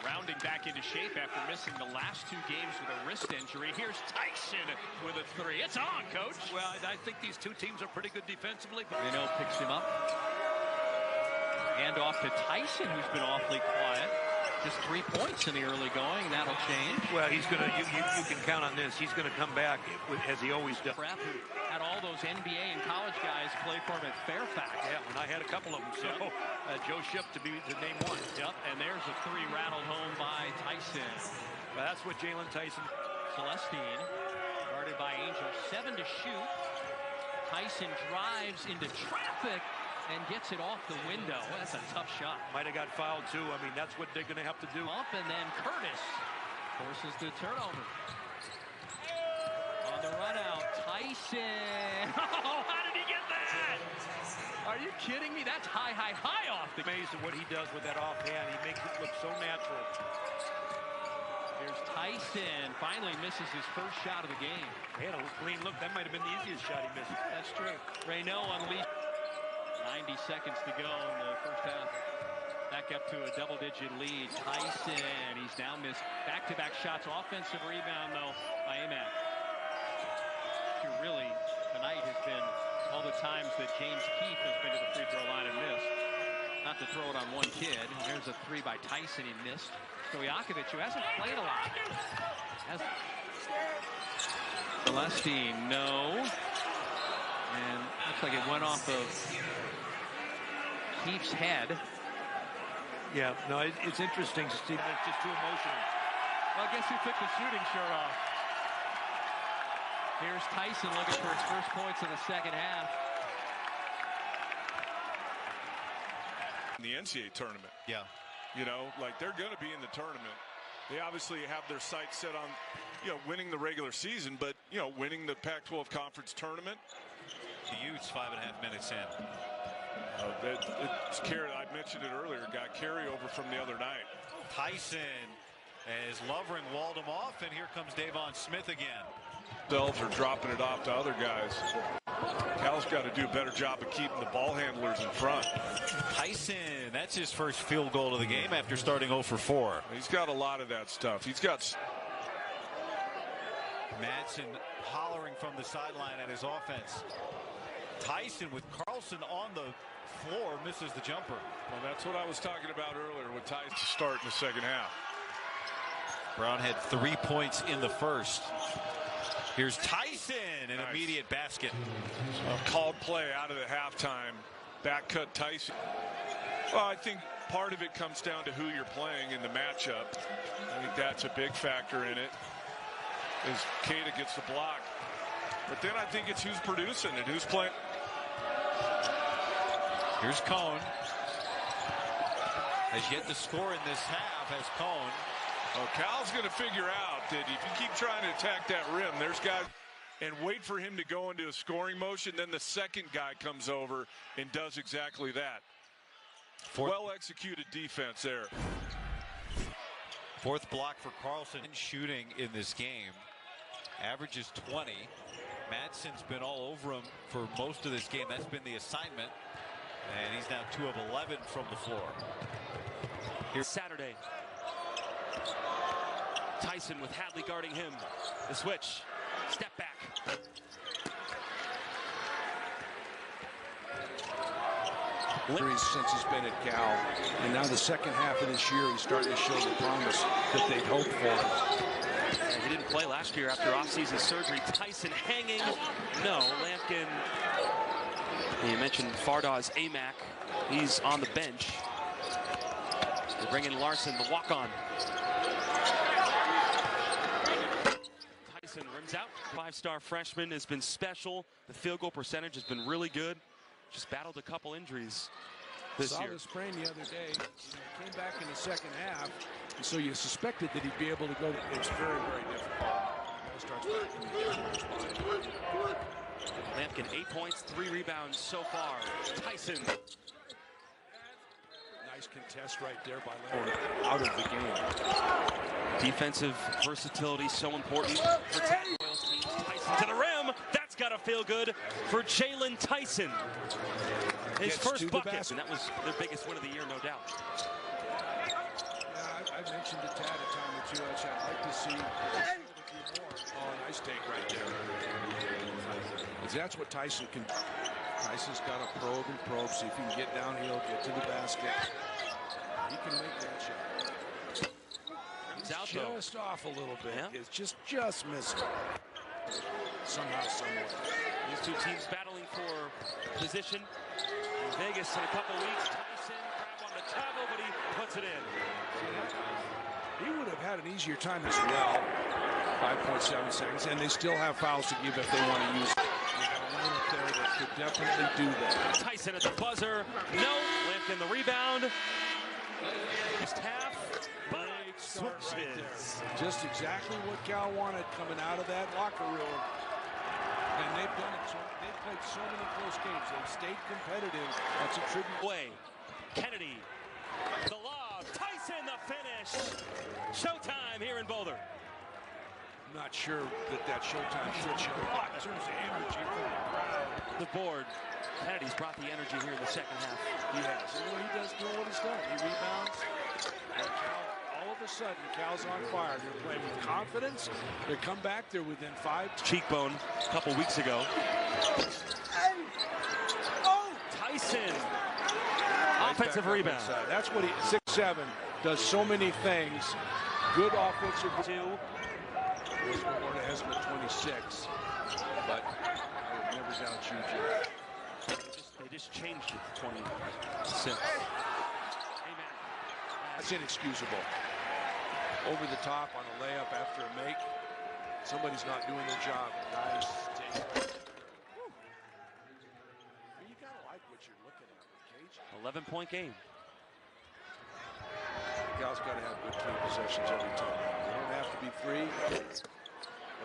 Rounding back into shape after missing the last 2 games with a wrist injury. Here's Tyson with a 3. It's on, Coach. Well, I think these two teams are pretty good defensively. Reno picks him up. Hand off to Tyson, who's been awfully quiet. Just 3 points in the early going. That'll change. Well, he's going to, you can count on this. He's going to come back as he always does. Prep, who had all those NBA and college guys play for him at Fairfax. Yeah, and I had a couple of them. So Joe Shipp to name one. Yep, and there's a 3 rattled home by Tyson. Well, that's what Jaylon Tyson. Celestine, guarded by Angel, 7 to shoot. Tyson drives into traffic and gets it off the window. Well, that's a tough shot. Might have got fouled too. I mean, that's what they're going to have to do. Up, and then Curtis forces the turnover. On the run out, Tyson. Oh, how did he get that? Are you kidding me? That's high off the. Amazed at what he does with that offhand. He makes it look so natural. Here's Tyson. Finally misses his first shot of the game. He had a clean look. That might have been the easiest shot he missed. That's true. Reno unleashed. 90 seconds to go in the first half. Back up to a double-digit lead. Tyson, he's now missed back-to-back shots. Offensive rebound, though, by Amac. Really, tonight has been all the times that James Keefe has been to the free throw line and missed. Not to throw it on one kid. There's a 3 by Tyson he missed. Stojakovic, who hasn't played a lot. Celestine, no. And looks like it went off of Keefe's head. Yeah, no, it's interesting, Steve. It's just too emotional. Well, I guess he took the shooting shirt off. Here's Tyson looking for his first points in the second half. In the NCAA tournament. Yeah. You know, like they're going to be in the tournament. They obviously have their sights set on, winning the regular season, but, winning the Pac-12 conference tournament. The Utes 5.5 minutes in. It's carry. I mentioned it earlier. Got carryover from the other night. Tyson, as Lovren walled him off, and here comes Davon Smith again. Themselves are dropping it off to other guys. Cal's got to do a better job of keeping the ball handlers in front. Tyson, that's his first field goal of the game after starting 0 for 4. He's got a lot of that stuff. He's got. Madsen hollering from the sideline at his offense. Tyson with Carlson on the floor misses the jumper. Well, that's what I was talking about earlier with Tyson to start in the second half. Brown had 3 points in the first. Here's Tyson, an immediate basket. Called play out of the halftime. Back cut Tyson. Well, I think part of it comes down to who you're playing in the matchup. I think that's a big factor in it. As Keita gets the block. But then I think it's who's producing it, who's playing. Here's Cone. Has yet to score in this half as Cone. Oh, Cal's going to figure out that if you keep trying to attack that rim, there's guys, and wait for him to go into a scoring motion, then the second guy comes over and does exactly that. Well-executed defense there. Fourth block for Carlson. Shooting in this game. Averages 20. Madsen's been all over him for most of this game. That's been the assignment. And he's now 2 of 11 from the floor. Here's Saturday. Tyson with Hadley guarding him. The switch. Step back. Since he's been at Cal, and now the second half of this year he's starting to show the promise that they'd hoped for. He didn't play last year after offseason surgery. Tyson hanging. No, Lampkin. You mentioned Fardaz Amac. He's on the bench. They bring in Larson, the walk-on. Tyson rims out. 5-star freshman has been special. The field goal percentage has been really good. Just battled a couple injuries this year. Saw the sprain the other day. He came back in the second half, and so you suspected that he'd be able to go. It's very, very difficult. Lampkin 8 points, 3 rebounds so far. Tyson. Nice contest right there by Lampkin. Out of the game. Defensive versatility so important for Tyson to the rim. That's got to feel good for Jaylon Tyson. His first bucket, and that was their biggest win of the year, no doubt. Yeah, I've mentioned to Tad a time or two, which I'd like to see a few more. Oh, nice take right there. That's what Tyson can do. Tyson's got to probe and probe, see if he can get downhill, get to the basket. He can make that shot. He's out just off a little bit. Yeah. It's just missing. Somehow, somewhere. These two teams battling for position in Vegas in a couple weeks. Tyson grab on the travel, but he puts it in. He would have had an easier time as well. 5.7 seconds, and they still have fouls to give if they want to use it. One up there that could definitely do that. Tyson at the buzzer. No. Lampkin the rebound. First half. Switches. Just exactly what Cal wanted coming out of that locker room. And they've done it. They've played so many close games. They've stayed competitive. That's a tribute. Way. Kennedy. The lob. Tyson the finish. Showtime here in Boulder. I'm not sure that showtime should show a lot in terms of energy from the crowd. The board. Kennedy's brought the energy here in the second half. He has. He does know what he's done. He rebounds. And Cal, all of a sudden, Cal's on fire. They're playing with confidence. They come back. They're within 5. Cheekbone a couple weeks ago. Oh! Tyson. Offensive rebound. That's what he, 6'7", does so many things. Good offensive. 2. Florida has him at 26. But I would never doubt you, Jay. They just changed it to 26. That's inexcusable. Over the top on a layup after a make. Somebody's not doing their job. Nice take. You gotta like what you're looking at, Cage. 11-point game. Cal's got to have good, clean possessions every time. They don't have to be free, but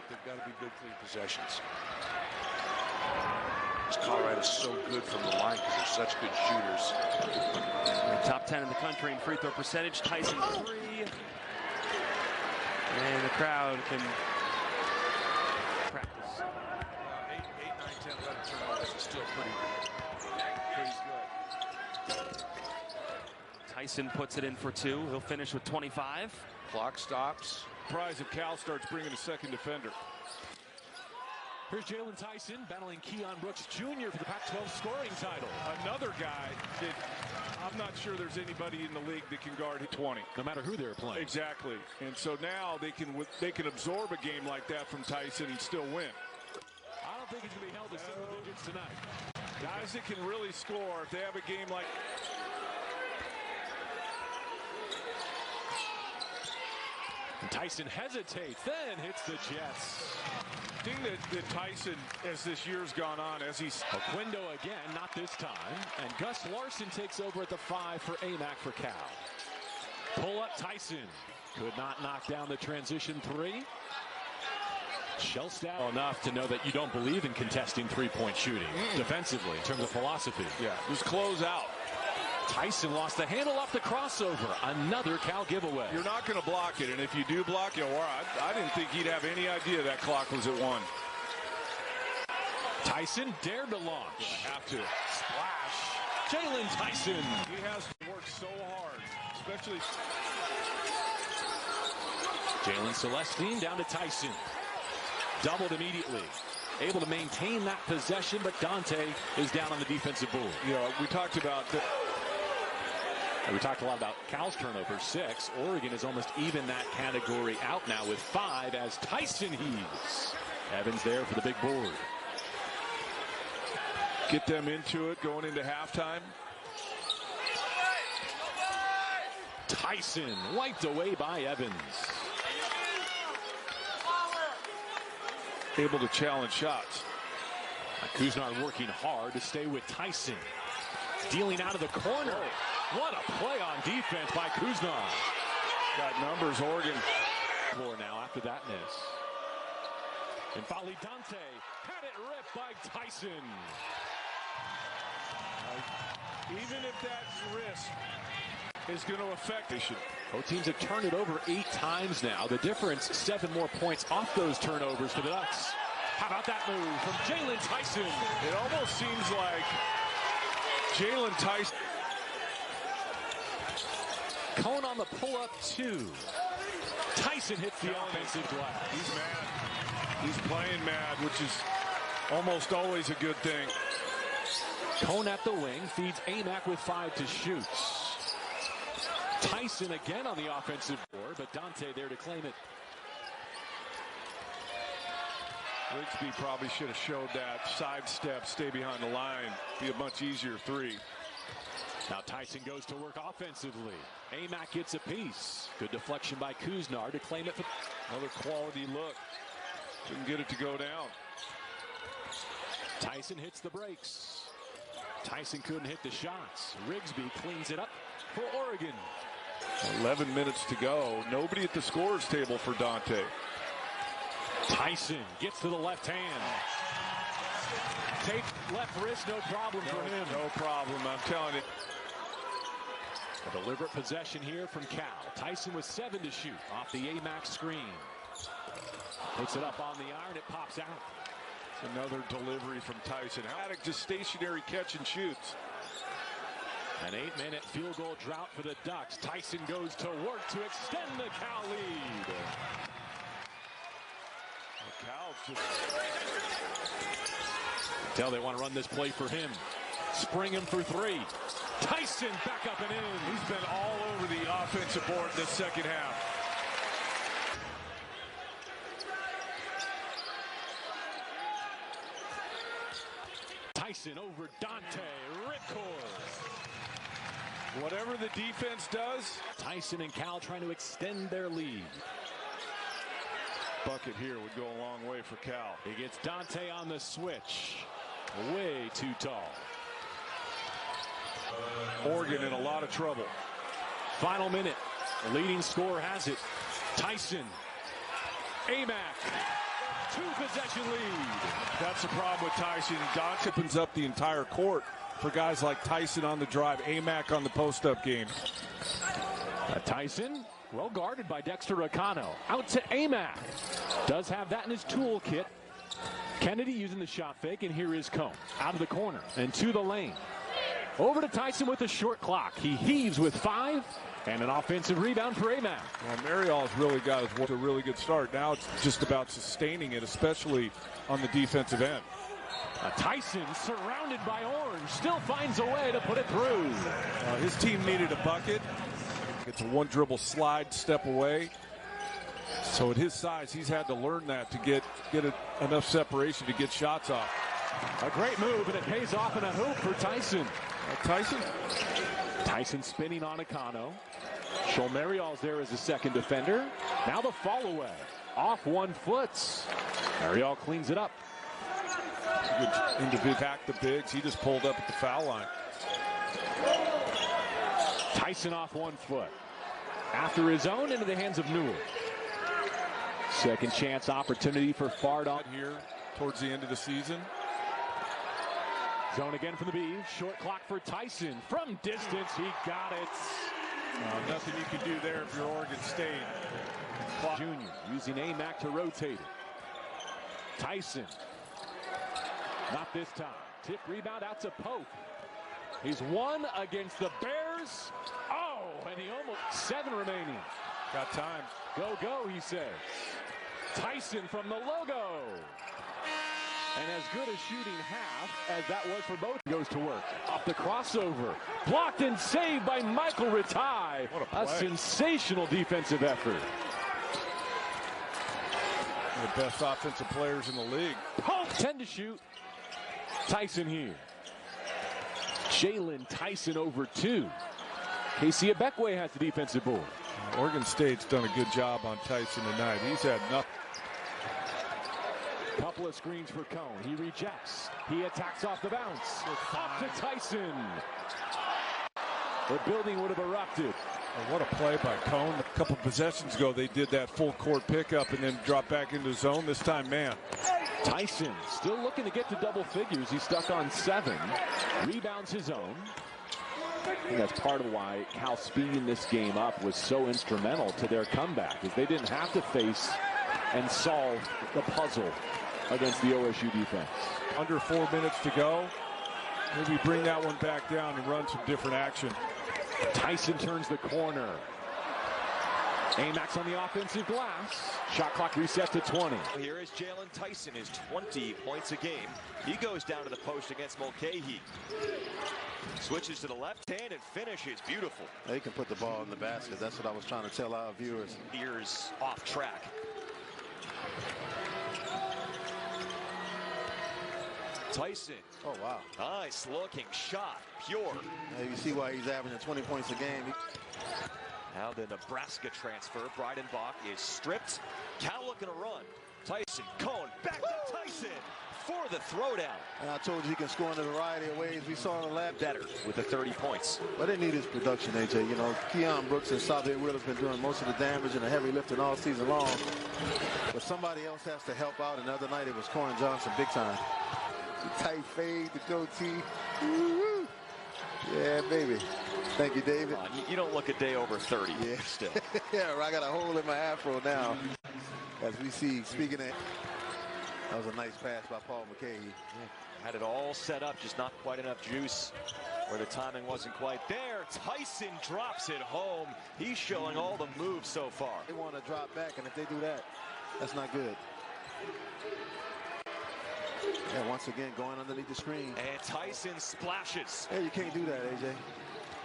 they've got to be good, clean possessions. Colorado's so good from the line because they're such good shooters. Top 10 in the country in free throw percentage. Tyson 3. And the crowd can practice. 8, 9, 10, 11 turnovers is still pretty good. Tyson puts it in for 2. He'll finish with 25. Clock stops. Surprise if Cal starts bringing a second defender. Here's Jaylon Tyson battling Keon Brooks Jr. for the Pac-12 scoring title. Another guy that I'm not sure there's anybody in the league that can guard 20. No matter who they're playing. Exactly. And so now they can absorb a game like that from Tyson and still win. I don't think he's going to be held to single digits tonight. Guys that can really score, if they have a game like... Tyson hesitates, then hits the Jets. The thing that Tyson, as this year's gone on, as he's... Window again, not this time. And Gus Larson takes over at the 5 for AMAC for Cal. Pull up Tyson. Could not knock down the transition 3. Shellstat enough to know that you don't believe in contesting three-point shooting defensively in terms of philosophy. Yeah, just close out. Tyson lost the handle off the crossover. Another Cal giveaway. You're not going to block it, and if you do block it, I didn't think he'd have any idea that clock was at 1. Tyson dared to launch. Have to. Splash. Jaylon Tyson. He has worked so hard, especially... Jaylon Celestine down to Tyson. Doubled immediately. Able to maintain that possession, but Dante is down on the defensive board. You know, we talked about... We talked a lot about Cal's turnovers, 6. Oregon is almost even that category out now with 5 as Tyson heaves. Evans there for the big board. Get them into it going into halftime. Tyson wiped away by Evans. Able to challenge shots. Kuznar working hard to stay with Tyson. Dealing out of the corner. What a play on defense by Kuznar. Got numbers, Oregon. Floor now after that miss. And Fali Dante had it ripped by Tyson. Even if that risk is going to affect it. Both teams have turned it over 8 times now. The difference, 7 more points off those turnovers for the Ducks. How about that move from Jaylon Tyson? It almost seems like Jaylon Tyson. Cone on the pull-up 2. Tyson hits the offensive glass. He's mad. He's playing mad, which is almost always a good thing. Cone at the wing, feeds Amac with 5 to shoot. Tyson again on the offensive board, but Dante there to claim it. Rigsby probably should have showed that sidestep, stay behind the line, be a much easier 3. Now Tyson goes to work offensively. Amac gets a piece. Good deflection by Kuznar to claim it. Another quality look. Couldn't get it to go down. Tyson hits the brakes. Tyson couldn't hit the shots. Rigsby cleans it up for Oregon. 11 minutes to go. Nobody at the scorer's table for Dante. Tyson gets to the left hand. Take left wrist, no problem for him. No problem, I'm telling you. A deliberate possession here from Cal. Tyson with 7 to shoot off the Amac screen. Puts it up on the iron, it pops out. Another delivery from Tyson. Just stationary catch and shoots. An 8-minute field goal drought for the Ducks. Tyson goes to work to extend the Cal lead. Cal's just... Tell they want to run this play for him. Spring him for 3. Tyson back up and in. He's been all over the offensive board this second half. Tyson over Dante. Ripcord. Whatever the defense does. Tyson and Cal trying to extend their lead. Bucket here would go a long way for Cal. He gets Dante on the switch. Way too tall. Oregon in a lot of trouble. Final minute. The leading scorer has it. Tyson. Amac. 2-possession lead. That's the problem with Tyson. Dante opens up the entire court for guys like Tyson on the drive. Amac on the post-up game. Tyson, well guarded by Dexter Racano. Out to Amac. Does have that in his toolkit. Kennedy using the shot fake, and here is Cone. Out of the corner and to the lane. Over to Tyson with a short clock. He heaves with 5 and an offensive rebound for Amac. Well, Marial's really got a really good start. Now it's just about sustaining it, especially on the defensive end. Tyson, surrounded by Orange, still finds a way to put it through. His team needed a bucket. It's a one-dribble slide, step away. So at his size, he's had to learn that to get enough separation to get shots off. A great move, and it pays off in a hoop for Tyson. Tyson spinning on Akano. Marial's there as a second defender. Now the fall away. Off 1 foot. Marial cleans it up. Good individual. Back the bigs. He just pulled up at the foul line. Tyson off 1 foot. After his own, into the hands of Newell. Second chance opportunity for Fardon here towards the end of the season. Zone again from the B. Short clock for Tyson. From distance, he got it. Nothing you can do there if you're Oregon State. Junior using Amac to rotate it. Tyson. Not this time. Tip rebound out to Pope. He's 1 against the Bears. Oh, and he almost 7 remaining. Got time. Go, go, he says. Tyson from the logo. And as good a shooting half as that was for both. Goes to work. Off the crossover. Blocked and saved by Michael Ratai. What a play. A sensational defensive effort. The best offensive players in the league. Pope 10 to shoot. Tyson here. Jaylon Tyson over 2. Casey Abekwe has the defensive board. Oregon State's done a good job on Tyson tonight. He's had nothing. Couple of screens for Cone. He rejects. He attacks off the bounce. Up to Tyson. The building would have erupted. Oh, what a play by Cone. A couple possessions ago, they did that full court pickup and then drop back into the zone. This time, man. Tyson still looking to get to double figures. He's stuck on 7. Rebounds his own. I think that's part of why Cal speeding this game up was so instrumental to their comeback, is they didn't have to face and solve the puzzle against the OSU defense. Under 4 minutes to go. Maybe bring that one back down and run some different action. Tyson turns the corner. Amax on the offensive glass. Shot clock resets to 20. Here is Jaylon Tyson, his 20 points a game. He goes down to the post against Mulcahy. Switches to the left hand and finishes. Beautiful. They can put the ball in the basket. That's what I was trying to tell our viewers. Ears off track. Tyson. Oh, wow. Nice looking shot. Pure. Now you see why he's averaging 20 points a game. Now the Nebraska transfer. Breidenbach is stripped. Cal looking to run. Tyson, Cohn, back to Tyson for the throwdown. And I told you he can score in a variety of ways. We saw in the lab. Better with the 30 points. But they need his production, AJ. You know, Keon Brooks and Sabe Will have been doing most of the damage and the heavy lifting all season long. But somebody else has to help out. And the other night it was Corin Johnson, big time. The tight fade, the goatee. Woo-hoo. Yeah, baby. Thank you, David. You don't look a day over 30. Yeah, still. Yeah, I got a hole in my afro now. As we see, speaking of, that was a nice pass by Paul McKay. Yeah. Had it all set up, just not quite enough juice where the timing wasn't quite there. Tyson drops it home. He's showing all the moves so far. They want to drop back, and if they do that, that's not good. Yeah, once again, going underneath the screen. And Tyson splashes. Hey, you can't do that, AJ.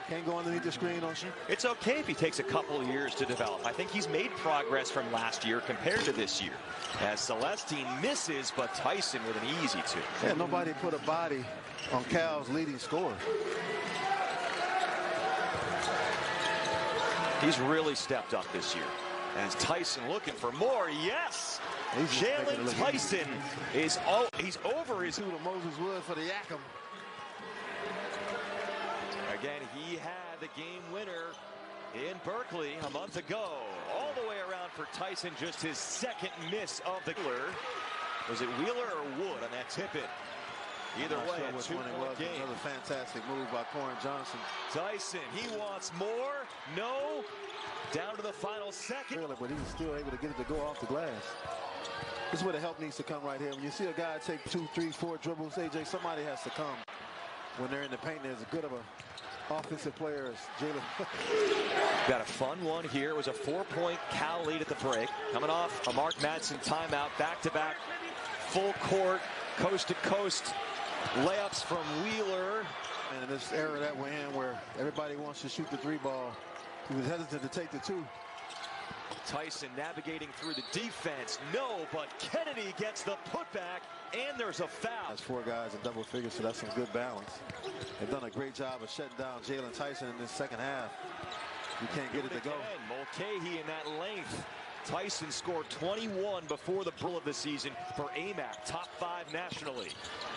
Can't go underneath the screen on you. It's okay if he takes a couple of years to develop. I think he's made progress from last year compared to this year. As Celestine misses, but Tyson with an easy two. Yeah, nobody put a body on Cal's leading scorer. He's really stepped up this year. As Tyson looking for more, yes! Jaylon Tyson is he's over his to Moses Wood for the Yakam. Again, he had the game winner in Berkeley a month ago. All the way around for Tyson, just his second miss of the Wheeler. Was it Wheeler or Wood on that tip-in? Either way, a two-point game. Another fantastic move by Corin Johnson. Tyson, he wants more. No. Down to the final second. Really, but he was still able to get it to go off the glass. This is where the help needs to come right here. When you see a guy take 2, 3, 4 dribbles, AJ, somebody has to come. When they're in the paint, there's a good of a offensive player as Jaylon. Got a fun one here. It was a 4-point Cal lead at the break. Coming off a Mark Madsen timeout, back-to-back, full court, coast-to-coast layups from Wheeler. And in this era that we're in where everybody wants to shoot the 3 ball, he was hesitant to take the 2. Tyson navigating through the defense. No, but Kennedy gets the putback, and there's a foul. That's 4 guys in double figures, so that's some good balance. They've done a great job of shutting down Jaylon Tyson in this second half. You can't get it to go. Mulcahy in that length. Tyson scored 21 before the bull of the season for AMAC, top 5 nationally.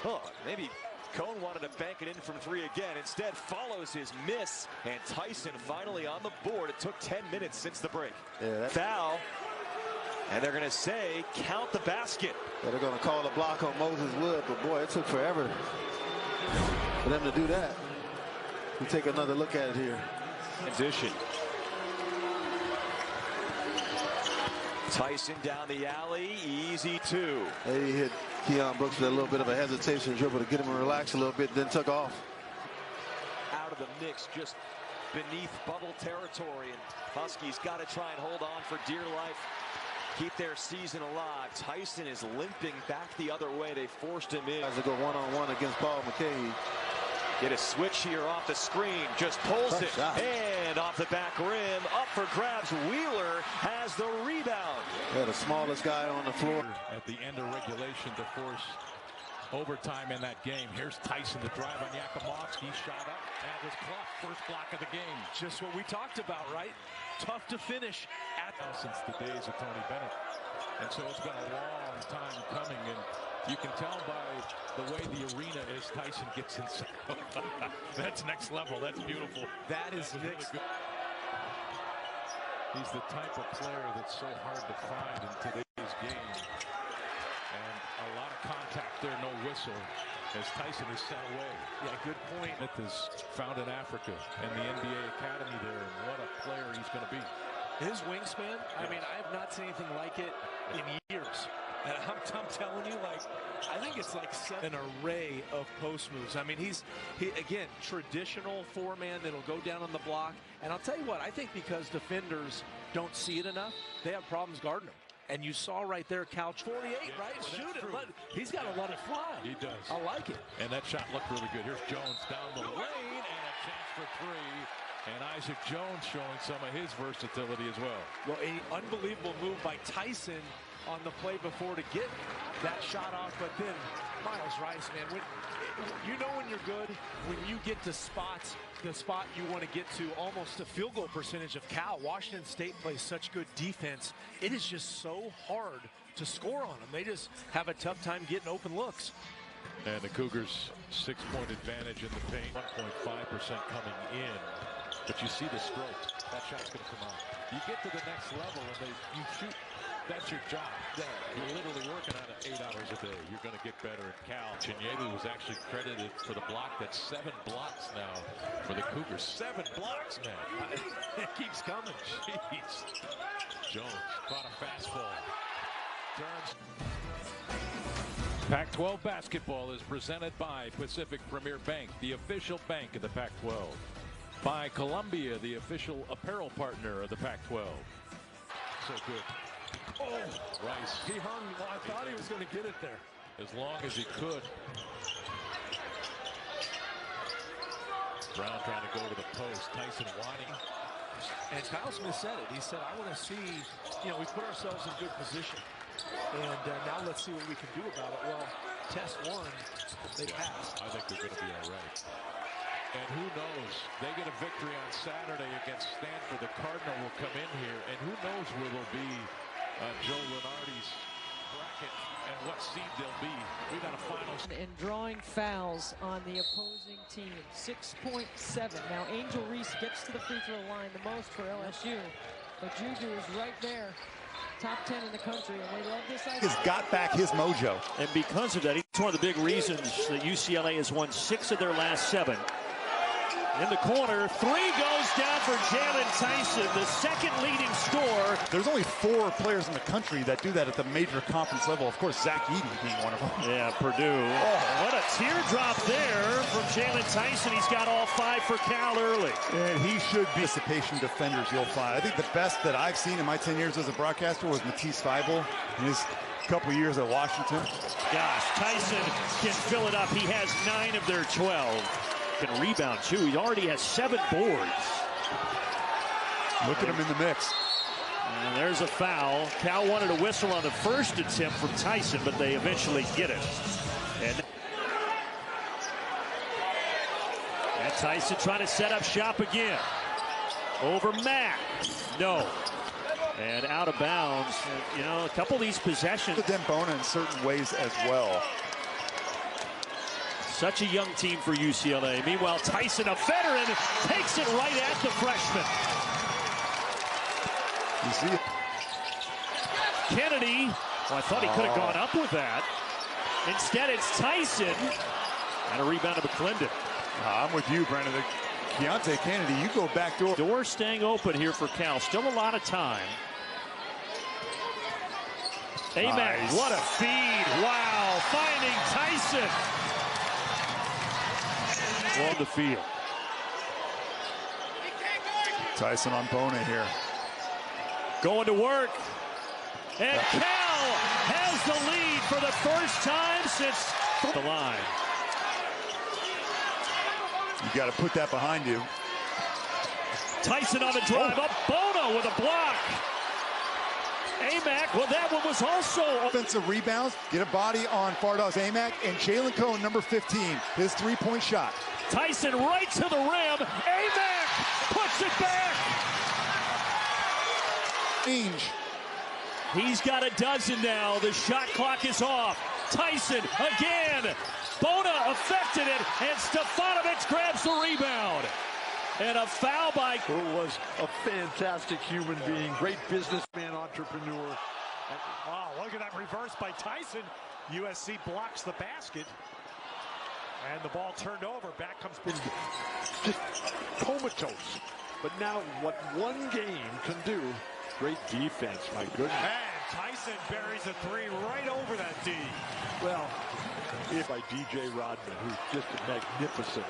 Oh, maybe Cohn wanted to bank it in from 3 again. Instead, follows his miss, and Tyson finally on the board. It took 10 minutes since the break. Yeah, foul, and they're going to say, count the basket. Yeah, they're going to call a block on Moses Wood, but boy, it took forever for them to do that. We take another look at it here. Addition. Tyson down the alley, easy 2. He hit Keon Brooks with a little bit of a hesitation dribble to get him to relax a little bit, then took off. Out of the mix, just beneath bubble territory, and Huskies got to try and hold on for dear life. Keep their season alive. Tyson is limping back the other way. They forced him in. As they go one-on-one against Paul McKay. Get a switch here off the screen. Just pulls it. Shot. And off the back rim. Up for grabs. Wheeler has the rebound. Yeah, the smallest guy on the floor. At the end of regulation to force overtime in that game. Here's Tyson to drive on Yakumovsky. Shot up. And was Clough. First block of the game. Just what we talked about, right? Tough to finish at since the days of Tony Bennett. And so it's been a long time coming, and you can tell by the way the arena is, Tyson gets inside. That's next level. That's beautiful. That is really good. He's the type of player that's so hard to find in today's game. And a lot of contact there, no whistle, as Tyson is sent away. Yeah, good point. Smith is found in Africa and the NBA Academy there, and what a player he's going to be. His wingspan, I mean, I have not seen anything like it in years. And I'm telling you, like, I think it's like an array of post moves. I mean, he again, traditional four-man that'll go down on the block. And I'll tell you what, I think because defenders don't see it enough, they have problems guarding him. And you saw right there, Cal, 48, yeah, right? Shoot it. He's got to let it fly. He does. I like it. And that shot looked really good. Here's Jones down the lane, and a chance for three. And Isaac Jones showing some of his versatility as well. Well, an unbelievable move by Tyson on the play before to get that shot off. But then Miles Rice, man, you know when you're good, when you get to spots, the spot you want to get to, almost the field goal percentage of Cal. Washington State plays such good defense. It is just so hard to score on them. They just have a tough time getting open looks. And the Cougars 6-point advantage in the paint, 1.5% coming in. But you see the stroke. That shot's going to come out. You get to the next level and you shoot. That's your job. You're literally working on it 8 hours a day. You're going to get better at Cal. Chinyelu was actually credited for the block. That's 7 blocks now for the Cougars. 7 blocks, man. It keeps coming. Jeez. Jones caught a fastball. Turns. Pac-12 basketball is presented by Pacific Premier Bank, the official bank of the Pac-12. By Columbia, the official apparel partner of the Pac-12. So good. Oh, Rice. He hung. Well, I thought he was going to get it there. As long as he could. Brown trying to go to the post. Tyson wanting. And Kyle Smith said it. He said, I want to see, we put ourselves in good position. And now let's see what we can do about it. Well, test one, they passed. I think they're going to be all right. And who knows? They get a victory on Saturday against Stanford. The Cardinal will come in here. And who knows where they'll be Joe Lunardi's bracket and what seed they'll be. We got a finals. And drawing fouls on the opposing team. 6.7. Now Angel Reese gets to the free throw line the most for LSU. But Juju is right there. Top 10 in the country, and they love this idea. Has got back his mojo. And because of that, it's one of the big reasons that UCLA has won 6 of their last 7. In the corner, 3 goes down for Jaylon Tyson, the second leading scorer. There's only 4 players in the country that do that at the major conference level. Of course, Zach Edey being one of them. Yeah, Purdue. Oh, what a teardrop there from Jaylon Tyson. He's got all 5 for Cal early. And he should be participation defenders you'll find. I think the best that I've seen in my 10 years as a broadcaster was Matisse Thybulle in his couple years at Washington. Gosh, Tyson can fill it up. He has 9 of their 12. Can rebound too. He already has 7 boards. Look at him in the mix. And there's a foul. Cal wanted a whistle on the first attempt from Tyson, but they eventually get it. And Tyson trying to set up shop again. Over Mack. No. And out of bounds. A couple of these possessions. Dembona in certain ways as well. Such a young team for UCLA. Meanwhile, Tyson, a veteran, takes it right at the freshman. You see it. Kennedy, I thought he could have gone up with that. Instead, it's Tyson. And a rebound to McClendon. I'm with you, Brandon. Keontae Kennedy, you go back door. Door staying open here for Cal. Still a lot of time. Amac, nice. What a feed. Wow, finding Tyson. On the field. Tyson on Bona here. Going to work. And Cal has the lead for the first time since the line. You got to put that behind you. Tyson on the drive. Up Bona with a block. Amac, well, that one was also offensive rebounds. Get a body on Fardaws Amac and Jaylon Cohen, number 15, his 3-point shot. Tyson right to the rim. Amac puts it back. Range. He's got a dozen now. The shot clock is off. Tyson again. Bona affected it, and Stefanovic grabs the rebound. And a foul by... Who was a fantastic human being, great businessman, entrepreneur. And, wow, look at that reverse by Tyson. USC blocks the basket. And the ball turned over. Back comes... Just comatose. But now what one game can do, great defense, my goodness. And Tyson buries a three right over that D. Well, if by DJ Rodman, who's just magnificent.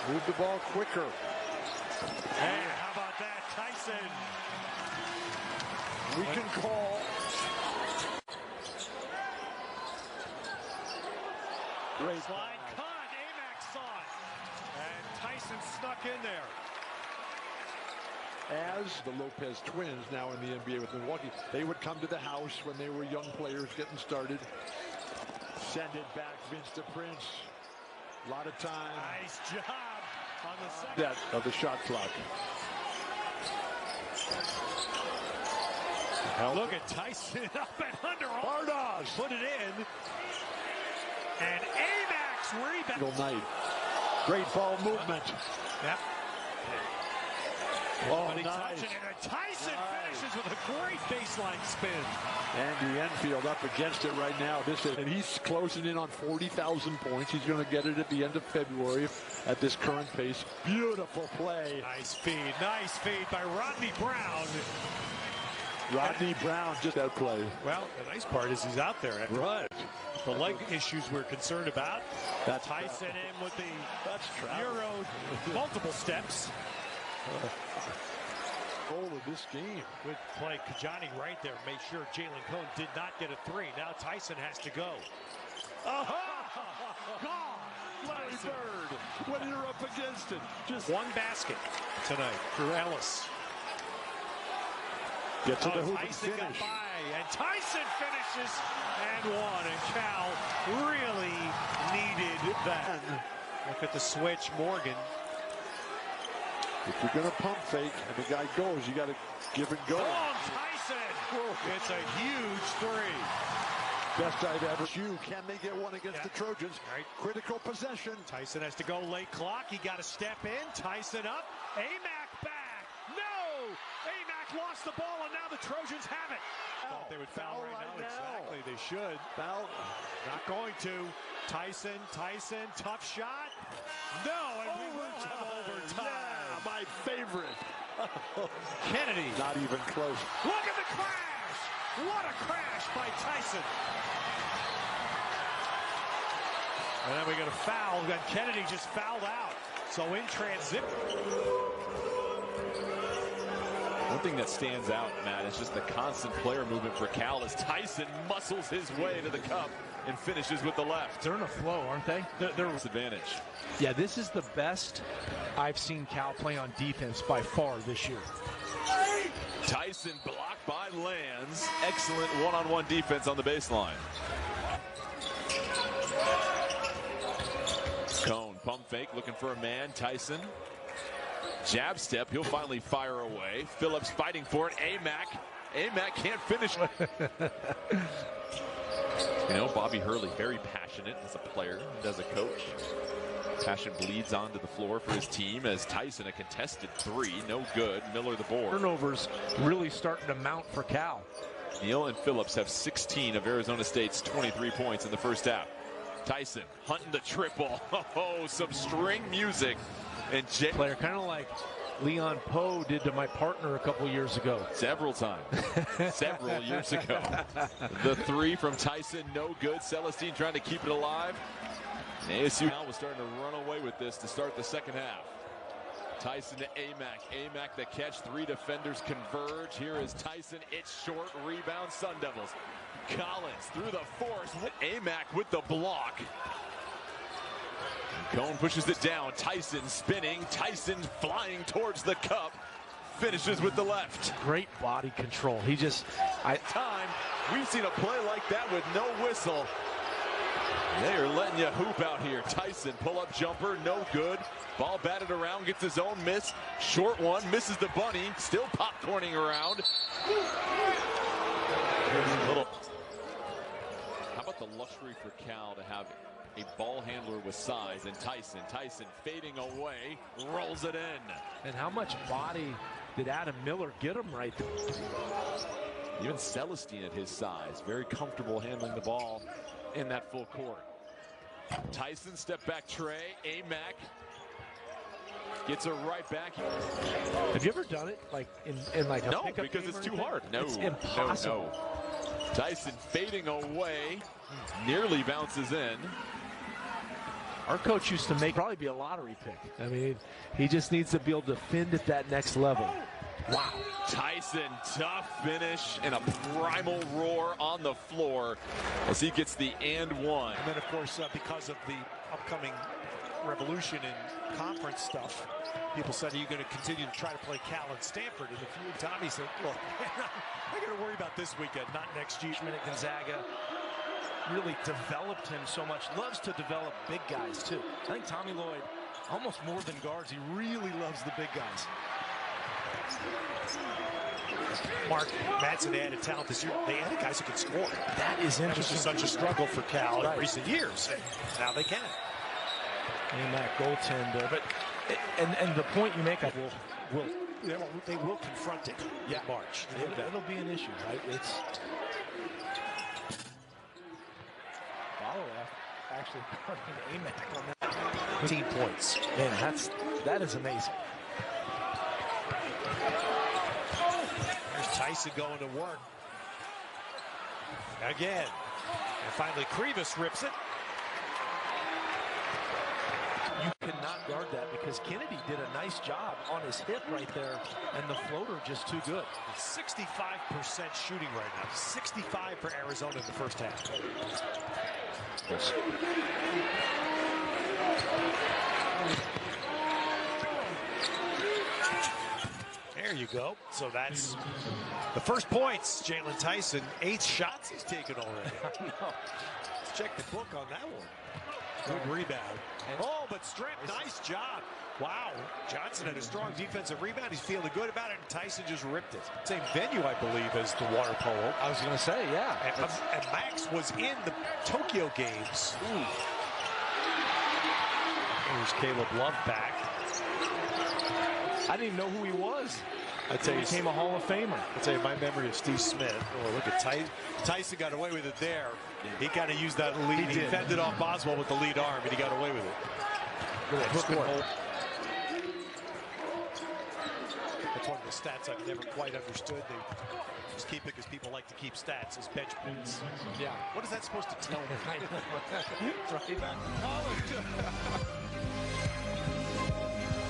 Move the ball quicker. Hey, how about that, Tyson? We can call. Great slide cut. Amac saw it. And Tyson snuck in there. As the Lopez twins, now in the NBA with Milwaukee, they would come to the house when they were young players getting started. Send it back, Vince to Prince. A lot of time. Nice job on the second. That of the shot clock. Look at Tyson up and under. Bardas put it in. And Amac's rebound. Night. Great ball movement. Yep. Oh, nice. nice. And Tyson finishes with a great baseline spin. Andy Enfield up against it right now. And he's closing in on 40,000 points. He's going to get it at the end of February at this current pace. Beautiful play. Nice feed by Rodney Brown. Rodney Brown, just that play. Well, the nice part is he's out there. Right. The leg issues we're concerned about. That's Tyson in with the Euro multiple steps. Goal of this game. Good play. Kajani right there. Made sure Jaylon Cone did not get a three. Now Tyson has to go. Gone. Larry Bird. When you're up against it. Just one basket tonight for Ellis. Get to the hoop and Tyson finish. got by, and Tyson finishes and one. And Cal really needed that. Look at the switch, Morgan. If you're going to pump fake and the guy goes, you got to give and go. Tyson! It's a huge three. Best I've ever seen. Can they get one against the Trojans? Right. Critical possession. Tyson has to go late clock. He got to step in. Tyson up. Amac back. No! Amac lost the ball, and now the Trojans have it. Thought they would foul right now. Exactly, they should. Foul. Not going to. Tyson, tough shot. No, and we will have overtime. Yeah, my favorite. Kennedy. Not even close. Look at the crash. What a crash by Tyson. And then we got a foul. And Kennedy just fouled out. So in transit. One thing that stands out, Matt, is just the constant player movement for Cal as Tyson muscles his way to the cup and finishes with the left. They're in a flow, aren't they? They're advantage. Yeah, this is the best I've seen Cal play on defense by far this year. Tyson blocked by Lands. Excellent one-on-one defense on the baseline. Cone, pump fake, looking for a man. Tyson. Jab step, he'll finally fire away. Phillips fighting for it. Amac can't finish. You know, Bobby Hurley, very passionate as a player and as a coach. Passion bleeds onto the floor for his team as Tyson, a contested three, no good. Miller the board. Turnovers really starting to mount for Cal. Neal and Phillips have 16 of Arizona State's 23 points in the first half. Tyson hunting the triple. Oh, some string music. And player kind of like Leon Poe did to my partner a couple years ago. Several times. Several years ago. The three from Tyson, no good. Celestine trying to keep it alive. And ASU now was starting to run away with this to start the second half. Tyson to Amac. Amac the catch. Three defenders converge. Here is Tyson. It's short. Rebound. Sun Devils. Collins through the force. Amac with the block. Cone pushes it down. Tyson spinning. Tyson flying towards the cup. Finishes with the left. Great body control. He just... Time. We've seen a play like that with no whistle. They are letting you hoop out here. Tyson, pull-up jumper, no good. Ball batted around, gets his own miss. Short one, misses the bunny. Still popcorning around. How about the luxury for Cal to have a ball handler with size, and Tyson fading away, rolls it in. And how much body did Adam Miller get him right there? Even Celestine at his size, very comfortable handling the ball in that full court. Tyson step back tray, Amac Gets it right back. Have you ever done it like in like a No, pickup because game it's or too anything? hard. No, it's impossible. No. Tyson fading away, nearly bounces in. Our coach used to probably be a lottery pick. I mean, he just needs to be able to defend at that next level. Wow. Tyson, tough finish and a primal roar on the floor as he gets the and one. And then, of course, because of the upcoming revolution in conference stuff, people said, are you going to continue to try to play Cal and Stanford? And Tommy said, look, I got to worry about this weekend, not next year. At Gonzaga really developed him so much. Loves to develop big guys, too. I think Tommy Lloyd, almost more than guards, he really loves the big guys. Mark Madsen added talent this year. They added guys who can score. That is interesting. That was just such a struggle for Cal in recent years. Now they can. AMAC goaltender, but and the point you make, they will confront it in March. It'll be an issue, right? It's actually guarding AMAC on that. 15 points. Man, that is amazing. There's Tyson going to work. Again. And finally, Krivas rips it. You cannot guard that because Kennedy did a nice job on his hip right there, and the floater just too good. 65% shooting right now. 65 for Arizona in the first half. There you go. So that's the first points. Jaylon Tyson, 8 shots he's taken already. Let's check the book on that one. Good rebound. Oh, but Strip, nice job. Wow. Johnson had a strong defensive rebound. He's feeling good about it, and Tyson just ripped it. Same venue, I believe, as the water polo. I was going to say, yeah. And Max was in the Tokyo games. There's Caleb Love back. I didn't even know who he was. I tell you, he became a Hall of Famer. I tell you, my memory of Steve Smith. Oh, look at Tyson got away with it there. He kind of used that lead. He fended off Boswell with the lead arm, and he got away with it. That's one of the stats I've never quite understood. They just keep it because people like to keep stats as bench points. Yeah. What is that supposed to tell me?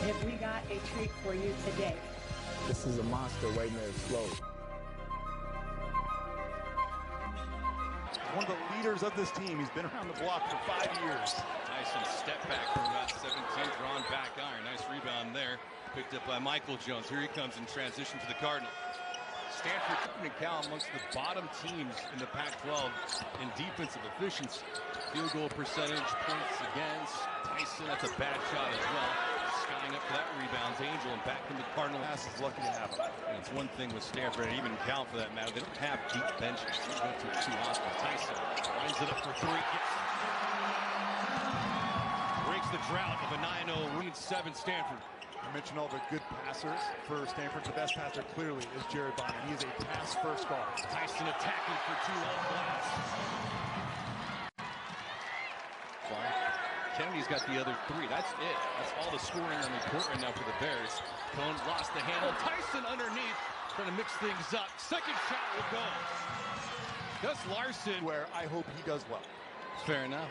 Have we got a treat for you today? This is a monster waiting to explode. One of the leaders of this team. He's been around the block for 5 years. Tyson step back from about 17, drawn back iron. Nice rebound there. Picked up by Michael Jones. Here he comes in transition to the Cardinal. Stanford and Cal amongst the bottom teams in the Pac-12 in defensive efficiency. Field goal percentage, points against. Tyson, that's a bad shot as well. Skying up for that rebounds Angel and back into Cardinal. Pass is lucky to have him. And it's one thing with Stanford and even Cal for that matter. They don't have deep benches. They go to too often. Tyson lines it up for 3. Breaks the drought of a 9-0 lead 7 Stanford. I mentioned all the good passers for Stanford. The best passer clearly is Jared Bynum. He is a pass-first guard. Tyson attacking for 2 on glass. Kennedy's got the other 3. That's it. That's all the scoring on the court right now for the Bears. Cone lost the handle. Tyson underneath, trying to mix things up. Second shot will go. Gus Larson. Where I hope he does well. Fair enough.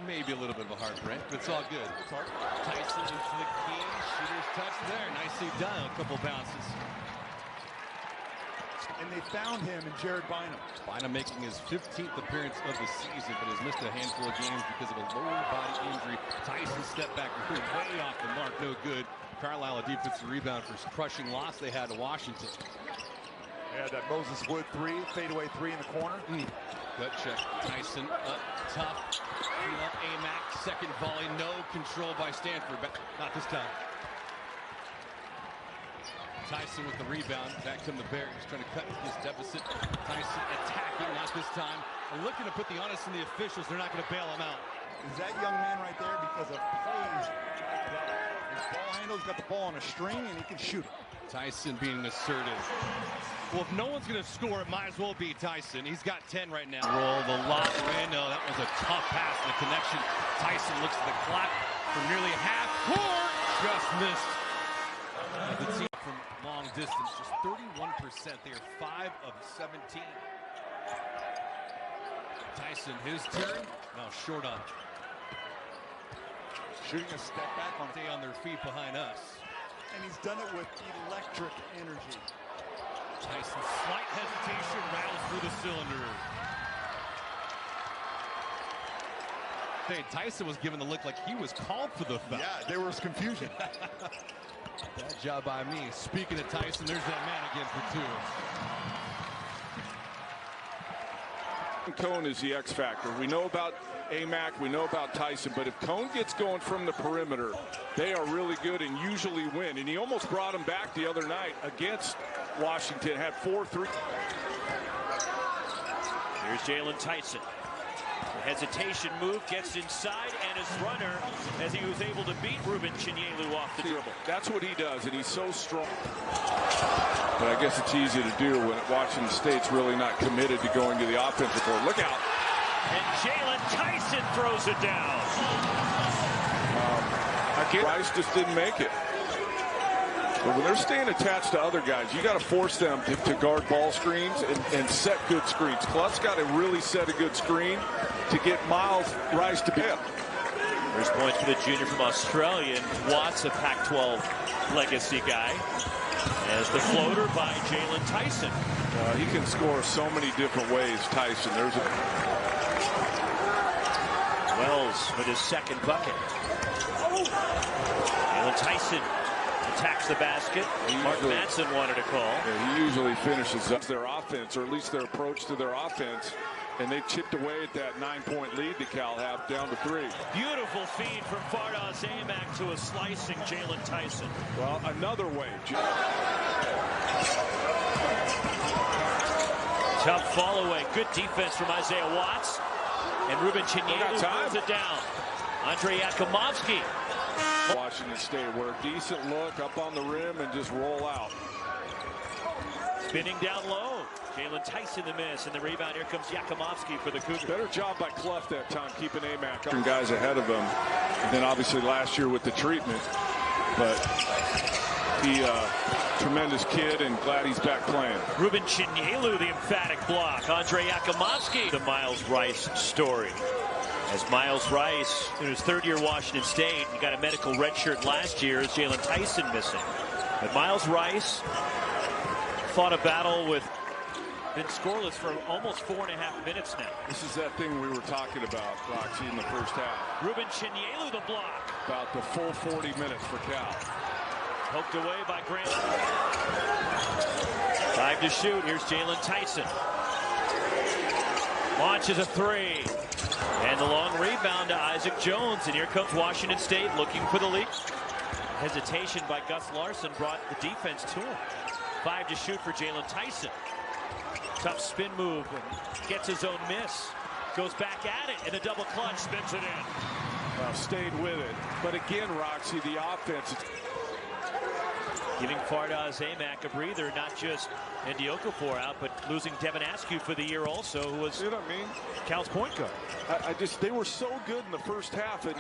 Maybe a little bit of a heartbreak, but it's all good. Tyson into the key. Shooter's touch there. Nicely done. A couple bounces. And they found him in Jared Bynum. Bynum making his 15th appearance of the season, but has missed a handful of games because of a lower body injury. Tyson stepped back way off the mark. No good. Carlisle, a defensive rebound for crushing loss they had to Washington. Yeah, that Moses Wood 3, fadeaway 3 in the corner. Gut check. Tyson up tough. Up AMAC. Second volley. No control by Stanford. But not this time. Tyson with the rebound. Back come the Bears. Trying to cut his deficit. Tyson attacking. Not this time. They're looking to put the onus on the officials. They're not going to bail him out. Is that young man right there because of plays like that? His ball handle, he's got the ball on a string, and he can shoot it. Tyson being assertive. Well, if no one's going to score, it might as well be Tyson. He's got 10 right now. Roll the lob. No, that was a tough pass. The connection. Tyson looks at the clock for nearly half court. just missed. The team from long distance, just 31%. They are 5 of 17. Tyson, his turn. Now short on. Shooting a step back on. Stay on their feet behind us. And he's done it with electric energy. Tyson, slight hesitation, rattles through the cylinder. Hey, Tyson was given the look like he was called for the foul. Yeah, there was confusion. Bad job by me. Speaking of Tyson, there's that man again for 2. Cone is the X factor. We know about Amac, we know about Tyson, but if Cone gets going from the perimeter, they are really good and usually win. And he almost brought him back the other night against Washington, had 4-3. Here's Jaylon Tyson. The hesitation move, gets inside, and his runner, as he was able to beat Ruben Chinyelu off the dribble. That's what he does, and he's so strong. But I guess it's easy to do when Washington State's really not committed to going to the offensive board. Look out. And Jaylon Tyson throws it down. Rice just didn't make it. But when they're staying attached to other guys, you got to force them to guard ball screens and set good screens. Clough's got to really set a good screen to get Miles Rice to be up. There's points for the junior from Australia, and Watts, a Pac-12 legacy guy. As the floater by Jaylon Tyson. He can score so many different ways, Tyson. There's a Wells with his second bucket. Jaylon Tyson attacks the basket. Mark Madsen wanted a call. Yeah, he usually finishes up their offense, or at least their approach to their offense. And they chipped away at that 9-point lead that Cal have down to 3. Beautiful feed from Fardaws Amac to a slicing Jaylon Tyson. Well, another way. Tough fall away. Good defense from Isaiah Watts. And Ruben Chinyelu throws it down. Andre Yakimovsky. Washington State, where a decent look up on the rim and just roll out. Spinning down low. Jaylon Tyson the miss, and the rebound. Here comes Yakimovsky for the Cougars. Better job by Clough that time, keeping Amac up. Guys ahead of him. And then obviously last year with the treatment. But he, tremendous kid, and glad he's back playing. Ruben Chinyelu, the emphatic block. Andre Yakimovsky, the Miles Rice story. As Miles Rice, in his third year Washington State, he got a medical redshirt last year as Jaylon Tyson missing. But Miles Rice fought a battle with, been scoreless for almost 4.5 minutes now. This is that thing we were talking about, Roxy, in the first half. Ruben Chinyelu, the block. About the full 40 minutes for Cal. Poked away by Grant. 5 to shoot. Here's Jaylon Tyson. Launches a 3. And the long rebound to Isaac Jones. And here comes Washington State looking for the lead. Hesitation by Gus Larson brought the defense to him. 5 to shoot for Jaylon Tyson. Tough spin move and gets his own miss. Goes back at it, and the double clutch spins it in. Stayed with it. But again, Roxy, the offense. Giving Fardaws Amac a breather, not just Andy Okafor out, but losing Devin Askew for the year also, who was Cal's point guard. They were so good in the first half, and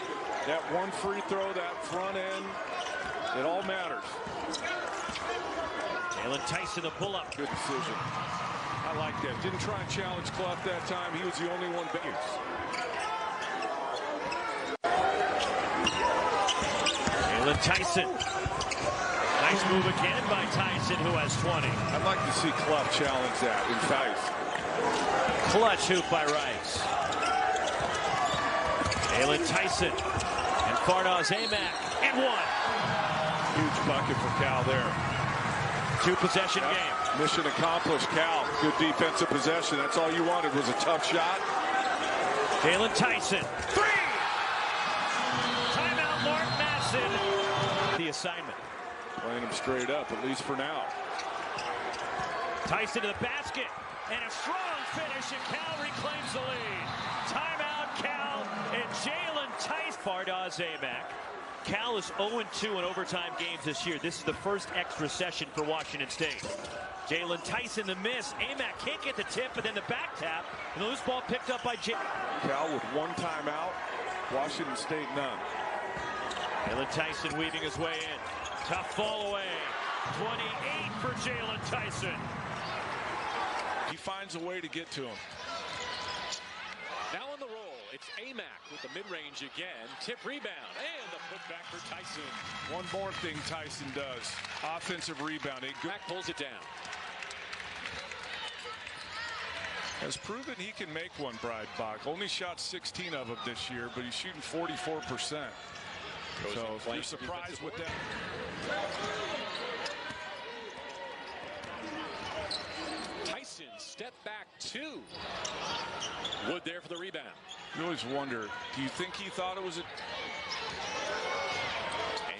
that one free throw, that front end, it all matters. Jaylon Tyson, the pull-up. Good decision. I like that. Didn't try and challenge Clough that time. He was the only one back. Jaylon Tyson. Nice move again by Tyson, who has 20. I'd like to see Clough challenge that in fact. Clutch hoop by Rice. Jaylon Tyson and Fardaws Amac, and 1. Huge bucket for Cal there. 2-possession game. Mission accomplished, Cal. Good defensive possession. That's all you wanted was a tough shot. Jaylon Tyson. 3! Timeout, Mark Madsen. The assignment. Playing him straight up, at least for now. Tyson to the basket. And a strong finish, and Cal reclaims the lead. Timeout, Cal, and Jaylon Tyson. Fardaws Amac. Cal is 0-2 in overtime games this year. This is the first extra session for Washington State. Jaylon Tyson the miss. Amac can't get the tip, but then the back tap. And the loose ball picked up by Cal with 1 timeout. Washington State none. Jaylon Tyson weaving his way in. Tough fall away. 28 for Jaylon Tyson. He finds a way to get to him. Now on the roll, it's Amac with the mid-range again. Tip rebound, and the putback for Tyson. One more thing Tyson does. Offensive rebounding. Mac pulls it down. Has proven he can make one, Bach. Only shot 16 of them this year, but he's shooting 44%. So if you're surprised with that. Tyson, step back 2. Wood there for the rebound. You always wonder, do you think he thought it was a...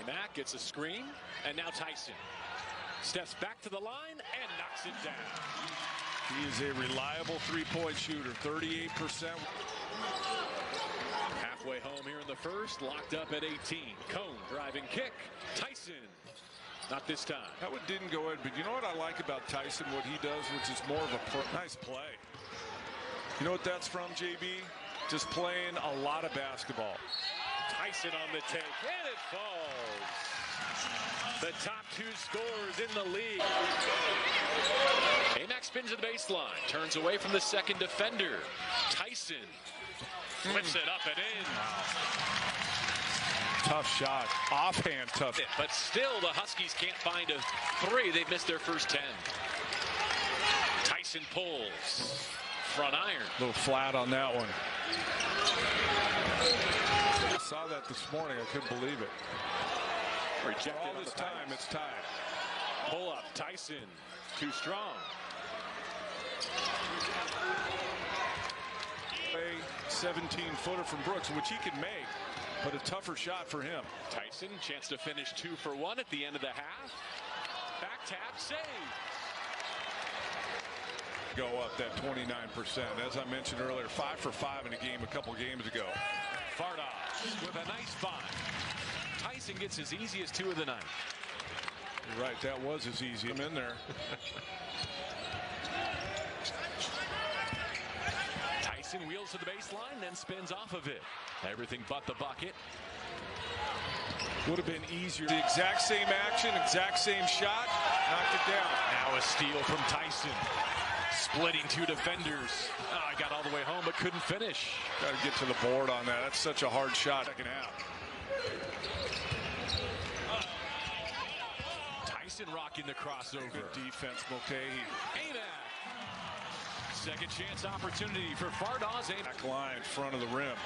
Amac gets a screen, and now Tyson steps back to the line and knocks it down. He is a reliable three-point shooter, 38%. Halfway home here in the first, locked up at 18. Cone driving kick. Tyson. Not this time. That one didn't go in, but you know what I like about Tyson, what he does, which is more of a nice play. You know what that's from, JB? Just playing a lot of basketball. Tyson on the take, and it falls. The top 2 scorers in the league. Amac spins to the baseline, turns away from the second defender. Tyson flips it up and in. Tough shot. Offhand tough. But still, the Huskies can't find a 3. They've missed their first 10. Tyson pulls. Front iron. A little flat on that one. I saw that this morning. I couldn't believe it. Rejected all this time, it's tied. Pull up. Tyson. Too strong. A 17-footer from Brooks, which he can make, but a tougher shot for him. Tyson, chance to finish 2 for 1 at the end of the half. Back tap, save. Go up that 29%. As I mentioned earlier, 5 for 5 in a game a couple games ago. Fardas with a nice find. Tyson gets his easiest 2 of the night. You're right, that was as easy. I'm in there. Tyson wheels to the baseline, then spins off of it. Everything but the bucket. Would have been easier. The exact same action, exact same shot, knocked it down. Now a steal from Tyson. Splitting 2 defenders. Oh, I got all the way home, but couldn't finish. Got to get to the board on that. That's such a hard shot. Second half. Tyson rocking the crossover. Good defense, Mulcahy. Amac. Second chance opportunity for Fardas. Back line, front of the rim.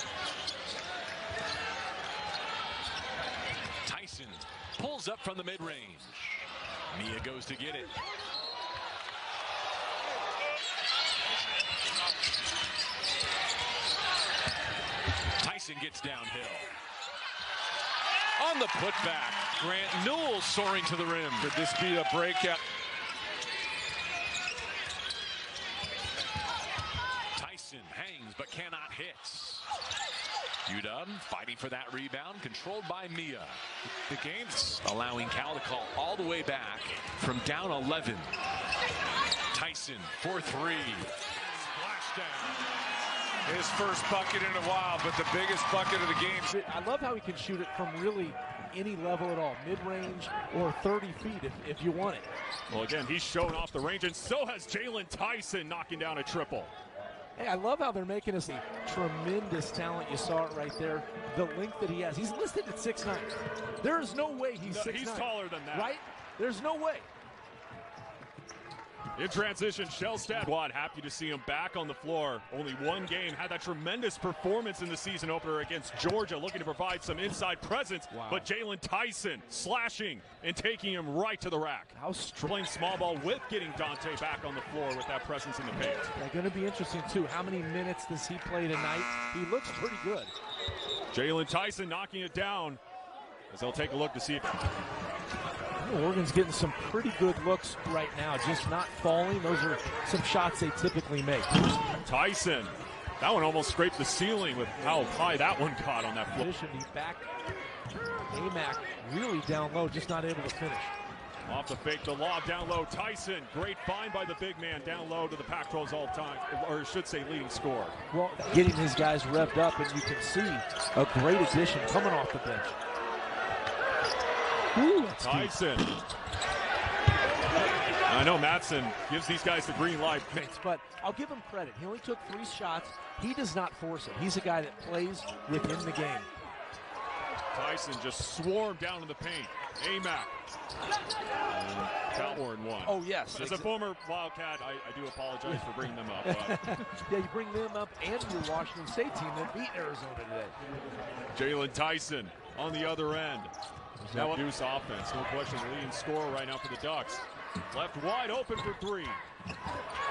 Tyson pulls up from the mid-range. Mia goes to get it. Tyson gets downhill. On the putback, Grant Newell soaring to the rim. Could this be a breakout? Tyson hangs but cannot hit. UW fighting for that rebound, controlled by Mia. The game's allowing Cal to call all the way back from down 11. Tyson for 3. Splashdown. His first bucket in a while, but the biggest bucket of the game. I love how he can shoot it from really any level at all, mid-range or 30 feet if you want it. Well, again, he's shown off the range, and so has Jaylon Tyson knocking down a triple. Hey, I love how they're making us a tremendous talent. You saw it right there. The length that he has. He's listed at 6'9". There is no way he's 6'9". He's taller than that. Right? There's no way. In transition, Shellstad squad happy to see him back on the floor. Only one game, had that tremendous performance in the season opener against Georgia, looking to provide some inside presence. Wow. But Jaylon Tyson slashing and taking him right to the rack. How strong. Playing small ball with getting Dante back on the floor with that presence in the paint. They're going to be interesting, too. How many minutes does he play tonight? He looks pretty good. Jaylon Tyson knocking it down as they'll take a look to see if... Oregon's getting some pretty good looks right now, just not falling. Those are some shots they typically make. Tyson, that one almost scraped the ceiling with how high that one got on that flip. He's back. Amac really down low, just not able to finish. Off the fake, the lob down low. Tyson, great find by the big man down low to the Pac-12's all-time, or I should say leading scorer. Well, getting his guys revved up, and you can see a great addition coming off the bench. Ooh, that's Tyson. I know Madsen gives these guys the green light. But I'll give him credit. He only took 3 shots. He does not force it. He's a guy that plays within the game. Tyson just swarmed down in the paint. Amac. Calhoun one. Oh, yes. As a former Wildcat, I do apologize for bringing them up. But. Yeah, you bring them up and your Washington State team that beat Arizona today. Jaylon Tyson on the other end. Now a deuce offense. No question, the leading scorer right now for the Ducks. Left wide open for 3.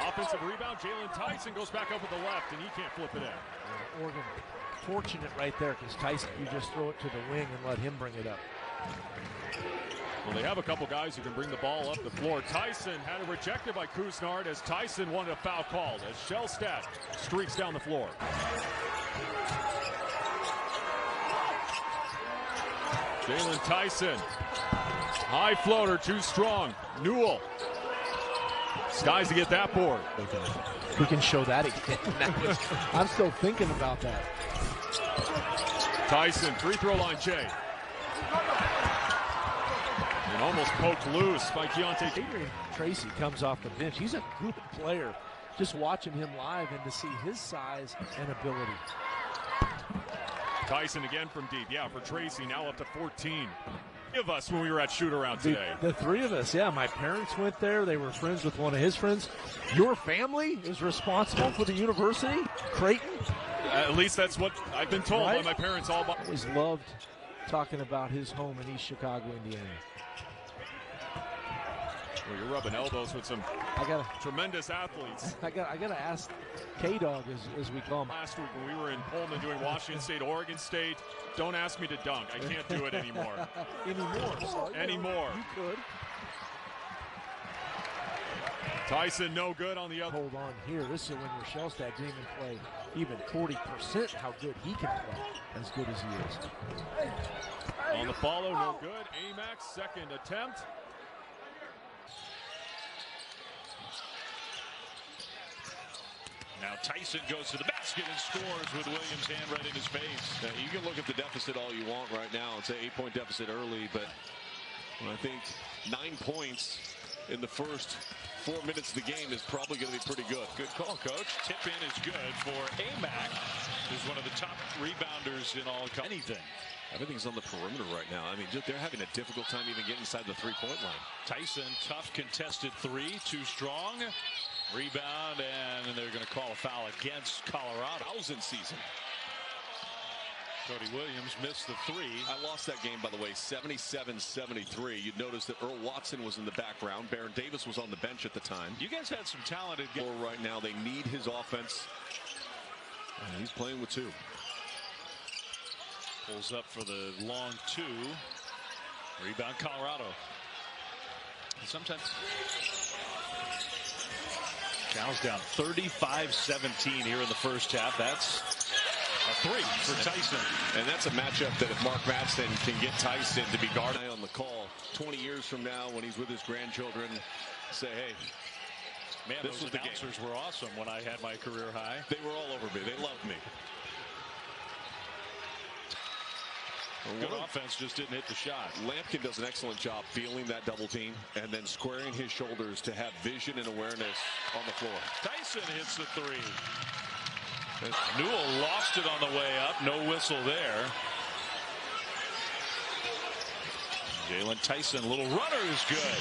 Offensive rebound. Jaylon Tyson goes back up with the left, and he can't flip it in. Oregon fortunate right there because Tyson, you just throw it to the wing and let him bring it up. Well, they have a couple guys who can bring the ball up the floor. Tyson had it rejected by Kusnard as Tyson wanted a foul called as Shellstat streaks down the floor. Jaylon Tyson. High floater, too strong. Newell. Skies to get that board. We can show that again. I'm still thinking about that. Tyson, free throw line, Jay. And almost poked loose by Keontae. Adrian Tracy comes off the bench. He's a good player. Just watching him live and to see his size and ability. Tyson again from deep. Yeah, for Tracy, now up to 14. Of us when we were at shoot-around today. The 3 of us, yeah. My parents went there. They were friends with one of his friends. Your family is responsible for the university, Creighton? At least that's what I've been told by my parents all about. I always loved talking about his home in East Chicago, Indiana. Well, you're rubbing elbows with some tremendous athletes. I got to ask K-Dog, as we call him. Last week when we were in Pullman doing Washington State, Oregon State, don't ask me to dunk. I can't do it anymore. Anymore. You could. Tyson no good on the other. Hold on here. This is when Shellstat didn't even play even 40% how good he can play, as good as he is. On the follow, no good. Amac, second attempt. Now Tyson goes to the basket and scores with Williams' hand right in his face. Now, you can look at the deficit all you want right now. It's an 8-point deficit early, but I think 9 points in the first 4 minutes of the game is probably going to be pretty good. Good call, Coach. Tip in is good for Amac, who's one of the top rebounders in all of anything. Everything's on the perimeter right now. I mean, they're having a difficult time even getting inside the three-point line. Tyson, tough contested 3, too strong. Rebound, and they're going to call a foul against Colorado. 1000 season. Cody Williams missed the 3. I lost that game, by the way, 77-73. You'd notice that Earl Watson was in the background. Baron Davis was on the bench at the time. You guys had some talented guys. Right now, they need his offense. And he's playing with 2. Pulls up for the long 2. Rebound, Colorado. Sometimes Cal's down 35-17 here in the first half. That's a 3 for Tyson. And that's a matchup that if Mark Madsen can get Tyson to be guarded on the call 20 years from now when he's with his grandchildren, say, hey, man, those announcers were awesome when I had my career high. They were all over me. They loved me. Good offense, just didn't hit the shot. Lampkin does an excellent job feeling that double team and then squaring his shoulders to have vision and awareness on the floor. Tyson hits the 3. Newell lost it on the way up. No whistle there. Jaylon Tyson, little runner is good.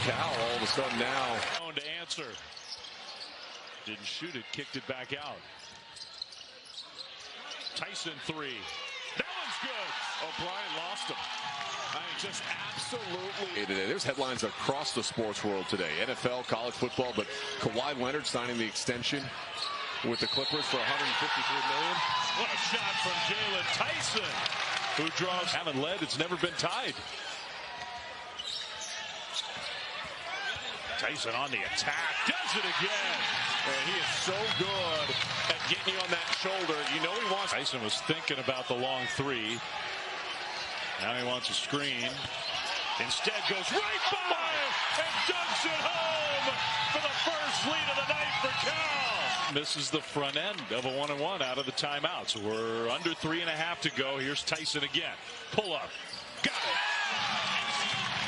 Cal all of a sudden now. To answer. Didn't shoot it, kicked it back out. Tyson 3. That one's good. O'Brien lost him. I mean, just absolutely. Today, there's headlines across the sports world today. NFL, college football, but Kawhi Leonard signing the extension with the Clippers for $153 million. What a shot from Jaylon Tyson, who draws. Haven't led. It's never been tied. Tyson on the attack. Does it again. And he is so good at getting you on that shoulder. You know he wants. Tyson was thinking about the long 3. Now he wants a screen. Instead goes right by and dunks it home for the first lead of the night for Cal. Misses the front end of a 1-and-1 out of the timeout. So we're under 3.5 to go. Here's Tyson again. Pull up.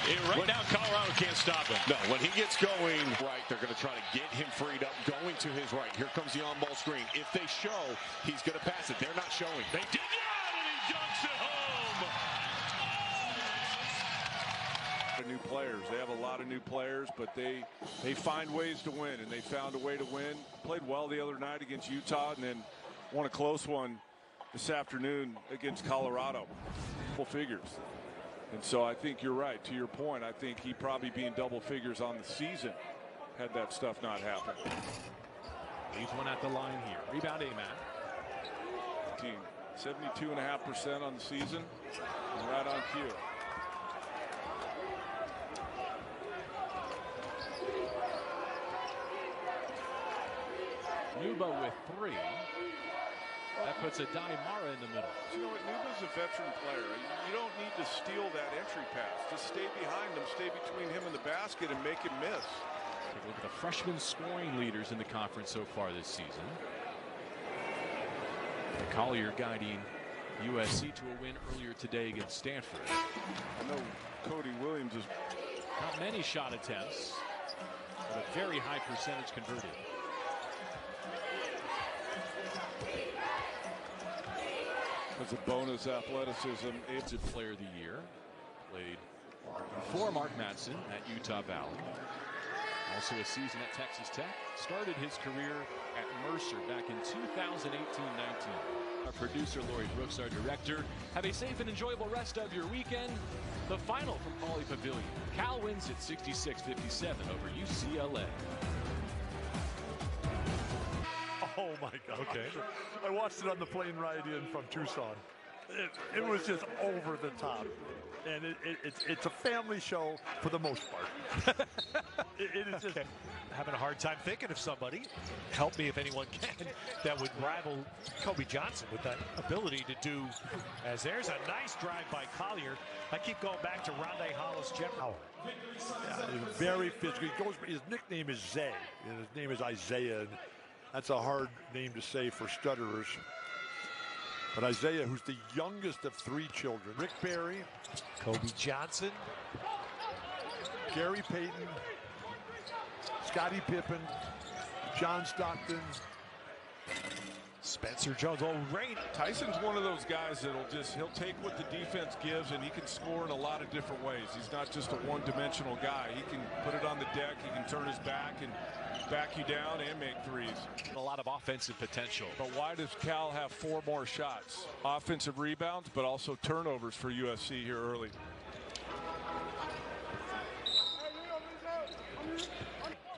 Right now, Colorado can't stop him. No, when he gets going right, they're going to try to get him freed up, going to his right. Here comes the on-ball screen. If they show, he's going to pass it. They're not showing. They did not, and he dunks it home. New players. They have a lot of new players, but they find ways to win, and they found a way to win. Played well the other night against Utah, and then won a close one this afternoon against Colorado. Double figures. And so I think you're right. To your point, I think he'd probably be in double figures on the season had that stuff not happened. Leaves one at the line here. Rebound A-Man. Team 72.5% on the season. And right on cue. Nuba with 3. That puts a Daimara in the middle. You know what? Nuba's a veteran player. You don't need to steal that entry pass. Just stay behind him, stay between him and the basket, and make him miss. Take a look at the freshman scoring leaders in the conference so far this season. Collier guiding USC to a win earlier today against Stanford. I know Cody Williams is not many shot attempts, but a very high percentage converted. As a bonus athleticism. It's a player of the year. Played for Mark Madsen at Utah Valley. Also a season at Texas Tech. Started his career at Mercer back in 2018-19. Our producer, Lori Brooks, our director. Have a safe and enjoyable rest of your weekend. The final from Pauley Pavilion. Cal wins at 66-57 over UCLA. Oh my God. Okay. I watched it on the plane ride in from Tucson. It was just over the top. And it's a family show for the most part. it is just having a hard time thinking of somebody, help me if anyone can, that would rival Kobe Johnson with that ability to do, as there's a nice drive by Collier. I keep going back to Rondé Hollis, Jeff Howard. Yeah, very physical. His nickname is Zay, and his name is Isaiah. And that's a hard name to say for stutterers. But Isaiah, who's the youngest of 3 children. Rick Barry, Kobe Johnson, Gary Payton, Scottie Pippen, John Stockton, Spencer Jones. Oh, Rain. Tyson's one of those guys he'll take what the defense gives, and he can score in a lot of different ways. He's not just a one-dimensional guy. He can put it on the deck, he can turn his back and back you down and make threes. A lot of offensive potential. But why does Cal have 4 more shots? Offensive rebounds, but also turnovers for USC here early.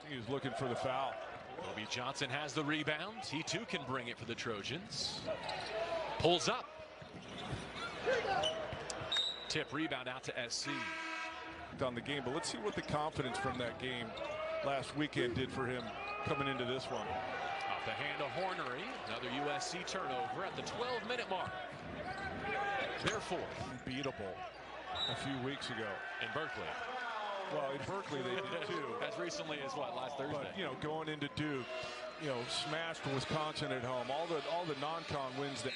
He was looking for the foul. Kobe Johnson has the rebound. He too can bring it for the Trojans. Pulls up. Tip rebound out to SC. On the game, but let's see what the confidence from that game last weekend did for him coming into this one. Off the hand of Hornery. Another USC turnover at the 12-minute mark. They're fourth. Unbeatable a few weeks ago in Berkeley. Well, in Berkeley they did too. As recently as what, last Thursday? But, going into Duke, smashed Wisconsin at home. All the non-con wins that.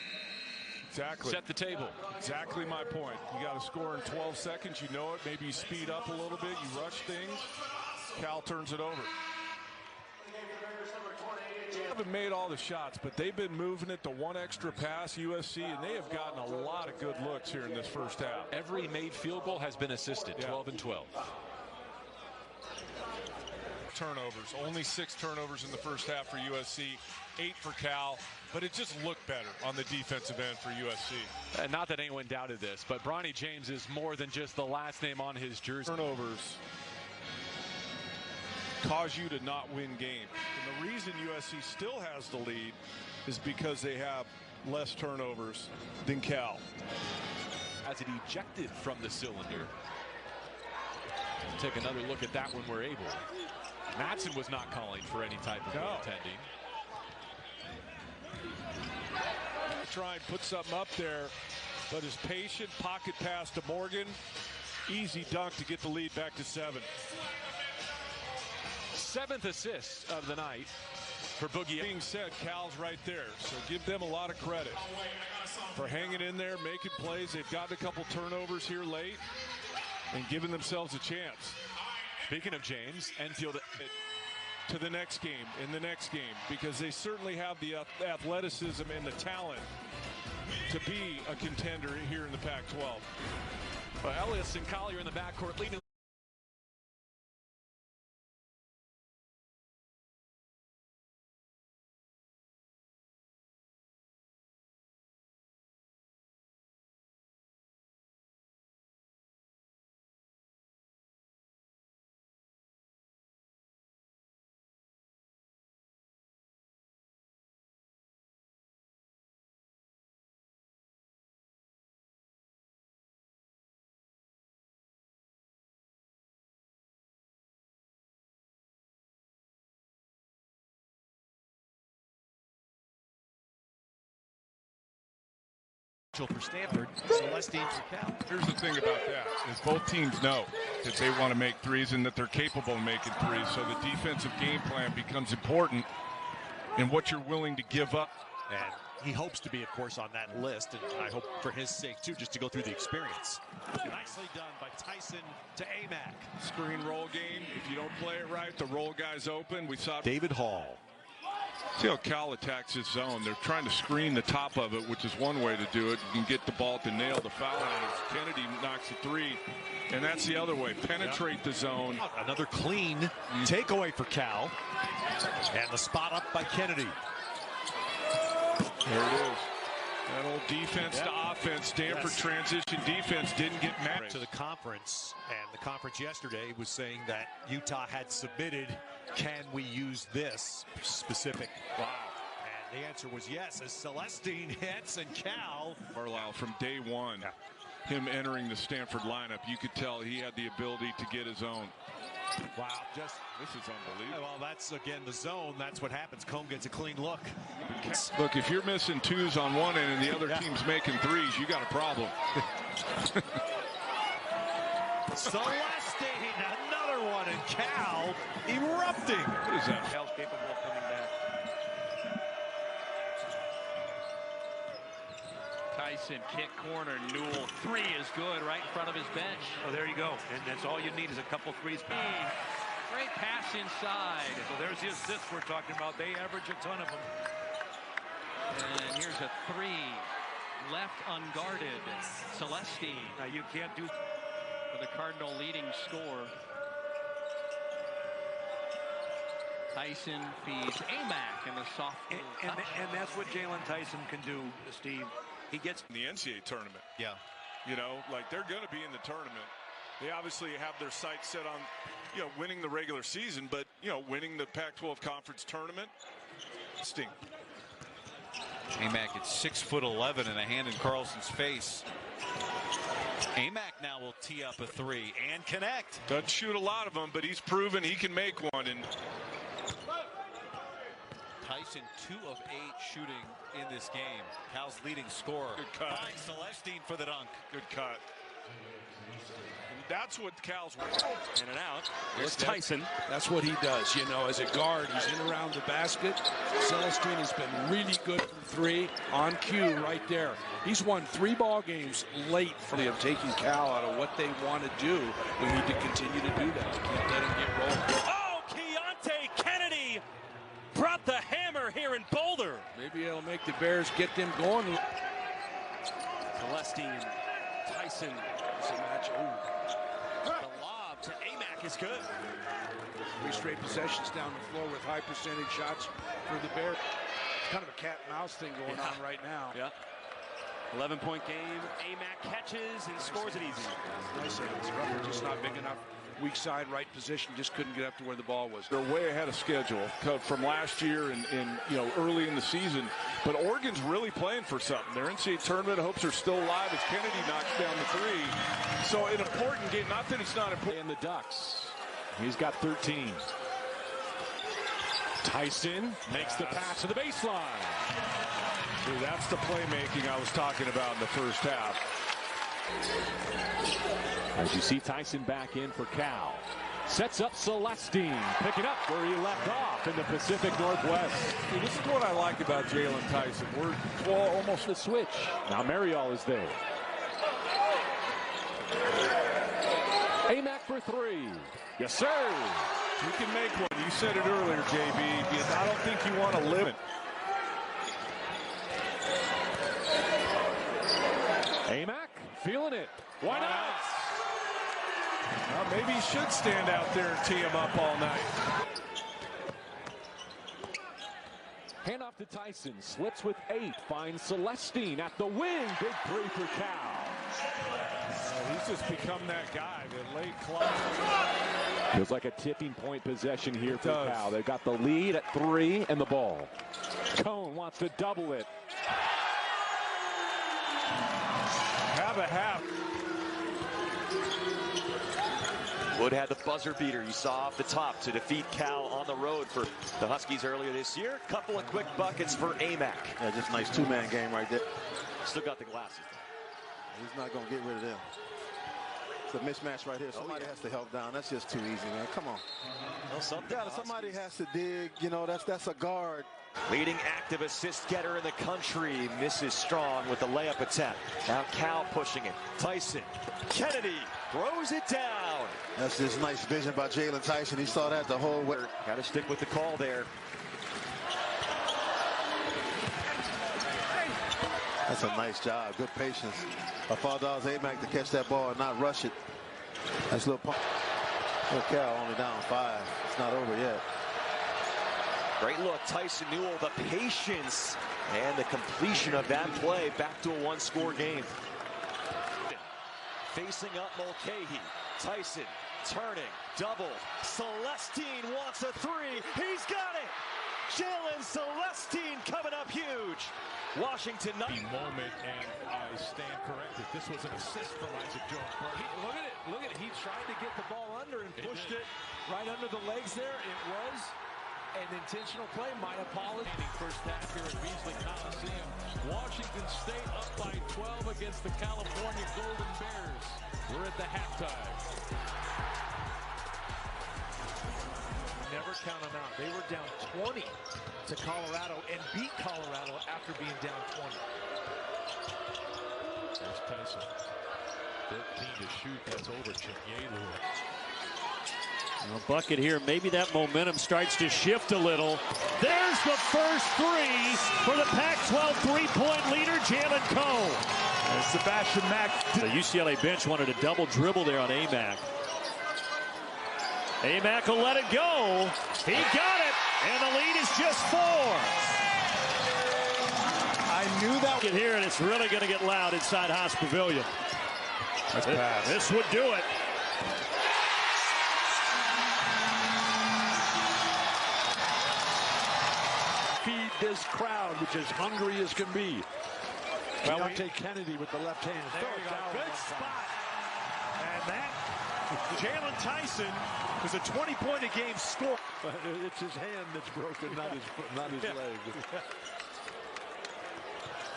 Exactly. Set the table. Exactly my point. You got to score in 12 seconds. You know it. Maybe you speed up a little bit. You rush things. Cal turns it over. They haven't made all the shots, but they've been moving it to one extra pass, USC, and they have gotten a lot of good looks here in this first half. Every made field goal has been assisted, 12 and 12. Turnovers. Only 6 turnovers in the first half for USC, 8 for Cal, but it just looked better on the defensive end for USC. Not that anyone doubted this, but Bronny James is more than just the last name on his jersey. Turnovers cause you to not win games. And the reason USC still has the lead is because they have less turnovers than Cal. As it ejected from the cylinder. We'll take another look at that when we're able. Madsen was not calling for any type of goaltending. Try and put something up there, but his patient pocket pass to Morgan. Easy dunk to get the lead back to 7. 7th assist of the night for Boogie. Being said, Cal's right there, so give them a lot of credit for hanging in there, making plays. They've gotten a couple turnovers here late. and giving themselves a chance. Speaking of James, Enfield to the next game, in the next game, because they certainly have the athleticism and the talent to be a contender here in the Pac-12. Well, Ellis and Collier in the backcourt leading. For Stanford, Celestine for Cal. Here's the thing about that, is both teams know that they want to make threes and that they're capable of making threes, so the defensive game plan becomes important in what you're willing to give up. And he hopes to be, of course, on that list, and I hope for his sake, too, just to go through the experience. Nicely done by Tyson to Amac. Screen roll game, if you don't play it right, the roll guy's open. We saw David Hall. See how Cal attacks his zone. They're trying to screen the top of it, which is one way to do it. You can get the ball to nail the foul line. Kennedy knocks a three, and that's the other way. Penetrate the zone. Another clean takeaway for Cal. And the spot up by Kennedy. There it is. That old defense to offense. Stanford transition defense didn't get matched. To the conference, and the conference yesterday was saying that Utah had submitted, can we use this specific? Wow. And the answer was yes, as Celestine hits and Cal. Carlisle from day one, him entering the Stanford lineup, you could tell he had the ability to get his own. Wow, this is unbelievable. Well, that's, again, the zone. That's what happens. Cone gets a clean look. Look, if you're missing twos on one end and the other team's making threes, you got a problem. Celestine, another one, and Cal erupting. What is that? Cal's capable of coming back. Tyson, kick corner, Newell, three is good right in front of his bench. Oh, there you go. And that's all you need is a couple threes. Great pass inside. So there's the assists we're talking about. They average a ton of them. And here's a three. Left unguarded. Celestine. Now you can't do for the Cardinal leading score. Tyson feeds Amac in the soft. And that's what Jaylon Tyson can do, Steve. He gets in the NCAA tournament. Yeah. You know, like they're going to be in the tournament. They obviously have their sights set on, you know, winning the regular season, but, you know, winning the Pac-12 conference tournament. Sting. Amac at 6'11" and a hand in Carlson's face. Amac now will tee up a three and connect. Doesn't shoot a lot of them, but he's proven he can make one. And Tyson 2 of 8 shooting in this game. Cal's leading scorer. Good cut. Finds Celestine for the dunk. Good cut. And that's what Cal's in and out. Here's Tyson. That's what he does, you know, as a guard. He's in around the basket. Celestine has been really good from three, on cue right there. He's won 3 ball games late from taking Cal out of what they want to do. We need to continue to do that. We can't let him get rolling. Oh, Keontae Kennedy brought the hammer here in Boulder. Maybe it'll make the Bears get them going. Celestine, Tyson. It's a match. The lob to Amac is good. 3 straight possessions down the floor with high percentage shots for the Bears. Kind of a cat and mouse thing going on right now. Yeah. 11-point game. Amac catches and scores it easy. Nice. They're just not big enough. Weak side, right position, just couldn't get up to where the ball was. They're way ahead of schedule from last year and you know, early in the season. But Oregon's really playing for something. Their NCAA tournament hopes are still alive as Kennedy knocks down the three. So an important game. Not that it's not important. And the Ducks. He's got 13. Tyson makes the pass to the baseline. See, that's the playmaking I was talking about in the first half. As you see Tyson back in for Cal. Sets up Celestine, picking up where he left off in the Pacific Northwest. See, this is what I like about Jaylon Tyson. We're almost the switch. Now Marial is there. AMAC for three. Yes, sir. You can make one. You said it earlier, JB. I don't think you want to live it. AMAC feeling it. Why not? Well, maybe he should stand out there and tee him up all night. Hand off to Tyson. Splits with 8. Finds Celestine at the wing. Big three for Cal. He's just become that guy, the late clutch. Feels like a tipping point possession here for Cal. They've got the lead at 3 and the ball. Cone wants to double it. Have a half. Wood had the buzzer beater you saw off the top to defeat Cal on the road for the Huskies earlier this year. Couple of quick buckets for AMAC. Yeah, just a nice two-man game right there. Still got the glasses. He's not going to get rid of them. It's a mismatch right here. Somebody has to help down. That's just too easy, man. Come on. Well, somebody has to dig. You know, that's a guard. Leading active assist getter in the country. Misses strong with the layup attempt. Now Cal pushing it. Tyson. Kennedy throws it down. That's just nice vision by Jaylon Tyson. He saw that the whole way. Got to stick with the call there. That's a nice job. Good patience. Fardaws AMAC to catch that ball and not rush it. Nice little pump. Look, Cal only down 5. It's not over yet. Great look. Tyson Newell, the patience and the completion of that play back to a one-score game. Facing up Mulcahy. Tyson turning, double. Celestine wants a 3. He's got it. Jaylon Celestine coming up huge. Washington. Moment, and I stand corrected. This was an assist from Isaac Jones. Look at it. Look at it. He tried to get the ball under and pushed it right under the legs there. It was an intentional play. My apologies. First half here at Beasley Coliseum. Washington State up by 12 against the California Golden Bears. We're at the halftime. Never count them out. They were down 20 to Colorado and beat Colorado after being down 20. There's Tyson. 13 to shoot. That's over Jaylon. A bucket here. Maybe that momentum starts to shift a little. There's the first 3 for the Pac-12 three-point leader, Jaylon Cone. And Sebastian Mack. The UCLA bench wanted a double dribble there on AMAC. AMAC will let it go. He got it, and the lead is just 4. I knew that. Get here, and it's really going to get loud inside Haas Pavilion. That's pass. This would do it. Feed this crowd, which is hungry as can be. Deontay Kennedy with the left hand. There you go. Good spot. And that, Jaylon Tyson was a 20-point-a-game score. It's his hand that's broken, not his leg.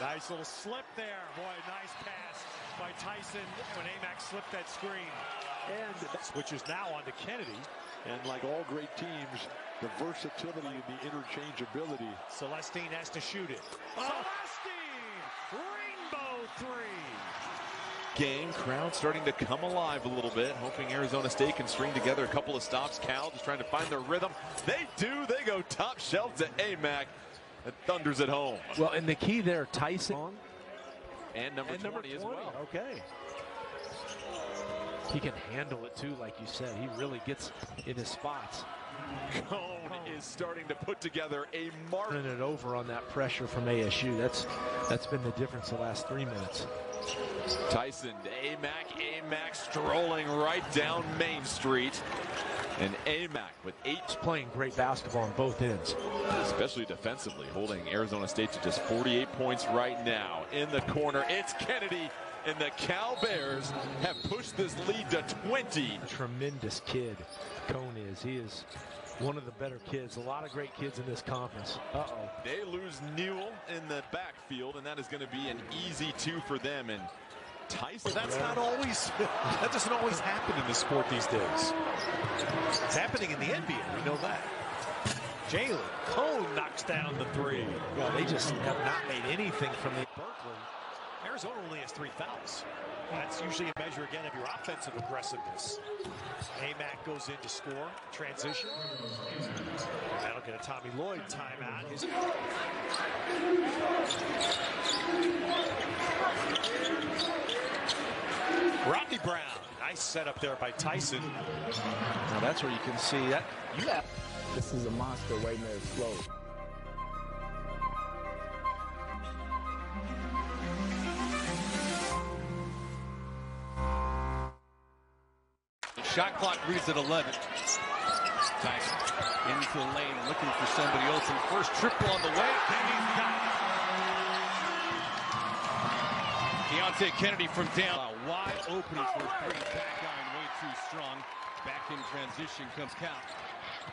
Nice little slip there. Boy, nice pass by Tyson when AMAC slipped that screen. And which is now on to Kennedy. And like all great teams, the versatility and the interchangeability. Celestine has to shoot it. Celestine! Rainbow 3! Game, crowd starting to come alive a little bit, hoping Arizona State can string together a couple of stops. Cal just trying to find their rhythm. They do. They go top shelf to AMAC. The Thunder's at home. Well, and the key there, Tyson. And number 20 as well. Okay. He can handle it too, like you said. He really gets in his spots. Cone is starting to put together a mark. Turning it over on that pressure from ASU. That's been the difference the last 3 minutes. Tyson to AMAC strolling right down Main Street. And AMAC with 8. Playing great basketball on both ends. Especially defensively, holding Arizona State to just 48 points right now. In the corner, it's Kennedy. And the Cal Bears have pushed this lead to 20. Tremendous kid, Cone is. He is one of the better kids. A lot of great kids in this conference. Uh-oh. They lose Newell in the backfield, and that is going to be an easy 2 for them. And Tyson. Well, that's not always, that doesn't always happen in the sport these days. It's happening in the NBA, we know that. Jaylon Cone knocks down the 3. Well, they just have not made anything from the Berkeley. Arizona only has 3 fouls. That's usually a measure, again, of your offensive aggressiveness. Amac goes in to score. Transition. That'll get a Tommy Lloyd timeout. Rodney Brown. Nice setup there by Tyson. Now that's where you can see that. This is a monster waiting to explode. Shot clock reads at 11. Tyson into the lane, looking for somebody open. First triple on the way, and he's got it. Deontay Kennedy from down. Wide open for 3. Back iron way too strong. Back in transition comes Cal.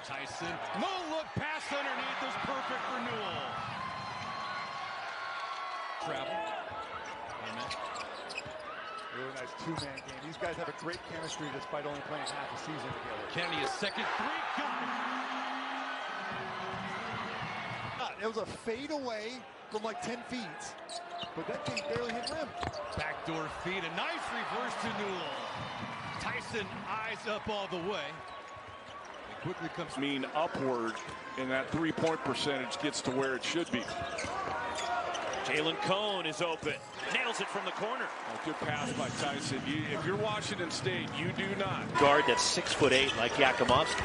Tyson, no look, pass underneath is perfect for Newell. Travel. Amen. Really nice two-man game. These guys have a great chemistry despite only playing half a season together. Kennedy, a second 3. Got it. It was a fade away from like 10 feet, but that thing barely hit rim. Backdoor feed, a nice reverse to Newell. Tyson eyes up all the way. It quickly comes upward, and that three-point percentage gets to where it should be. Jaylon Cone is open. Nails it from the corner. Good pass by Tyson. If you're Washington State, you do not. Guard that's 6'8" like Yakimovsky.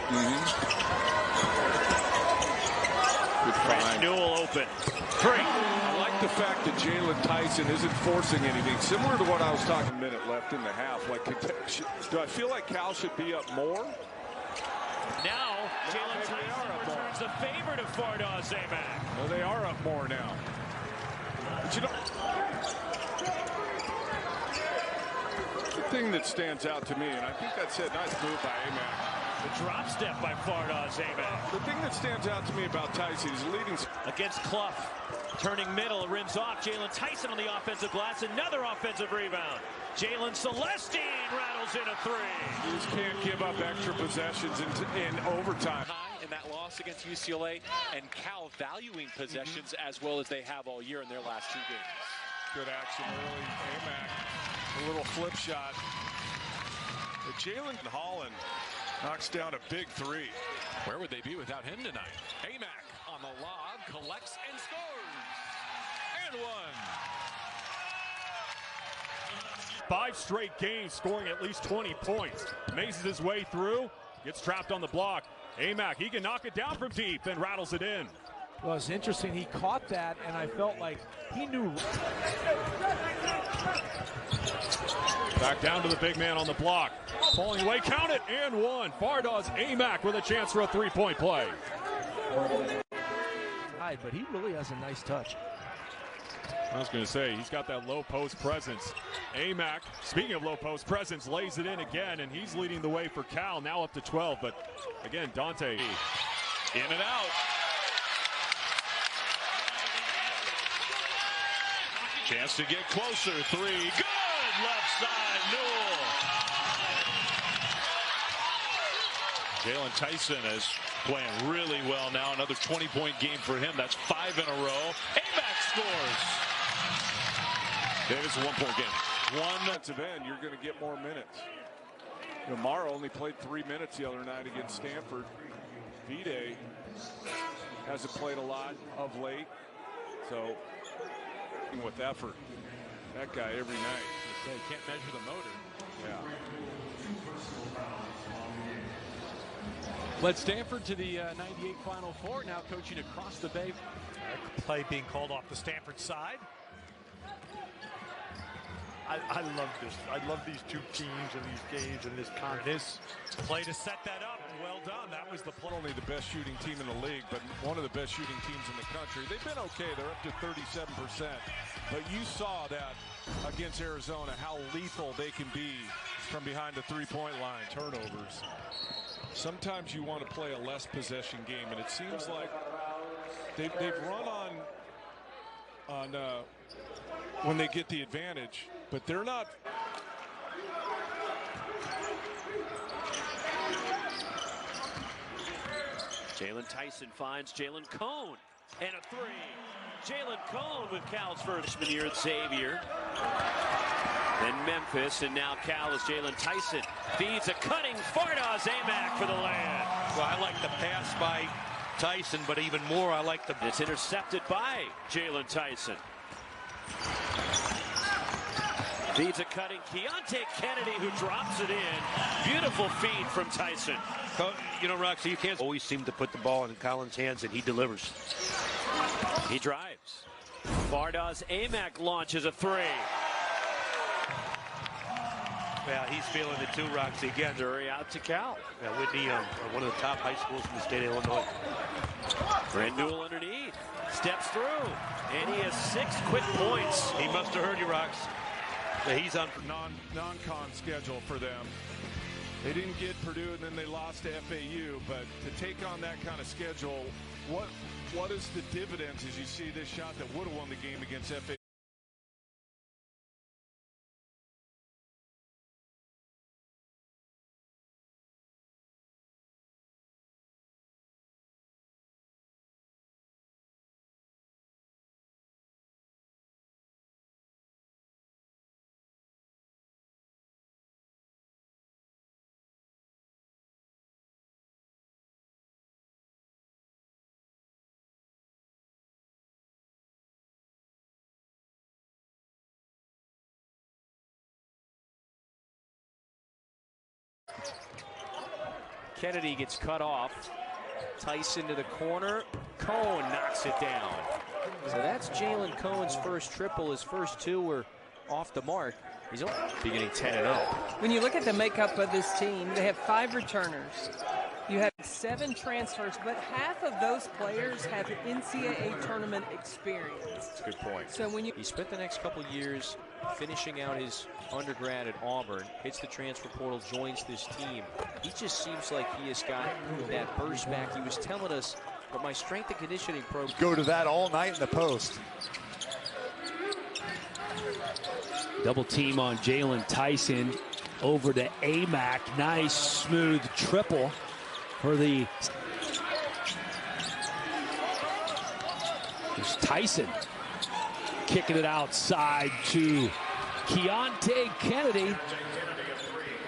Good find. Newell open. 3. I like the fact that Jaylon Tyson isn't forcing anything. Similar to what I was talking, a minute left in the half. Like, do I feel like Cal should be up more? Now, Jaylon Tyson returns the favorite of Fardaws Amac. Well, they are up more now. But you know, the thing that stands out to me, and I think that's a nice move by Amac. The drop step by Fardaws Amac. The thing that stands out to me about Tyson is leading against Clough. Turning middle, rims off. Jaylon Tyson on the offensive glass. Another offensive rebound. Jaylon Celestine rattles in a 3. You just can't give up extra possessions in overtime. In that loss against UCLA, and Cal valuing possessions as well as they have all year in their last 2 games. Good action early. Amac, a little flip shot. But Jalen Holland knocks down a big 3. Where would they be without him tonight? Amac on the lob, collects and scores. And 1. 5 straight games scoring at least 20 points. Mazes his way through, gets trapped on the block. Amac, he can knock it down from deep, then rattles it in. Well, it's interesting. He caught that, and I felt like he knew. Back down to the big man on the block. Falling away, count it, and 1. Fardaws Amac with a chance for a 3-point play. But he really has a nice touch. I was going to say, he's got that low post presence. Amac, speaking of low post presence, lays it in again, and he's leading the way for Cal, now up to 12. But again, Dante in and out. Chance to get closer. 3. Good! Left side, Newell. Jaylon Tyson is playing really well now. Another 20-point game for him. That's 5 in a row. Amac scores. Davis, a 1-point game. One defensive end, you're going to get more minutes. Lamar only played 3 minutes the other night against Stanford. Vide hasn't played a lot of late. So, with effort, that guy every night. You can't measure the motor. Yeah. Led Stanford to the 98 Final Four, now coaching across the bay. Play being called off the Stanford side. I love this. I love these 2 teams and these games and this conference. Play to set that up. Well done. That was the play. Not only the best shooting team in the league, but one of the best shooting teams in the country. They've been okay. They're up to 37%. But you saw that against Arizona, how lethal they can be from behind the 3-point line. Turnovers. Sometimes you want to play a less possession game, and it seems like they've run on when they get the advantage, but they're not. Jaylon Tyson finds Jaylon Cone. And a three. Jaylon Cone with Cal's freshman year at Xavier. Then Memphis, and now Cal is Jaylon Tyson. Feeds a cutting Fardaws Amac for the land. Well, I like the pass by Tyson, but even more, I like the... It's intercepted by Jaylon Tyson. Feeds a cutting Keontae Kennedy, who drops it in. Beautiful feed from Tyson. You know, Roxy, you can't always seem to put the ball in Collins' hands, and he delivers. He drives. Fardaws Amac launches a three. Yeah, he's feeling it too, Roxy. Again, Drury out to Cal. Yeah, Whitney, one of the top high schools in the state of Illinois. Brand Newell underneath. Steps through. And he has 6 quick points. He must have heard you, Rox. Yeah, he's on non-con schedule for them. They didn't get Purdue, and then they lost to FAU. But to take on that kind of schedule, what is the dividends as you see this shot that would have won the game against FAU? Kennedy gets cut off. Tyson to the corner. Cone knocks it down. So that's Jaylon Cone's first triple. His first 2 were off the mark. He's beginning 10-0. When you look at the makeup of this team, they have 5 returners. You have 7 transfers, but half of those players have NCAA tournament experience. That's a good point. So when he spent the next couple years finishing out his undergrad at Auburn, hits the transfer portal, joins this team. He just seems like he has got that burst back. He was telling us, but my strength and conditioning program. Go to that all night in the post. Double team on Jaylon Tyson. Over to Amac. Nice smooth triple for the... There's Tyson kicking it outside to Keontae Kennedy.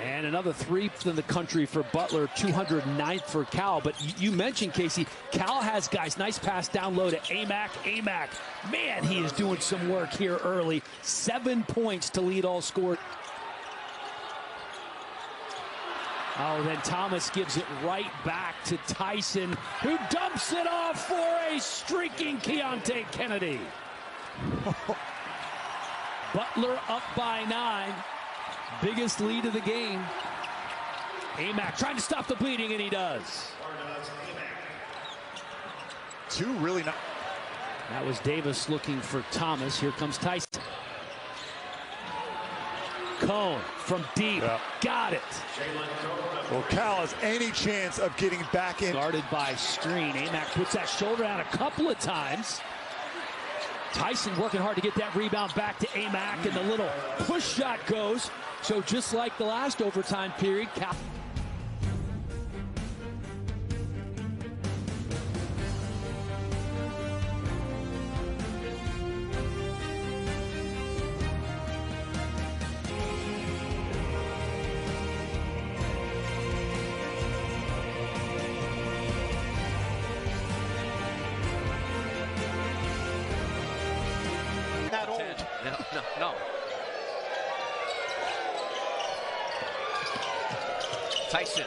And another 3rd in the country for Butler, 209th for Cal. But you mentioned, Casey, Cal has guys. Nice pass down low to Amac. Amac, man, he is doing some work here early. 7 points to lead all scored. Oh, then Thomas gives it right back to Tyson, who dumps it off for a streaking Keontae Kennedy. Butler up by 9. Biggest lead of the game. Amac trying to stop the bleeding, and he does. 2 really not. That was Davis looking for Thomas. Here comes Tyson. Cone from deep. Yeah. Got it. Well, Cal has any chance of getting back in. Guarded by Screen. Amac puts that shoulder out a couple of times. Tyson working hard to get that rebound back to Amac, and the little push shot goes. So just like the last overtime period, Cal... No. Tyson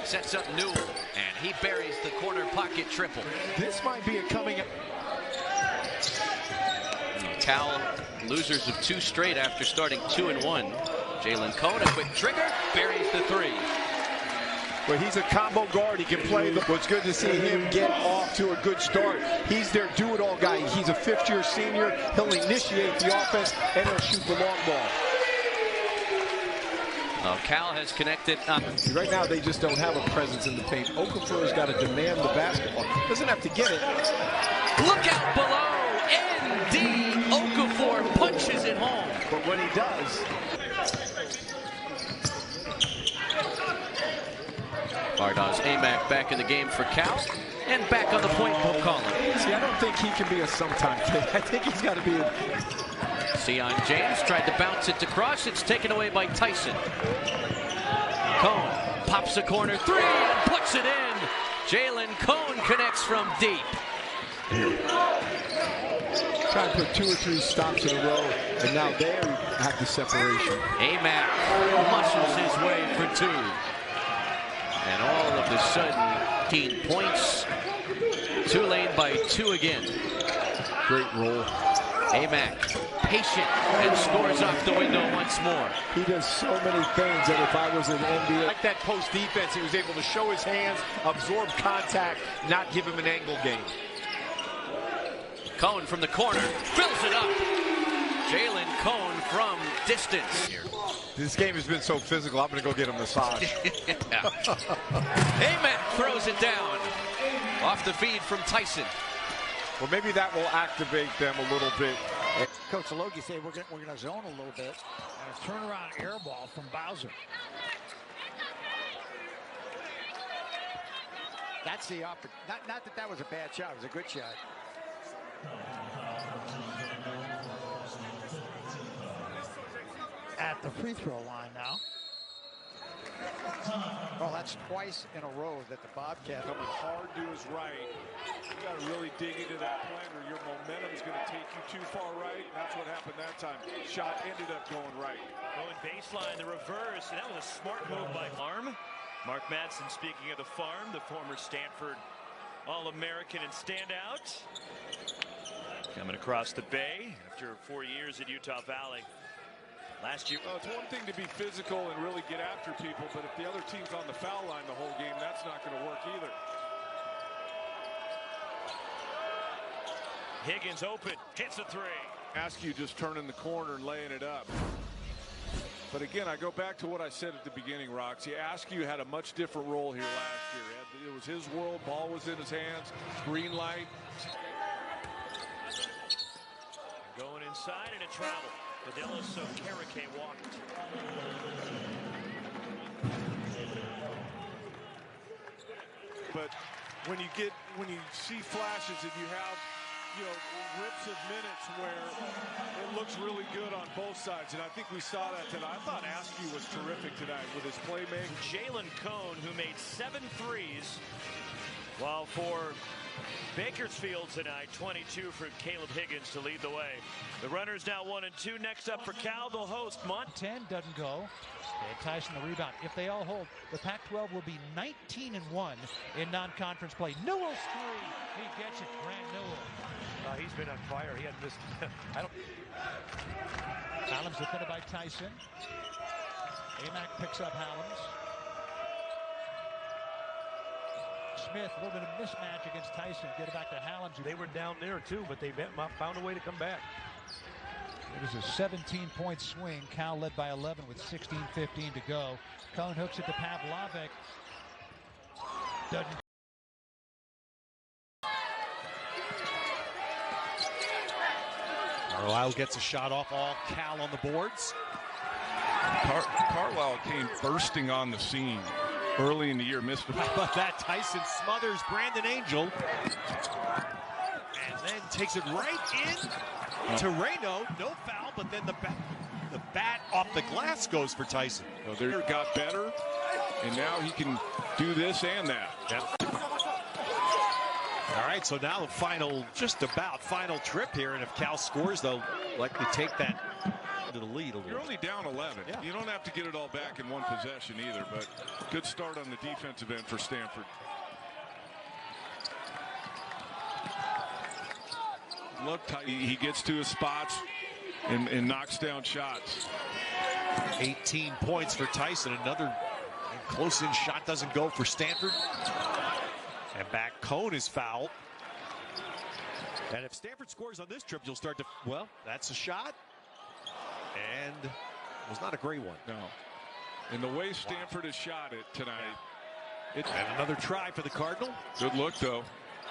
sets up Newell, and he buries the corner pocket triple. This might be a coming. Cal, losers of 2 straight after starting 2-1. Jaylon Cone, a quick trigger, buries the 3. But he's a combo guard. He can play. What's good to see him get off to a good start. He's their do-it-all guy. He's a 5th-year senior. He'll initiate the offense, and he'll shoot the long ball. Cal has connected. Right now, they just don't have a presence in the paint. Okafor's got to demand the basketball. Doesn't have to get it. Look out below. N.D. Okafor punches it home. But when he does... Fardaws Amac back in the game for Cal, and back on the point, Pope Collins. See, I don't think he can be a sometime kid. I think he's got to be Sion James tried to bounce it to cross. It's taken away by Tyson. Cohn pops a corner three and puts it in. Jaylon Cohn connects from deep. Trying to put 2 or 3 stops in a row, and now there you have the separation. Amac muscles his way for 2. And all of a sudden, 18 points. Tulane by 2 again. Great roll. Amac patient and scores off the window once more. He does so many things that if I was an NBA... Like that post defense, he was able to show his hands, absorb contact, not give him an angle game. Cohn from the corner, fills it up. Jaylon Cohn from distance. This game has been so physical, I'm going to go get a massage. Amac throws it down. Off the feed from Tyson. Well, maybe that will activate them a little bit. Coach Logie said we're going to zone a little bit. And a turnaround air ball from Bowser. That's the opportunity. Not that was a bad shot. It was a good shot. At the free throw line now. Oh, that's twice in a row that the Bobcat coming hard to his right. You got to really dig into that plan or your momentum is going to take you too far right. And that's what happened that time. Shot ended up going right. Going baseline, the reverse, and that was a smart move by Farm. Mark Madsen, speaking of the Farm, the former Stanford All-American and standout. Coming across the bay after 4 years at Utah Valley. Last year. Well, it's one thing to be physical and really get after people, but if the other team's on the foul line the whole game, that's not going to work either. Higgins open, hits a 3. Ask you just turning the corner and laying it up. But again, I go back to what I said at the beginning, Roxy. Askew had a much different role here last year. It was his world, ball was in his hands, green light. Going inside and a travel. Padilla, so Karake walked. But when you see flashes and you have, rips of minutes where it looks really good on both sides, and I think we saw that tonight. I thought Askew was terrific tonight with his playmaking. Jaylon Cohn, who made 7 threes, while for Bakersfield tonight, 22 for Caleb Higgins to lead the way. The runners now 1 and 2. Next up for Cal, they'll host 10 doesn't go. And Tyson the rebound. If they all hold, the Pac-12 will be 19 and 1 in non-conference play. Newell's 3. He gets it. Grant Newell. He's been on fire. He had missed. Hallam's defended by Tyson. Amac picks up Hallam's. Smith, a little bit of mismatch against Tyson. Get it back to Hallam's. They were down there too, but they found a way to come back. It was a 17-point swing. Cal led by 11 with 16:15 to go. Cohn hooks it to Pavlovic. Doesn't. Carlisle gets a shot off. All Cal on the boards. Carlisle came bursting on the scene early in the year. Missed it. How about that? Tyson smothers Brandon Angel. And then takes it right in to Reno. No foul, but then the bat off the glass goes for Tyson. Well, there got better, and now he can do this and that. Yep. All right, so now the just about final trip here, and if Cal scores, they'll likely take that to the lead a little. You're only down 11. Yeah. You don't have to get it all back in one possession either, but good start on the defensive end for Stanford. Look, he gets to his spots and knocks down shots. 18 points for Tyson. Another close-in shot doesn't go for Stanford. And back Cohn is fouled. And if Stanford scores on this trip, you'll start to, well, that's a shot. And it was not a great one. No. And the way Stanford has shot it tonight. And another try for the Cardinal. Good look, though.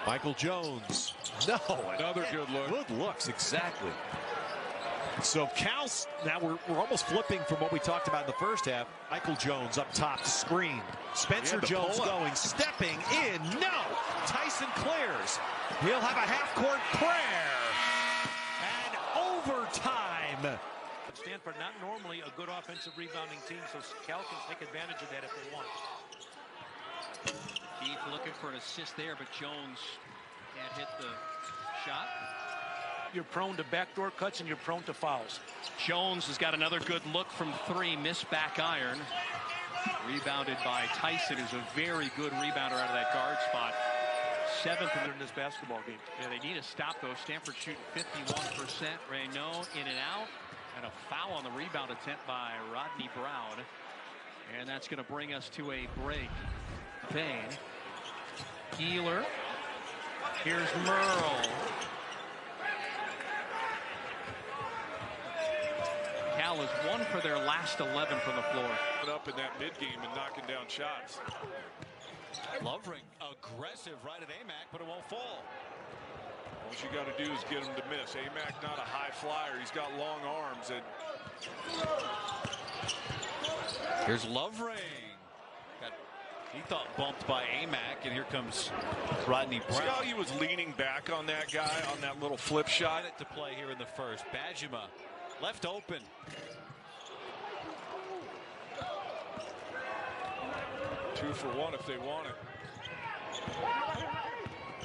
Michael Jones. No. Another good look. Good looks, exactly. So Cal's, now we're almost flipping from what we talked about in the first half. Michael Jones up top, screen. Spencer Jones going, stepping in, no! Tyson clears. He'll have a half-court prayer. And overtime. Stanford not normally a good offensive rebounding team, so Cal can take advantage of that if they want. Keith looking for an assist there, but Jones can't hit the shot. You're prone to backdoor cuts and you're prone to fouls. Jones has got another good look from three, missed back iron. Rebounded by Tyson, who's a very good rebounder out of that guard spot. 7th in this basketball game. Yeah, they need to stop though. Stanford shooting 51%. Reynaud in and out. And a foul on the rebound attempt by Rodney Brown. And that's going to bring us to a break. Payne. Keeler. Here's Merle. Cal is 1 for their last 11 from the floor. Up in that mid game and knocking down shots. Lovering aggressive right at Amac, but it won't fall. All you got to do is get him to miss. Amac not a high flyer. He's got long arms. And here's Lovering. He thought bumped by Amac, and here comes Rodney Brown. See how he was leaning back on that guy on that little flip shot? To play here in the first. Bajima left open. Two for one if they want it.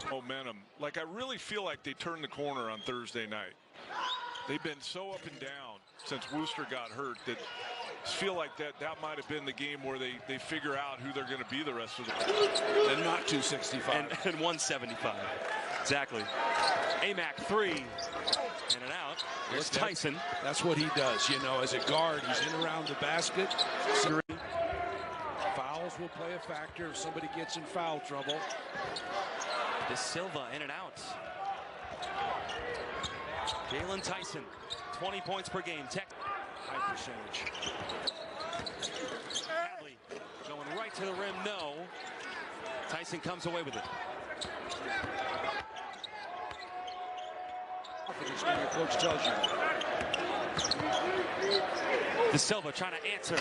Momentum. Like, I really feel like they turned the corner on Thursday night. They've been so up and down since Wooster got hurt that I feel like that might have been the game where they figure out who they're going to be the rest of the and not 265 and 175. Exactly. Amac 3 in and out. Here's Tyson. That's what he does, you know, as a guard. He's in around the basket. Fouls will play a factor if somebody gets in foul trouble. De Silva in and out. Jaylon Tyson, 20 points per game. High percentage. Hadley going right to the rim. No. Tyson comes away with it. It's what your coach tells you. De Silva trying to answer.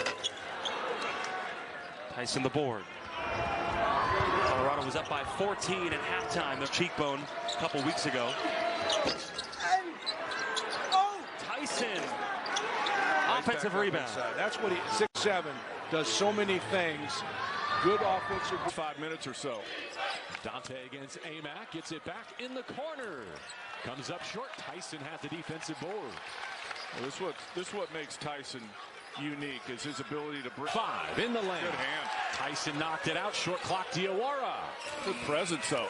Tyson the board. Colorado was up by 14 at halftime. The cheekbone a couple weeks ago. Tyson. Offensive rebound. That's what he, 6'7", does so many things. Good offensive. 5 minutes or so. Dante against Amac, gets it back in the corner. Comes up short. Tyson had the defensive board. Well, this what makes Tyson unique is his ability to bring 5 in the lane. Good hand. Tyson knocked it out. Short clock. Diawara. Good presence though.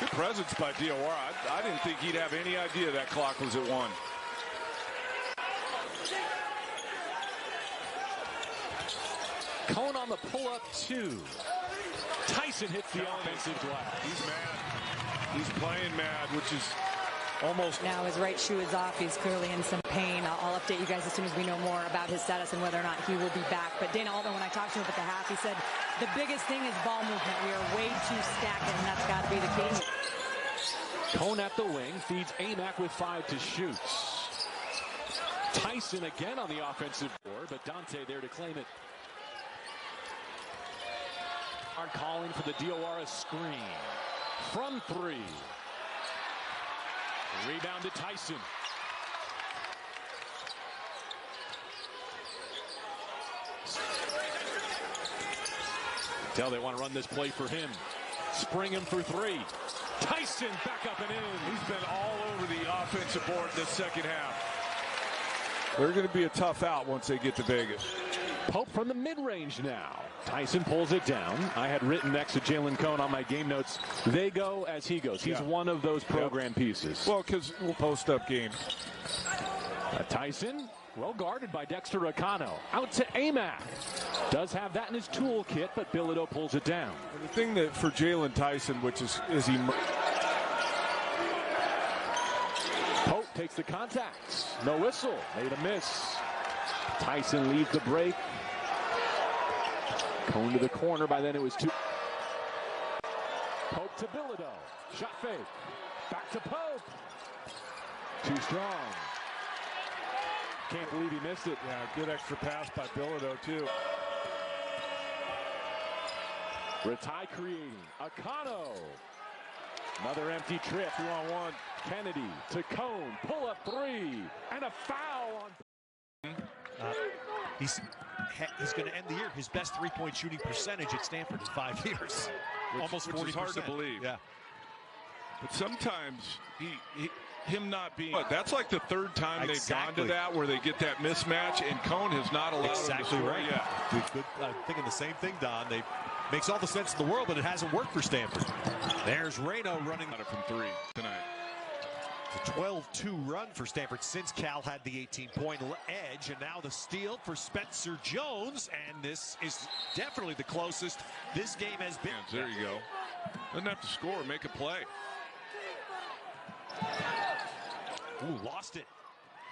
Good presence by Diawara. I didn't think he'd have any idea that clock was at 1. Cone on the pull-up 2. Tyson hits the offensive glass. He's mad. He's playing mad, which is almost. Now his right shoe is off. He's clearly in some pain. I'll update you guys as soon as we know more about his status and whether or not he will be back. But Dana Altman, when I talked to him at the half, he said the biggest thing is ball movement. We are way too stacked, and that's got to be the key. Cone at the wing, feeds Amac with 5 to shoot. Tyson again on the offensive board, but Dante there to claim it. Are calling for the Diawara screen. From 3. Rebound to Tyson. Tell they want to run this play for him. Spring him for 3. Tyson back up and in. He's been all over the offensive board this second half. They're going to be a tough out once they get to Vegas. Pope from the mid-range now. Tyson pulls it down. I had written next to Jaylon Cone on my game notes, they go as he goes. He's one of those program pieces. Well, because we'll post up game. Tyson, well guarded by Dexter Racano. Out to Amac. Does have that in his toolkit, but Bilodeau pulls it down. And the thing that for Jaylon Tyson, which is he. Pope takes the contact. No whistle. Made a miss. Tyson leads the break. Cone to the corner. By then it was 2. Pope to Bilodeau. Shot fake. Back to Pope. Too strong. Can't believe he missed it. Yeah, good extra pass by Bilodeau too. Ratai creating. Akano. Another empty trip. 2-on-1. Kennedy to Cone. Pull up three. And a foul on. He's going to end the year his best three-point shooting percentage at Stanford in 5 years. Almost 40%. Which is hard to believe. Yeah. But sometimes him not being, that's like the third time they've gone to that where they get that mismatch, and Cone has not allowed him to score yet. I'm thinking the same thing, Don. They makes all the sense in the world, but it hasn't worked for Stanford. There's Reno running from three tonight. It's a 12-2 run for Stanford since Cal had the 18-point edge, and now the steal for Spencer Jones, and this is definitely the closest this game has been. There you go. Doesn't have to score, make a play. Ooh, lost it.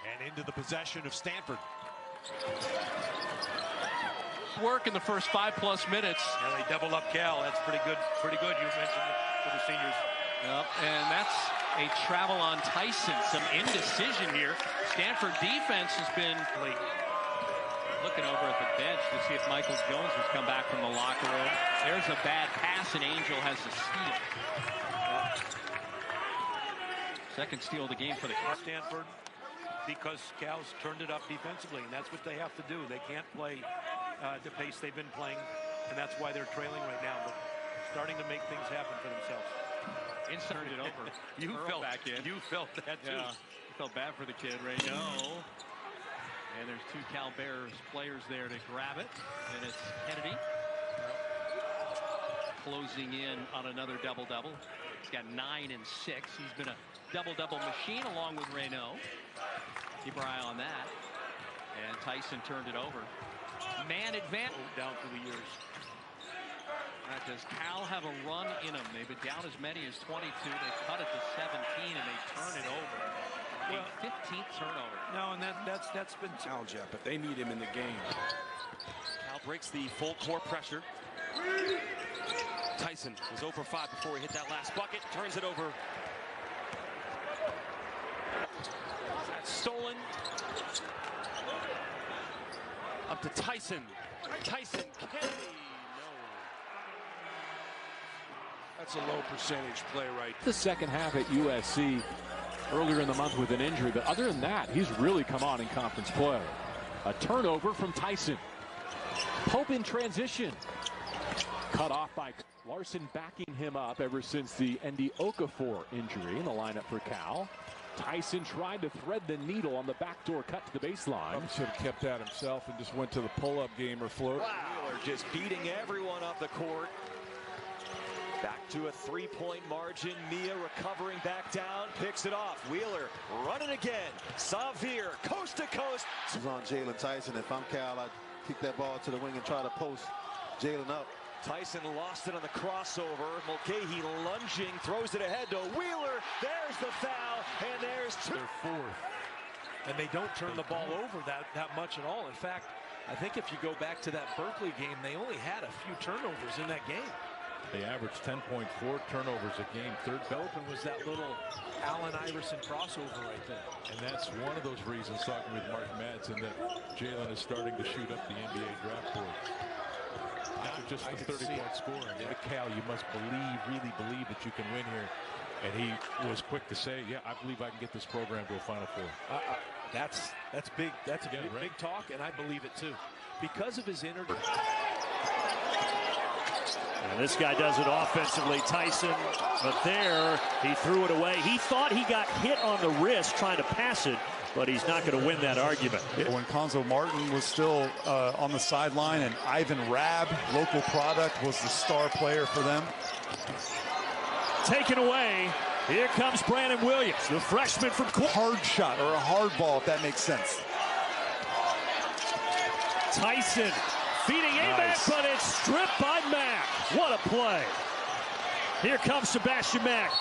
And into the possession of Stanford. Work in the first 5+ minutes. Yeah, they double up Cal. That's pretty good. Pretty good. You mentioned it for the seniors. Yep, and that's a travel on Tyson. Some indecision here. Stanford defense has been looking over at the bench to see if Michael Jones has come back from the locker room. There's a bad pass, and Angel has the steal. Second steal of the game for the Stanford, because Cal's turned it up defensively, and that's what they have to do. They can't play the pace they've been playing, and that's why they're trailing right now. But starting to make things happen for themselves. Turned it over. You felt back in. You felt that too. Yeah, felt bad for the kid, Reno. And there's two Cal Bears players there to grab it, and it's Kennedy closing in on another double-double. He's got 9 and 6. He's been a double-double machine along with Reno. Keep our eye on that. And Tyson turned it over. Man advance down through the years. Does Cal have a run in them? They've been down as many as 22. They cut it to 17, and they turn it over. Well, 15th turnover. No, and that's been challenge yet, but they need him in the game. Cal breaks the full court pressure. Tyson was 0 for 5 before he hit that last bucket. Turns it over. That's stolen. Up to Tyson. Tyson, Kennedy. That's a low percentage play right there. The second half at USC earlier in the month with an injury, but other than that, he's really come on in conference play. A turnover from Tyson. Pope in transition. Cut off by Larson, backing him up ever since the Andy Okafor injury in the lineup for Cal. Tyson tried to thread the needle on the backdoor cut to the baseline. Probably should have kept that himself and just went to the pull-up game or float. Wow, Wheeler just beating everyone up the court. Back to a 3-point margin. Mia recovering back down, picks it off. Wheeler running again. Savir, coast to coast. This is on Jaylon Tyson. If I'm Cal, I'd kick that ball to the wing and try to post Jaylon up. Tyson lost it on the crossover. Mulcahy lunging, throws it ahead to Wheeler. There's the foul, and there's two. They're fourth. And they don't turn the ball over that much at all. In fact, I think if you go back to that Berkeley game, they only had a few turnovers in that game. They averaged 10.4 turnovers a game. Third Belkin was that little Allen Iverson crossover right there. And that's one of those reasons, talking with Mark Madsen, that Jaylon is starting to shoot up the NBA draft board. Not just the 30-point scoring. Yeah. Cal, you must really believe that you can win here. And he was quick to say, yeah, I believe I can get this program to a Final Four. That's big. That's a big talk, and I believe it too. Because of his energy. And this guy does it offensively, Tyson, but there he threw it away. He thought he got hit on the wrist trying to pass it, but he's not going to win that argument. When Konzo Martin was still on the sideline and Ivan Rabb, local product, was the star player for them. Taken away. Here comes Brandon Williams, the freshman from hard shot or a hard ball, if that makes sense. Tyson feeding Amac, but it's stripped by Mack. What a play. Here comes Sebastian Mack.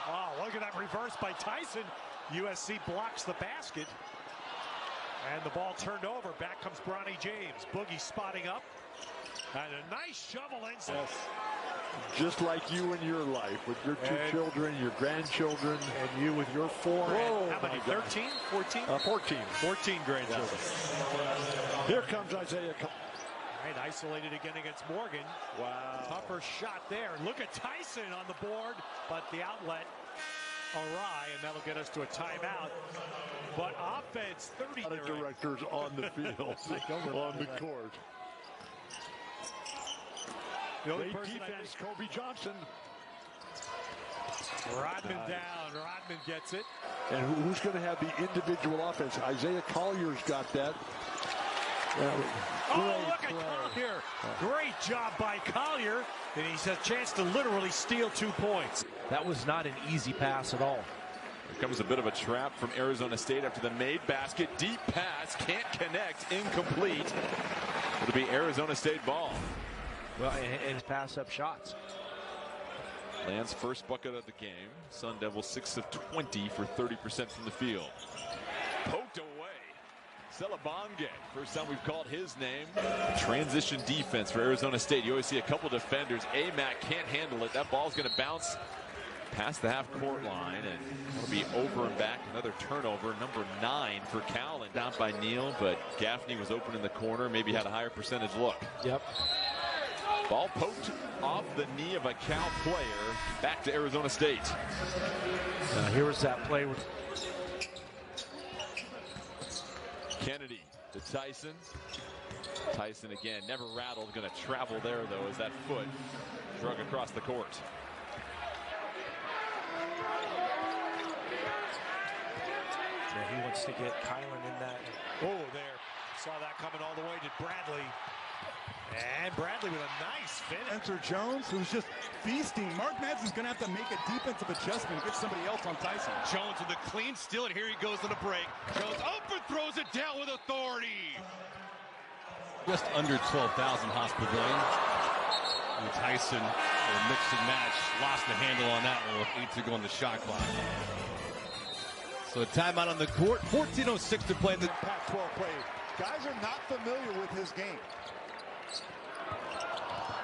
Wow, look at that reverse by Tyson. USC blocks the basket. And the ball turned over. Back comes Bronny James. Boogie spotting up. And a nice shovel inside. Yes. Just like you in your life, with your two children, your grandchildren. And you with your 4. Whoa, how many? 13? 14? 14. 14 grandchildren. Here comes Isaiah. Right, isolated again against Morgan. Wow. Tougher shot there. Look at Tyson on the board, but the outlet awry, and that'll get us to a timeout. But offense, 30. A lot of directors on the field, on the court. The only Great person defense, Kobe Johnson. Rodman down. Rodman gets it. And who's going to have the individual offense? Isaiah Collier's got that. Oh, look at Collier. Great job by Collier. And he's a chance to literally steal 2 points. That was not an easy pass at all. Here comes a bit of a trap from Arizona State after the made basket. Deep pass, can't connect, incomplete. It'll be Arizona State ball. Well, and pass up shots. Land's first bucket of the game. Sun Devils 6 of 20 for 30% from the field. Poked away. Celebonge. First time we've called his name. Transition defense for Arizona State. You always see a couple defenders. Amac can't handle it. That ball's going to bounce past the half-court line, and it'll be over and back. Another turnover, number 9 for Cal, and down by Neal, but Gaffney was open in the corner. Maybe had a higher percentage look. Yep. Ball poked off the knee of a Cal player. Back to Arizona State. Here was that play with Kennedy to Tyson. Tyson again, never rattled. Going to travel there, though, as that foot drug across the court. Yeah, he wants to get Kylan in that. Oh, there. Saw that coming all the way to Bradley. And Bradley with a nice finish. Spencer Jones, who's just feasting. Mark Madsen's going to have to make a defensive adjustment and get somebody else on Tyson. Jones with a clean steal, and here he goes on a break. Jones up and throws it down with authority. Just under 12,000 Haas Pavilion. And Tyson, mix and match, lost the handle on that one with 8 to go on the shot clock. So a timeout on the court. 14:06 to play in the Pac-12 play. Guys are not familiar with his game.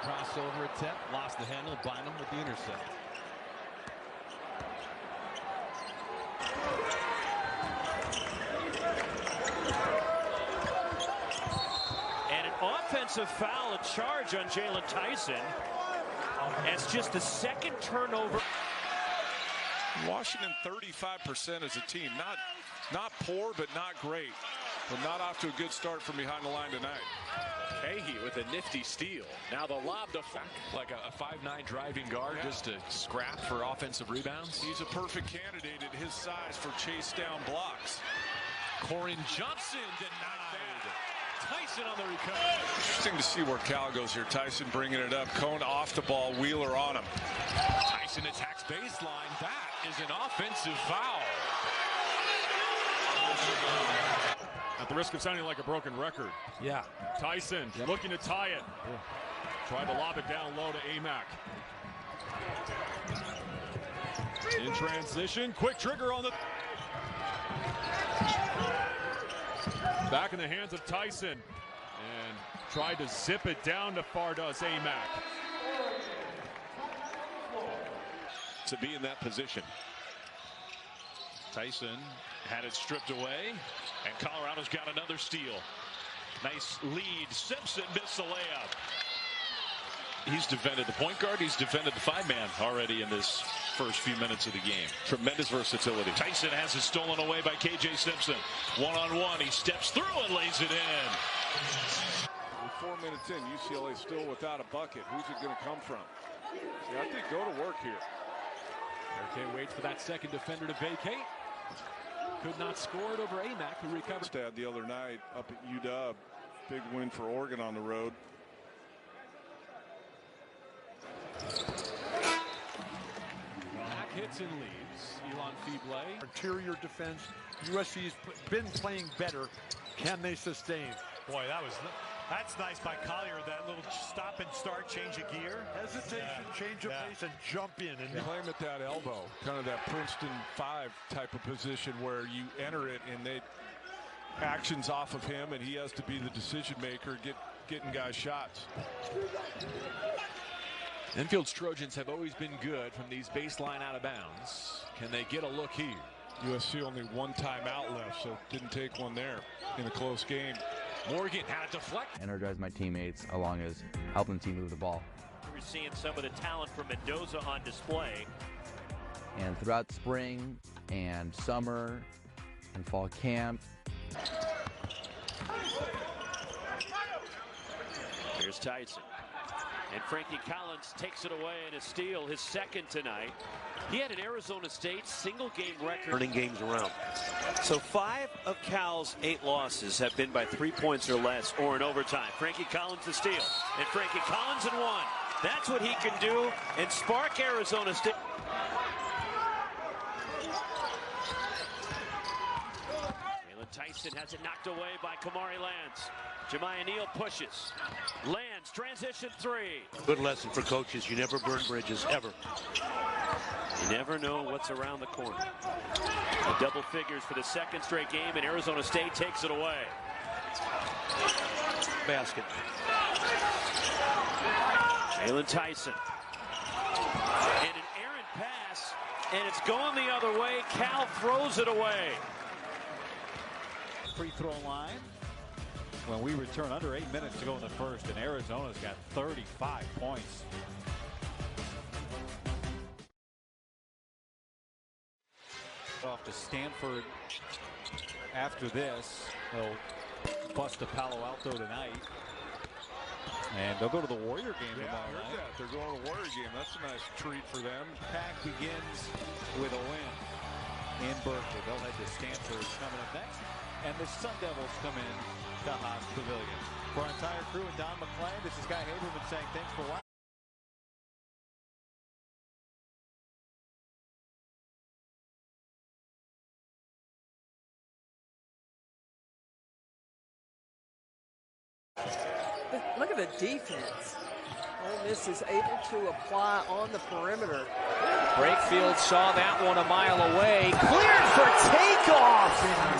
crossover attempt, lost the handle, Bynum with the intercept. And an offensive foul, a charge on Jaylon Tyson. It's just the second turnover. Washington 35% as a team. Not poor, but not great. But not off to a good start from behind the line tonight. Kahee with a nifty steal. Now the lob to like a 5'9" driving guard just to scrap for offensive rebounds. He's a perfect candidate at his size for chase down blocks. Corin Johnson denied. Tyson on the recovery. Interesting to see where Cal goes here. Tyson bringing it up. Cone off the ball. Wheeler on him. Tyson attacks baseline. That is an offensive foul. At the risk of sounding like a broken record. Yeah. Tyson looking to tie it. Tried to lob it down low to Amac. In transition. Quick trigger on the... Back in the hands of Tyson. And tried to zip it down to Fardas Amac. To be in that position. Tyson had it stripped away, and Colorado's got another steal. Nice lead. Simpson missed the layup. He's defended the point guard. He's defended the 5-man already in this first few minutes of the game. Tremendous versatility. Tyson has it stolen away by KJ Simpson. One-on-one. He steps through and lays it in. With 4 minutes in, UCLA still without a bucket. Who's it going to come from? See, I think go to work here. Eric waits for that second defender to vacate. Could not score it over Amac, who recovered. The other night up at UW. Big win for Oregon on the road. Mac hits and leaves. Elon Feeblay. Interior defense. USC's been playing better. Can they sustain? Boy, that's nice by Collier. That little stop and start, change of gear. Hesitation, change of pace, and jump in. And play him at that elbow. Kind of that Princeton 5 type of position where you enter it and they actions off of him and he has to be the decision maker, getting guys shots. Enfield's Trojans have always been good from these baseline out of bounds. Can they get a look here? USC only one timeout left, so didn't take one there in a close game. Morgan had a deflect. Energize my teammates along as helping the team move the ball. We're seeing some of the talent from Mendoza on display. And throughout spring and summer and fall camp. Here's Tyson. And Frankie Collins takes it away in a steal, his second tonight. He had an Arizona State single-game record. Turning games around. So 5 of Cal's 8 losses have been by 3 points or less or in overtime. Frankie Collins the steal. And Frankie Collins in 1. That's what he can do and spark Arizona State. Jaylon Tyson has it knocked away by Kamari Lands. Jemiah Neal pushes. Lands, transition 3. Good lesson for coaches. You never burn bridges, ever. You never know what's around the corner. A double figures for the second straight game, and Arizona State takes it away. Basket. Jaylon Tyson. And an errant pass, and it's going the other way. Cal throws it away. Free throw line. When we return, under 8 minutes to go in the first, and Arizona's got 35 points. Off to Stanford after this. They'll bust to Palo Alto tonight. And they'll go to the Warrior game tomorrow night. They're going to the Warrior game. That's a nice treat for them. Pack begins with a win in Berkeley. They'll head to Stanford coming up next. And the Sun Devils come in to Haas Pavilion. For our entire crew and Don McClain, this is Guy Haberman saying thanks for watching. Look at the defense. Ole Miss is able to apply on the perimeter. Brakefield saw that one a mile away. Cleared for takeoff.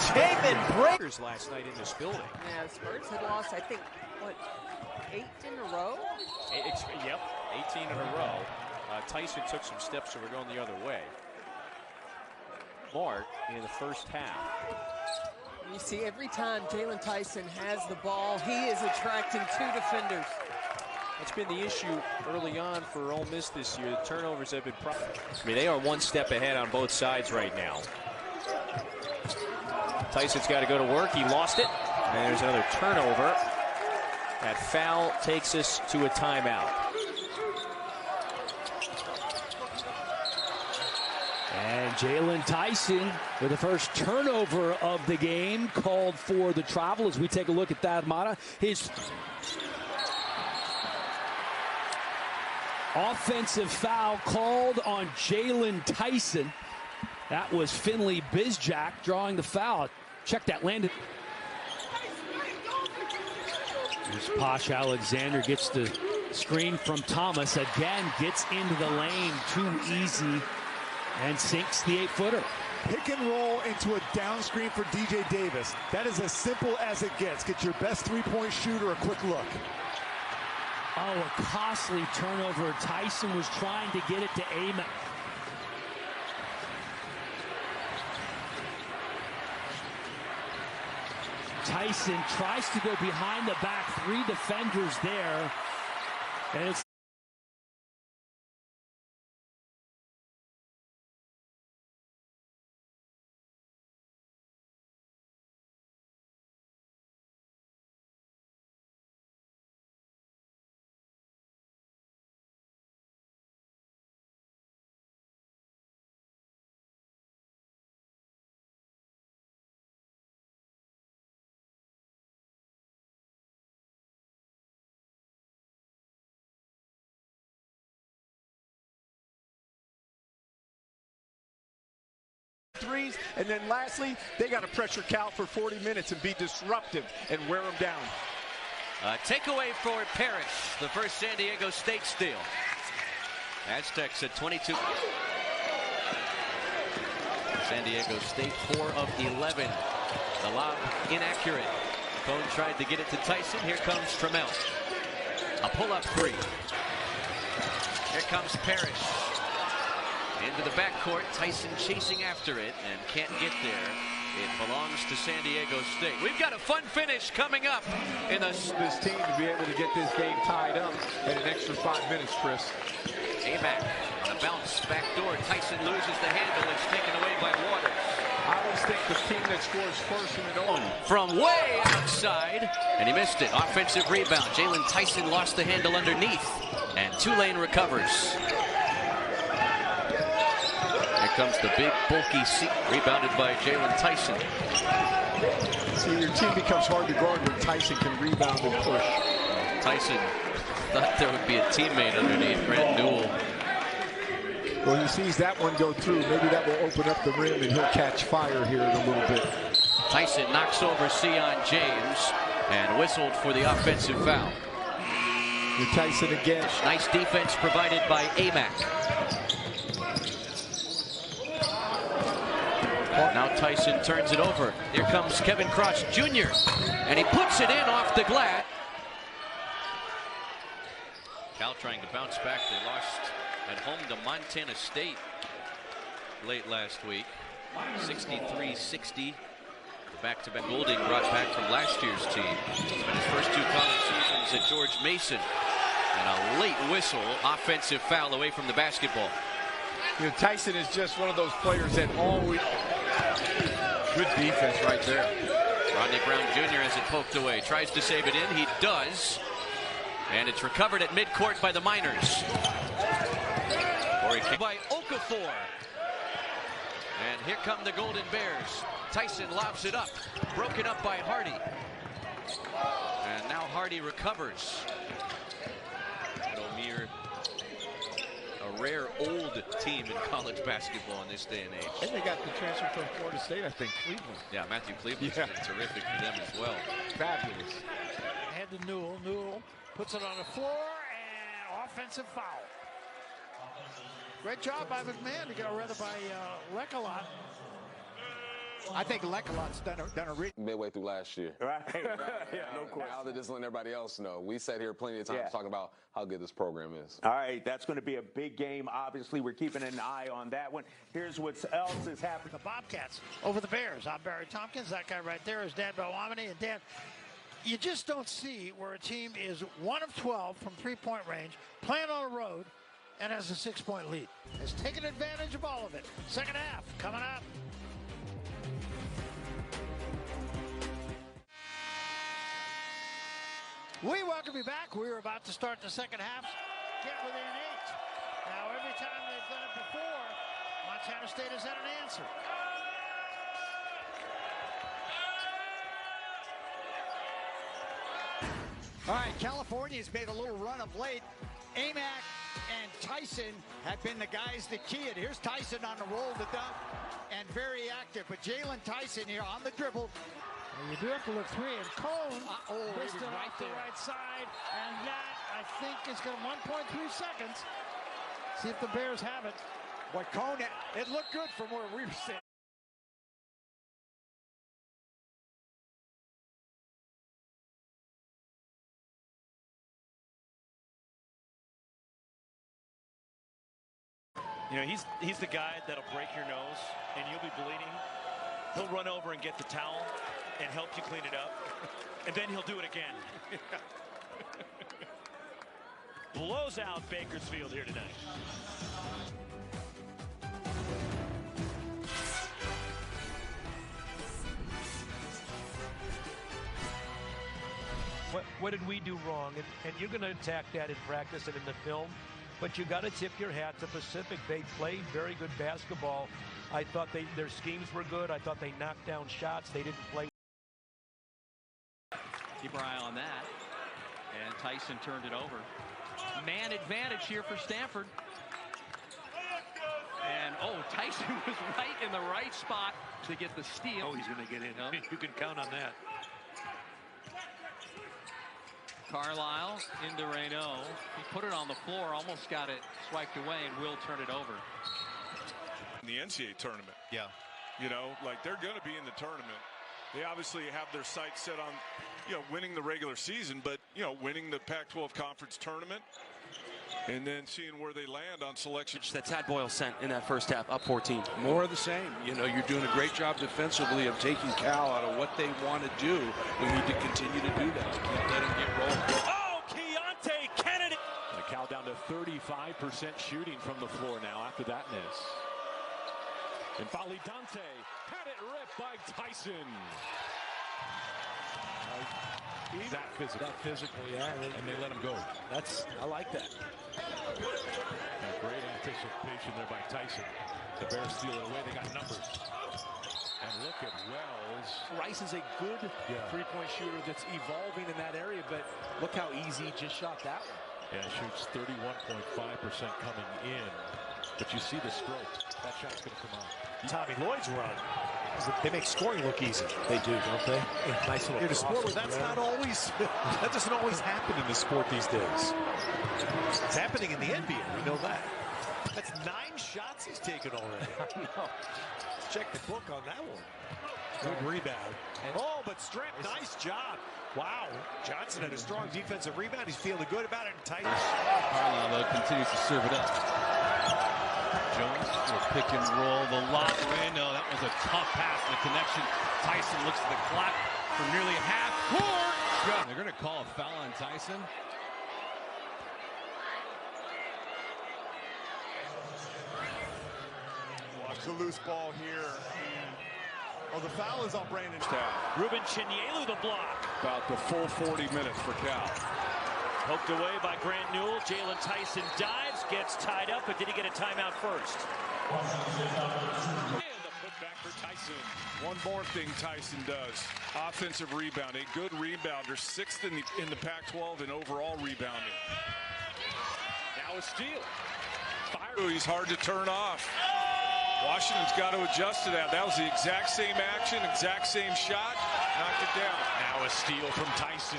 Jamin Breakers last night in this building. Yeah, Spurs had lost, I think, what, 8 in a row? Yep, 18 in a row. Tyson took some steps, so we're going the other way. Mart in the first half. You see, every time Jaylon Tyson has the ball, he is attracting 2 defenders. That's been the issue early on for Ole Miss this year. The turnovers have been I mean, they are one step ahead on both sides right now. Tyson's got to go to work. He lost it. And there's another turnover. That foul takes us to a timeout. And Jaylon Tyson with the first turnover of the game called for the travel as we take a look at that, Mata. His offensive foul called on Jaylon Tyson. That was Finley Bizjack drawing the foul. Check that, landed. Here's Posh Alexander, gets the screen from Thomas. Again, gets into the lane, too easy, and sinks the 8-footer. Pick and roll into a down screen for DJ Davis. That is as simple as it gets. Get your best three-point shooter a quick look. Oh, a costly turnover. Tyson was trying to get it to Amick. Tyson tries to go behind the back. 3 defenders there. And it's threes, and then lastly, they got to pressure Cal for 40 minutes and be disruptive and wear them down. Takeaway for Parrish, the first San Diego State steal. Aztecs at 22. San Diego State 4 of 11. The lob inaccurate. Cone tried to get it to Tyson. Here comes Trammell. A pull-up 3. Here comes Parrish. Into the backcourt. Tyson chasing after it and can't get there. It belongs to San Diego State. We've got a fun finish coming up in this team to be able to get this game tied up in an extra 5 minutes, Chris. Amac on a bounce back door. Tyson loses the handle. It's taken away by Waters. I always think the team that scores first and on from way outside, and he missed it. Offensive rebound. Jaylon Tyson lost the handle underneath, and Tulane recovers. Here comes the big, bulky seat, rebounded by Jaylon Tyson. See, your team becomes hard to guard when Tyson can rebound and push. Tyson thought there would be a teammate underneath, Grant Newell. Well, he sees that one go through. Maybe that will open up the rim, and he'll catch fire here in a little bit. Tyson knocks over Sion James and whistled for the offensive foul. And Tyson again. Nice defense provided by Amac. Now Tyson turns it over. Here comes Kevin Cross Jr. and he puts it in off the glass. Cal trying to bounce back. They lost at home to Montana State late last week. 63-60. The back-to-back Goulding brought back from last year's team. Spent his first 2 college seasons at George Mason. And a late whistle, offensive foul away from the basketball. You know, Tyson is just one of those players that always... Good defense right there. Rodney Brown Jr. has it poked away. Tries to save it in. He does. And it's recovered at midcourt by the Miners. By Okafor. And here come the Golden Bears. Tyson lobs it up. Broken up by Hardy. And now Hardy recovers. O'Meara, a rare old team in college basketball in this day and age. And they got the transfer from Florida State, I think, Cleveland. Yeah, Matthew Cleveland's been terrific for them as well. Fabulous. Head to Newell. Newell puts it on the floor and offensive foul. Great job by McMahon to get a rather by Lecolot. I think Lecolot's done a really midway through last year. Right. Yeah, no question. Now they're just letting everybody else know. We sat here plenty of times talking about how good this program is. All right, that's going to be a big game. Obviously, we're keeping an eye on that one. Here's what else is happening. The Bobcats over the Bears. I'm Barry Tompkins. That guy right there is Dan Belwamini. And Dan, you just don't see where a team is 1 of 12 from three-point range, playing on the road, and has a 6-point lead. Has taken advantage of all of it. Second half coming up. We welcome you back. We're about to start the second half. Get within 8. Now, every time they've done it before, Montana State has had an answer. All right, California's made a little run of late. Amac and Tyson have been the guys that key it. Here's Tyson on the roll to dunk and very active. But Jaylon Tyson here on the dribble. And you do have to look 3, and Cone missed it off the right side, and that, I think, is going to 1.3 seconds. See if the Bears have it. Boy, Cone, it looked good from where we were sitting. You know, he's the guy that'll break your nose, and you'll be bleeding. He'll run over and get the towel and help you clean it up, and then he'll do it again. Blows out Bakersfield here tonight. What did we do wrong? And you're going to attack that in practice and in the film, but you got to tip your hat to Pacific. They played very good basketball. I thought their schemes were good. I thought they knocked down shots. They didn't play. Keep our eye on that. And Tyson turned it over. Man advantage here for Stanford. And, Tyson was right in the right spot to get the steal. Oh, he's going to get in. You can count on that. Carlisle into Reynaud. He put it on the floor, almost got it swiped away, and will turn it over. In the NCAA tournament. Yeah. You know, like they're going to be in the tournament. They obviously have their sights set on, winning the regular season, but, winning the Pac-12 conference tournament. and then seeing where they land on selection. That Tad Boyle sent in that first half, up 14. More of the same. You know, you're doing a great job defensively of taking Cal out of what they want to do. We need to continue to do that. We can't let them get rolling. Oh, Keontae Kennedy. Cal down to 35% shooting from the floor now after that miss. And Validante had it ripped by Tyson. That physical, yeah, and they let him go. I like that. And great anticipation there by Tyson. The Bears steal it away. They got numbers. And look at Wells. Rice is a good three-point shooter that's evolving in that area, but look how easy he just shot that one. Yeah, shoots 31.5% coming in. But you see the stroke. That shot's going to come out. Tommy Lloyd's run. They make scoring look easy. They do, don't they? Nice little. In a sport where that's not always, that doesn't always happen in the sport these days. It's happening in the NBA. We know that. That's 9 shots he's taken already. No. Check the book on that one. Good rebound. Oh, but Strip, nice job. Wow. Johnson had a strong defensive rebound. He's feeling good about it. And Tyson. Carlisle, though, continues to serve it up. Jones will pick and roll. The lob in. No, that was a tough pass. The connection. Tyson looks at the clock for nearly half court. They're going to call a foul on Tyson. Watch the loose ball here. Oh, the foul is on Brandon. Ruben Chinyelu the block. About the full 40 minutes for Cal. Poked away by Grant Newell. Jaylon Tyson dives, gets tied up, but did he get a timeout first? And the putback for Tyson. One more thing Tyson does. Offensive rebound. A good rebounder. 6th in the Pac-12 in overall rebounding. Now a steal. Fire. He's hard to turn off. Washington's got to adjust to that. That was the exact same action, exact same shot. Knocked it down. Now a steal from Tyson.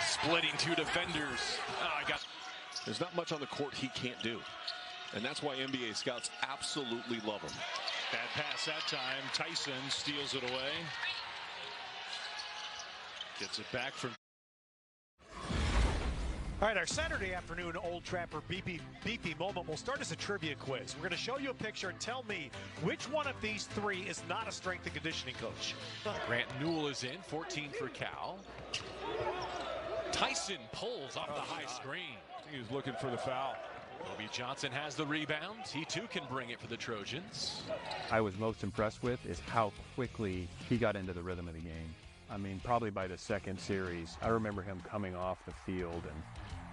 Splitting 2 defenders. There's not much on the court he can't do. And that's why NBA scouts absolutely love him. Bad pass that time. Tyson steals it away. Gets it back from. All right, our Saturday afternoon Old Trapper beepy moment will start as a trivia quiz. We're going to show you a picture and tell me which one of these 3 is not a strength and conditioning coach. Grant Newell is in, 14 for Cal. Tyson pulls off the high screen. He was looking for the foul. Kobe Johnson has the rebound. He too can bring it for the Trojans. I was most impressed with is how quickly he got into the rhythm of the game. I mean, probably by the second series, I remember him coming off the field, and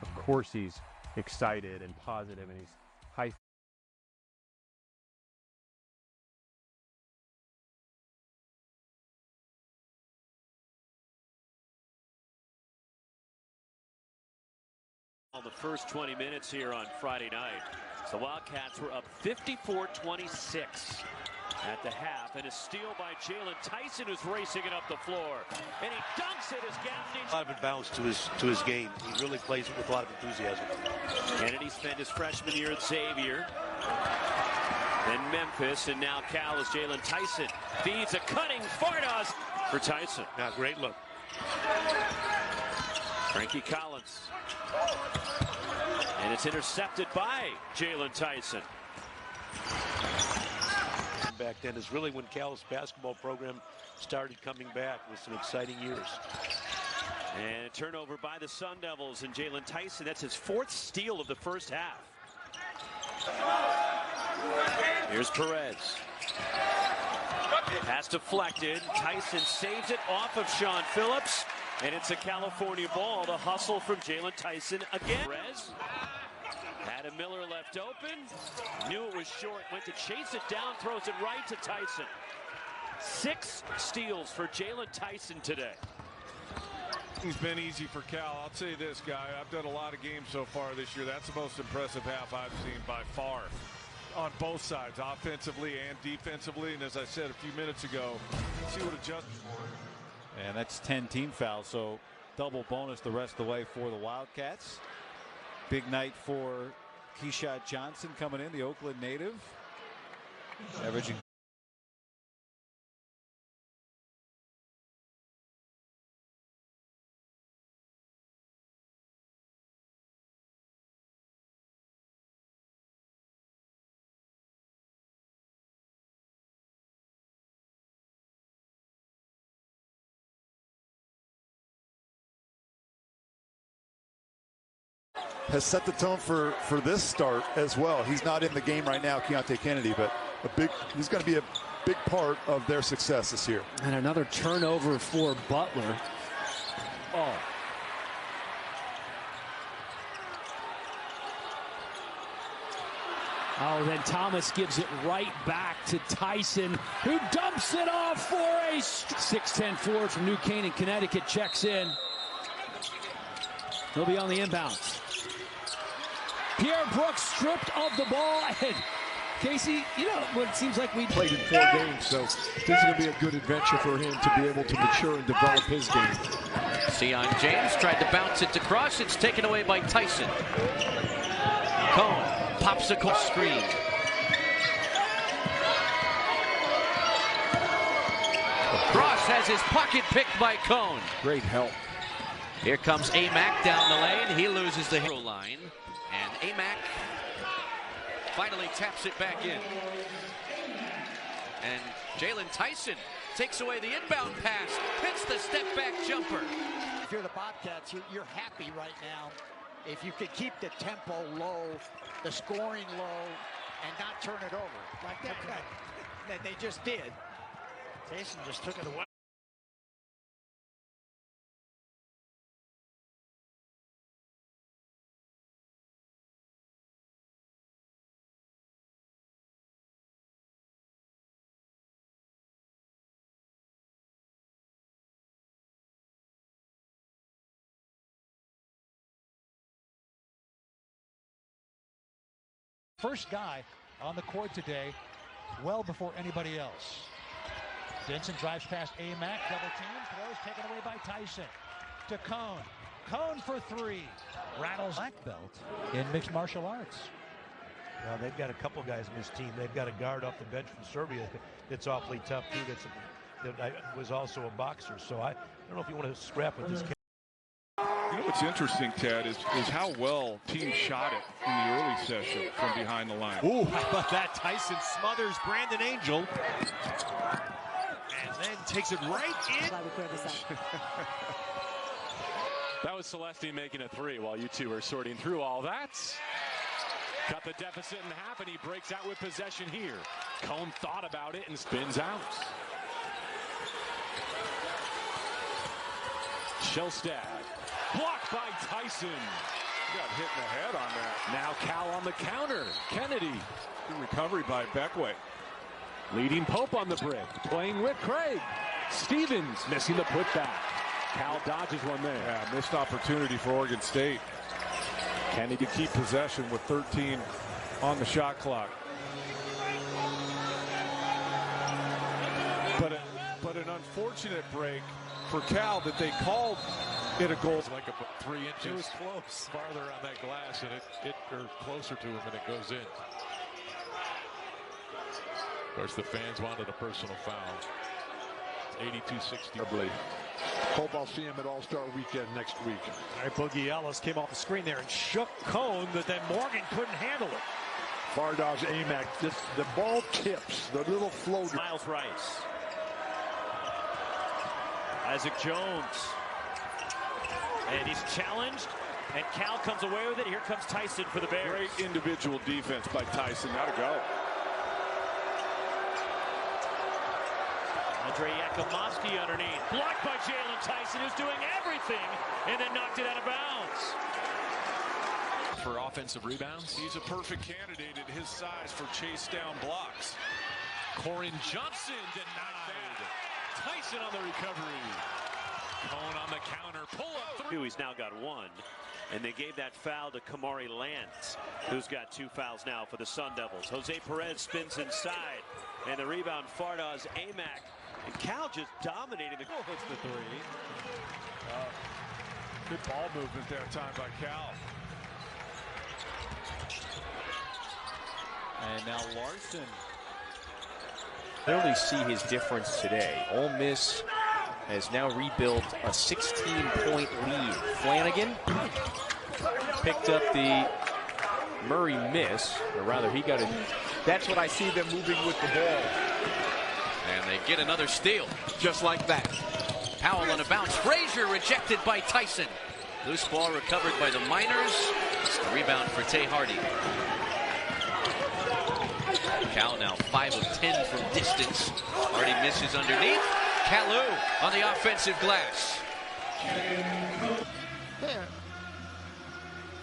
of course he's excited and positive, and he's high. On the first 20 minutes here on Friday night. The Wildcats were up 54-26 at the half, and a steal by Jaylon Tyson, who's racing it up the floor, and he dunks it as Gaffney. A lot of balance to his game. He really plays it with a lot of enthusiasm. Kennedy spent his freshman year at Xavier, then Memphis, and now Cal as Jaylon Tyson feeds a cutting Fardas for Tyson. Now, great look. Frankie Collins. And it's intercepted by Jaylon Tyson. Back then is really when Cal's basketball program started coming back with some exciting years. And a turnover by the Sun Devils and Jaylon Tyson. That's his 4th steal of the first half. Here's Perez. Pass deflected. Tyson saves it off of Sean Phillips. And it's a California ball. The hustle from Jaylon Tyson again. Perez. Adam Miller left open. Knew it was short. Went to chase it down. Throws it right to Tyson. 6 steals for Jaylon Tyson today. It's been easy for Cal. I'll say this, guy. I've done a lot of games so far this year. That's the most impressive half I've seen by far. On both sides, offensively and defensively. And as I said a few minutes ago, see what adjustments. And that's 10 team fouls, so double bonus the rest of the way for the Wildcats. Big night for Keyshawn Johnson coming in, the Oakland native, averaging has set the tone for this start as well. He's not in the game right now, Keontae Kennedy, but he's going to be a big part of their success this year. And another turnover for Butler. Oh, then Thomas gives it right back to Tyson, who dumps it off for a 6'10" forward from New Canaan, Connecticut, checks in. He'll be on the inbounds. Pierre Brooks stripped of the ball. And Casey, you know what it seems like we played in 4 games, so this is going to be a good adventure for him to be able to mature and develop his game. Sion James tried to bounce it to Cross. It's taken away by Tyson. Cone pops a screen. Cross has his pocket picked by Cone. Great help. Here comes Amack down the lane. He loses the hero line. And Amack finally taps it back in. And Jaylon Tyson takes away the inbound pass, hits the step-back jumper. If you're the Bobcats, you're happy right now if you could keep the tempo low, the scoring low, and not turn it over. Like that. That they just did. Tyson just took it away. First guy on the court today, well before anybody else. Denson drives past Amack, double team, throws taken away by Tyson. To Cone. Cone for 3. Rattles black belt in mixed martial arts. Well, they've got a couple guys in this team. They've got a guard off the bench from Serbia that's awfully tough too. That was also a boxer. So I don't know if you want to scrap with this kid. You know what's interesting, Ted, is how well teams shot it in the early session from behind the line. Ooh, how about that? Tyson smothers Brandon Angel. And then takes it right in. That was Celestine making a 3 while you two are sorting through all that. Cut the deficit in half, and he breaks out with possession here. Cone thought about it and spins out. Shellstad. Blocked by Tyson. Got hit in the head on that. Now Cal on the counter. Kennedy. Good recovery by Beckway. Leading Pope on the brick. Playing with Craig. Stevens missing the putback. Cal dodges one there. Yeah, missed opportunity for Oregon State. Kennedy to keep possession with 13 on the shot clock. But an unfortunate break for Cal that they called it a goal. It's like 3 inches. It was close. Farther on that glass, and it or closer to him, and it goes in. Of course, the fans wanted a personal foul. 82-60. Hope I'll see him at All-Star Weekend next week. All right, Boogie Ellis came off the screen there and shook Cone, but then Morgan couldn't handle it. Fardaws Amack, the ball tips, the little floater. Miles Rice. Isaac Jones. And he's challenged, and Cal comes away with it. Here comes Tyson for the Bears. Great individual defense by Tyson. Gotta go. Andre Yakumovsky underneath. Blocked by Jaylon Tyson, who's doing everything, and then knocked it out of bounds. For offensive rebounds. He's a perfect candidate at his size for chase down blocks. Corin Johnson denied. Tyson on the recovery. Cone on the counter. Pull up 3. He's now got 1. And they gave that foul to Kamari Lance, who's got 2 fouls now for the Sun Devils. Jose Perez spins inside. And the rebound, Fardaws Amack. And Cal just dominating the goal. Hits the 3. Good ball movement that time by Cal. And now Larson. Clearly see his difference today. Ole Miss has now rebuilt a 16-point lead. Flanagan picked up the Murray miss, or rather he got it. That's what I see them moving with the ball. And they get another steal, just like that. Powell on a bounce. Frazier rejected by Tyson. Loose ball recovered by the Miners. The rebound for Tay Hardy. Cal now 5 of 10 from distance. Hardy misses underneath. Kalu on the offensive glass. There.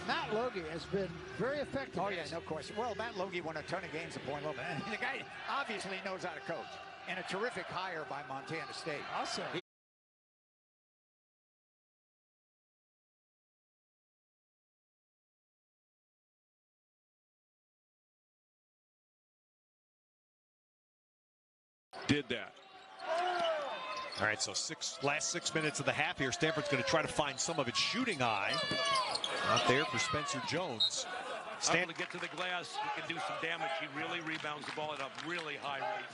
Matt Logie has been very effective. Oh, yeah, no question. Well, Matt Logie won a ton of games at Point Loma. The guy obviously knows how to coach. And a terrific hire by Montana State. Awesome. Did that. All right, so last 6 minutes of the half here. Stanford's going to try to find some of its shooting eye. Not there for Spencer Jones. Able to get to the glass, he can do some damage. He really rebounds the ball at a really high rate.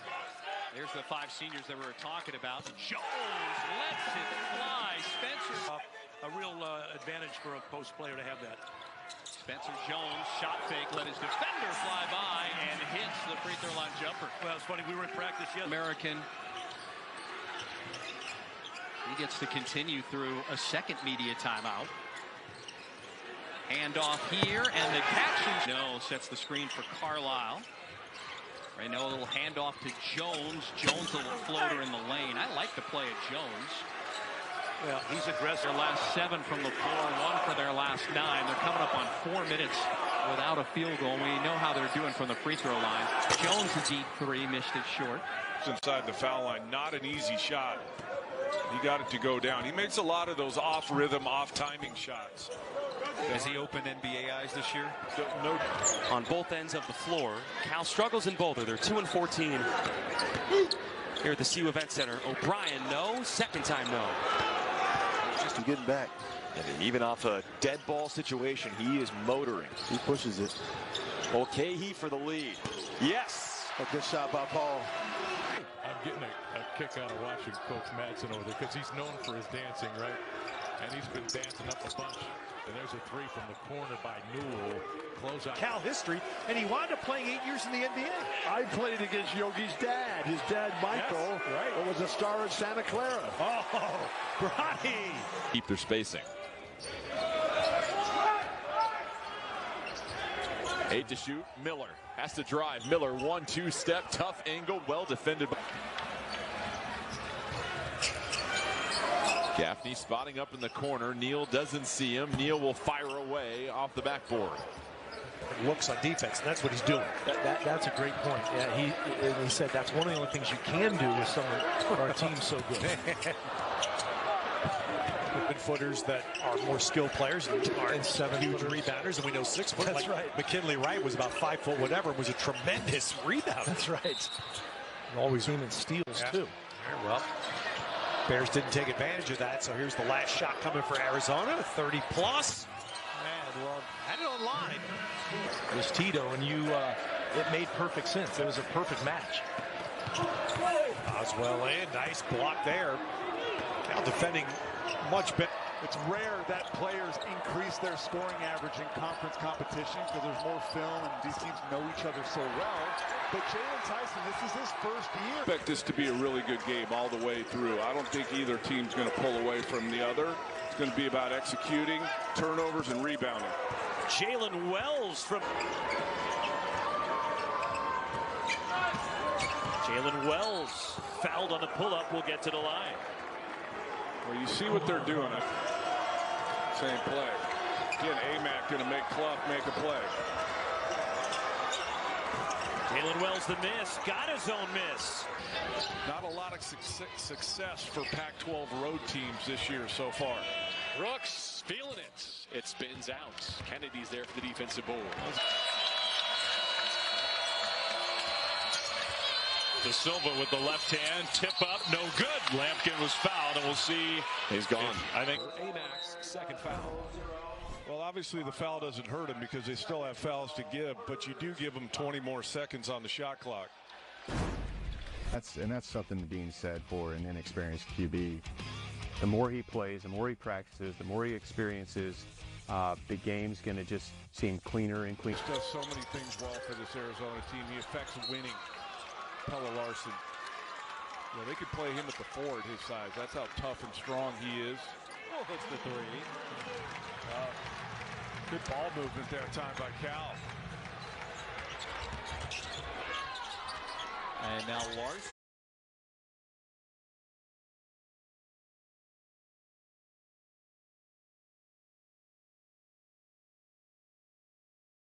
There's the 5 seniors that we were talking about. Jones lets it fly. Spencer. A real advantage for a post player to have that. Spencer Jones, shot fake, let his defender fly by and hits the free throw line jumper. Well, it's funny, we were in practice yesterday. American. He gets to continue through a second media timeout. Handoff here, and the catch. No, sets the screen for Carlisle. Right now, a little handoff to Jones. Jones, a little floater in the lane. I like the play of Jones. Well, he's aggressive. Their last 7 from the floor, 1 for their last 9. They're coming up on 4 minutes without a field goal. We know how they're doing from the free throw line. Jones, a deep 3, missed it short. Inside the foul line, not an easy shot. He got it to go down. He makes a lot of those off-rhythm, off-timing shots. Has he opened NBA eyes this year? No. On both ends of the floor, Cal struggles in Boulder. They're 2-14 here at the CU Event Center. O'Brien, no. Second time, no. Just getting back. And even off a dead ball situation, he is motoring. He pushes it. Okay, he for the lead. Yes. A good shot by Paul. I'm getting a kick out of watching Coach Madsen over there because he's known for his dancing, right? And he's been dancing up a bunch. And there's a 3 from the corner by Newell. Close out. Cal history, and he wound up playing 8 years in the NBA. I played against Yogi's dad. His dad, Michael, was a star at Santa Clara. Oh, right. Keep their spacing. 8 to shoot. Miller has to drive. Miller 1-2 step, tough angle, well defended. Gaffney spotting up in the corner. Neal doesn't see him. Neal will fire away off the backboard. Looks on defense, and that's what he's doing. That's a great point. Yeah, he said that's one of the only things you can do with someone our team's so good. Footers that are more skilled players and 7 huge rebounders, and we know 6 foot. That's right. McKinley Wright was about 5 foot whatever, was a tremendous rebounder. That's right. Always human steals too. Well, Bears didn't take advantage of that, so here's the last shot coming for Arizona, 30 plus. And well, had it on line. It was Tito, and it made perfect sense. It was a perfect match. Oswell in, nice block there. Cal defending much better. It's rare that players increase their scoring average in conference competition because there's more film and these teams know each other so well. But Jaylon Tyson, this is his first year. I expect this to be a really good game all the way through. I don't think either team's going to pull away from the other. It's going to be about executing, turnovers, and rebounding. Jalen Wells from... Jalen Wells fouled on the pull-up, will get to the line. Well, you see what they're doing. Same play. Again, AMAC going to make Clough make a play. Jalen Wells the miss. Got his own miss. Not a lot of success for Pac-12 road teams this year so far. Brooks feeling it. It spins out. Kennedy's there for the defensive board. De Silva with the left hand, tip up, no good. Lampkin was fouled, and we'll see. He's gone. I think AMAC's second foul. Well, obviously the foul doesn't hurt him because they still have fouls to give, but you do give them 20 more seconds on the shot clock. That's something Dean said for an inexperienced QB. The more he plays, the more he practices, the more he experiences, the game's going to just seem cleaner and cleaner. He does so many things well for this Arizona team. He affects winning. Pella Larson. Yeah, they could play him at the 4 at his size. That's how tough and strong he is. Oh, hits the 3. Good ball movement there, time by Cal. And now Larson.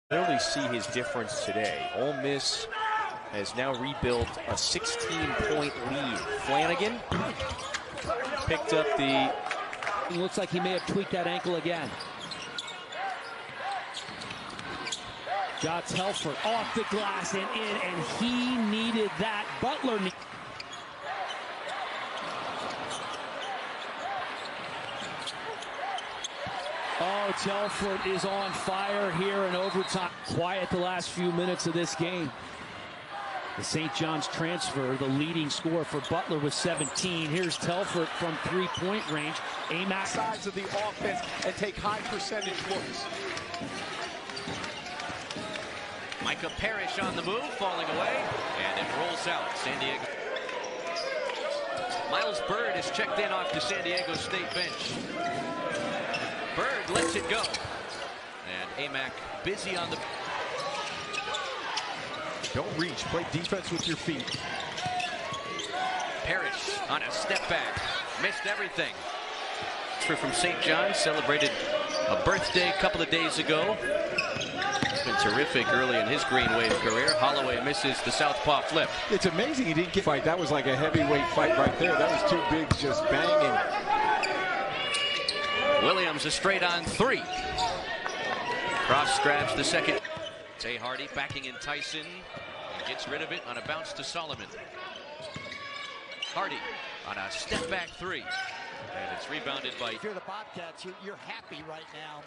Clearly see his difference today. Ole Miss has now rebuilt a 16-point lead. Flanagan picked up the... It looks like he may have tweaked that ankle again. John Telford off the glass and in, and he needed that. Butler. Oh, Telford is on fire here in overtime. Quiet the last few minutes of this game. The St. John's transfer, the leading scorer for Butler with 17. Here's Telford from three-point range. Amac sides of the offense and take high percentage looks. Micah Parrish on the move, falling away, and it rolls out. San Diego. Miles Bird is checked in off the San Diego State bench. Bird lets it go. And Amac busy on the... Don't reach. Play defense with your feet. Parrish on a step back. Missed everything. From St. John's, celebrated a birthday a couple of days ago. He's been terrific early in his Green Wave career. Holloway misses the southpaw flip. It's amazing he didn't get fight. That was like a heavyweight fight right there. That was two bigs just banging. Williams a straight on three. Cross grabs the second. Tay Hardy backing in Tyson and gets rid of it on a bounce to Solomon. Hardy on a step back three. And it's rebounded by... If you're the Bobcats, you're happy right now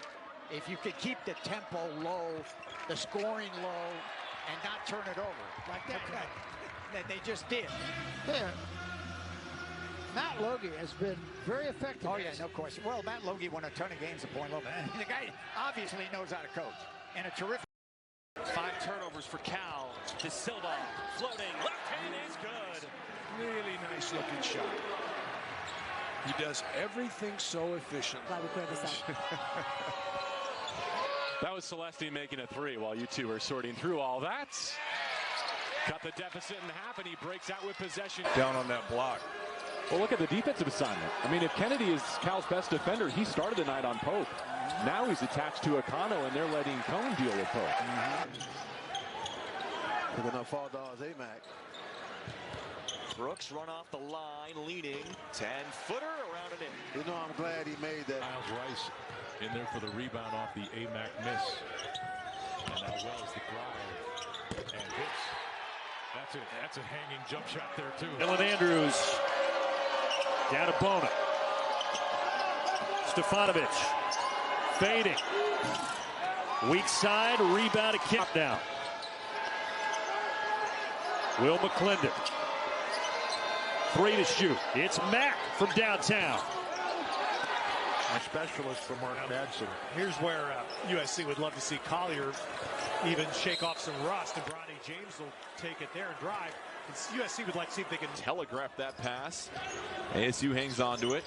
if you could keep the tempo low, the scoring low, and not turn it over. Like that. Okay. They just did. There. Matt Logie has been very effective. Oh, yeah, no question. Well, Matt Logie won a ton of games at Point Loma. The guy obviously knows how to coach. And a terrific... 5 turnovers for Cal. De Silva floating. Left hand is good. Really nice looking shot. He does everything so efficiently. That was Celestine making a three while you two are sorting through all that. Cut the deficit in half, and he breaks out with possession. Down on that block. Well, look at the defensive assignment. I mean, if Kennedy is Cal's best defender, he started the night on Pope. Now he's attached to Akano, and they're letting Cone deal with Pope. They're going to fall down as Amac. Brooks run off the line, leaning. 10-footer around and in. You know, I'm glad he made that. Miles Rice in there for the rebound off the Amac miss. And now Wells the drive and hits. That's it. That's a hanging jump shot there too. Dylan Andrews down to Bona. Stefanovic fading. Weak side, rebound, a kick down. Will McClendon. 3 to shoot. It's Mack from downtown. A specialist for Mark Madsen. Here's where USC would love to see Collier even shake off some rust, and Bronny James will take it there and drive. USC would like to see if they can telegraph that pass. ASU hangs on to it.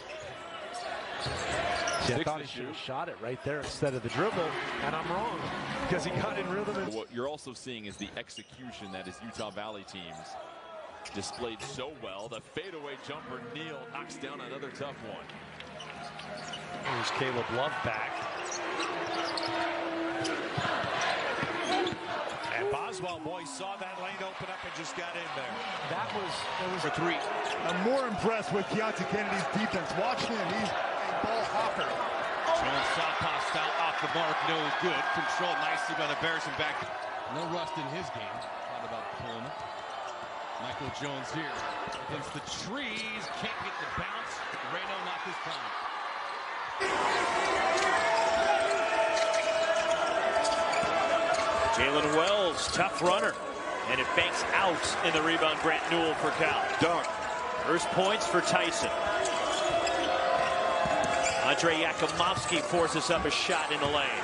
See, I thought he should have shot it right there instead of the dribble, and I'm wrong because he got in rhythm. What you're also seeing is the execution that is Utah Valley teams displayed so well. The fadeaway jumper, Neal knocks down another tough one. Here's Caleb Love back. And Boswell, boys, saw that lane open up and just got in there. That was for 3. I'm more impressed with Keontae Kennedy's defense. Watch him. He's a ball hawker. Jones southpaw style off the mark, no good. Controlled nicely by the Bears and back. No rust in his game. Thought about pulling it. Michael Jones here against the trees. Can't get the bounce. Reno not this time. Jalen Wells, tough runner. And it banks out in the rebound. Grant Newell for Cal. Dunk. First points for Tyson. Andre Yakimovsky forces up a shot in the lane.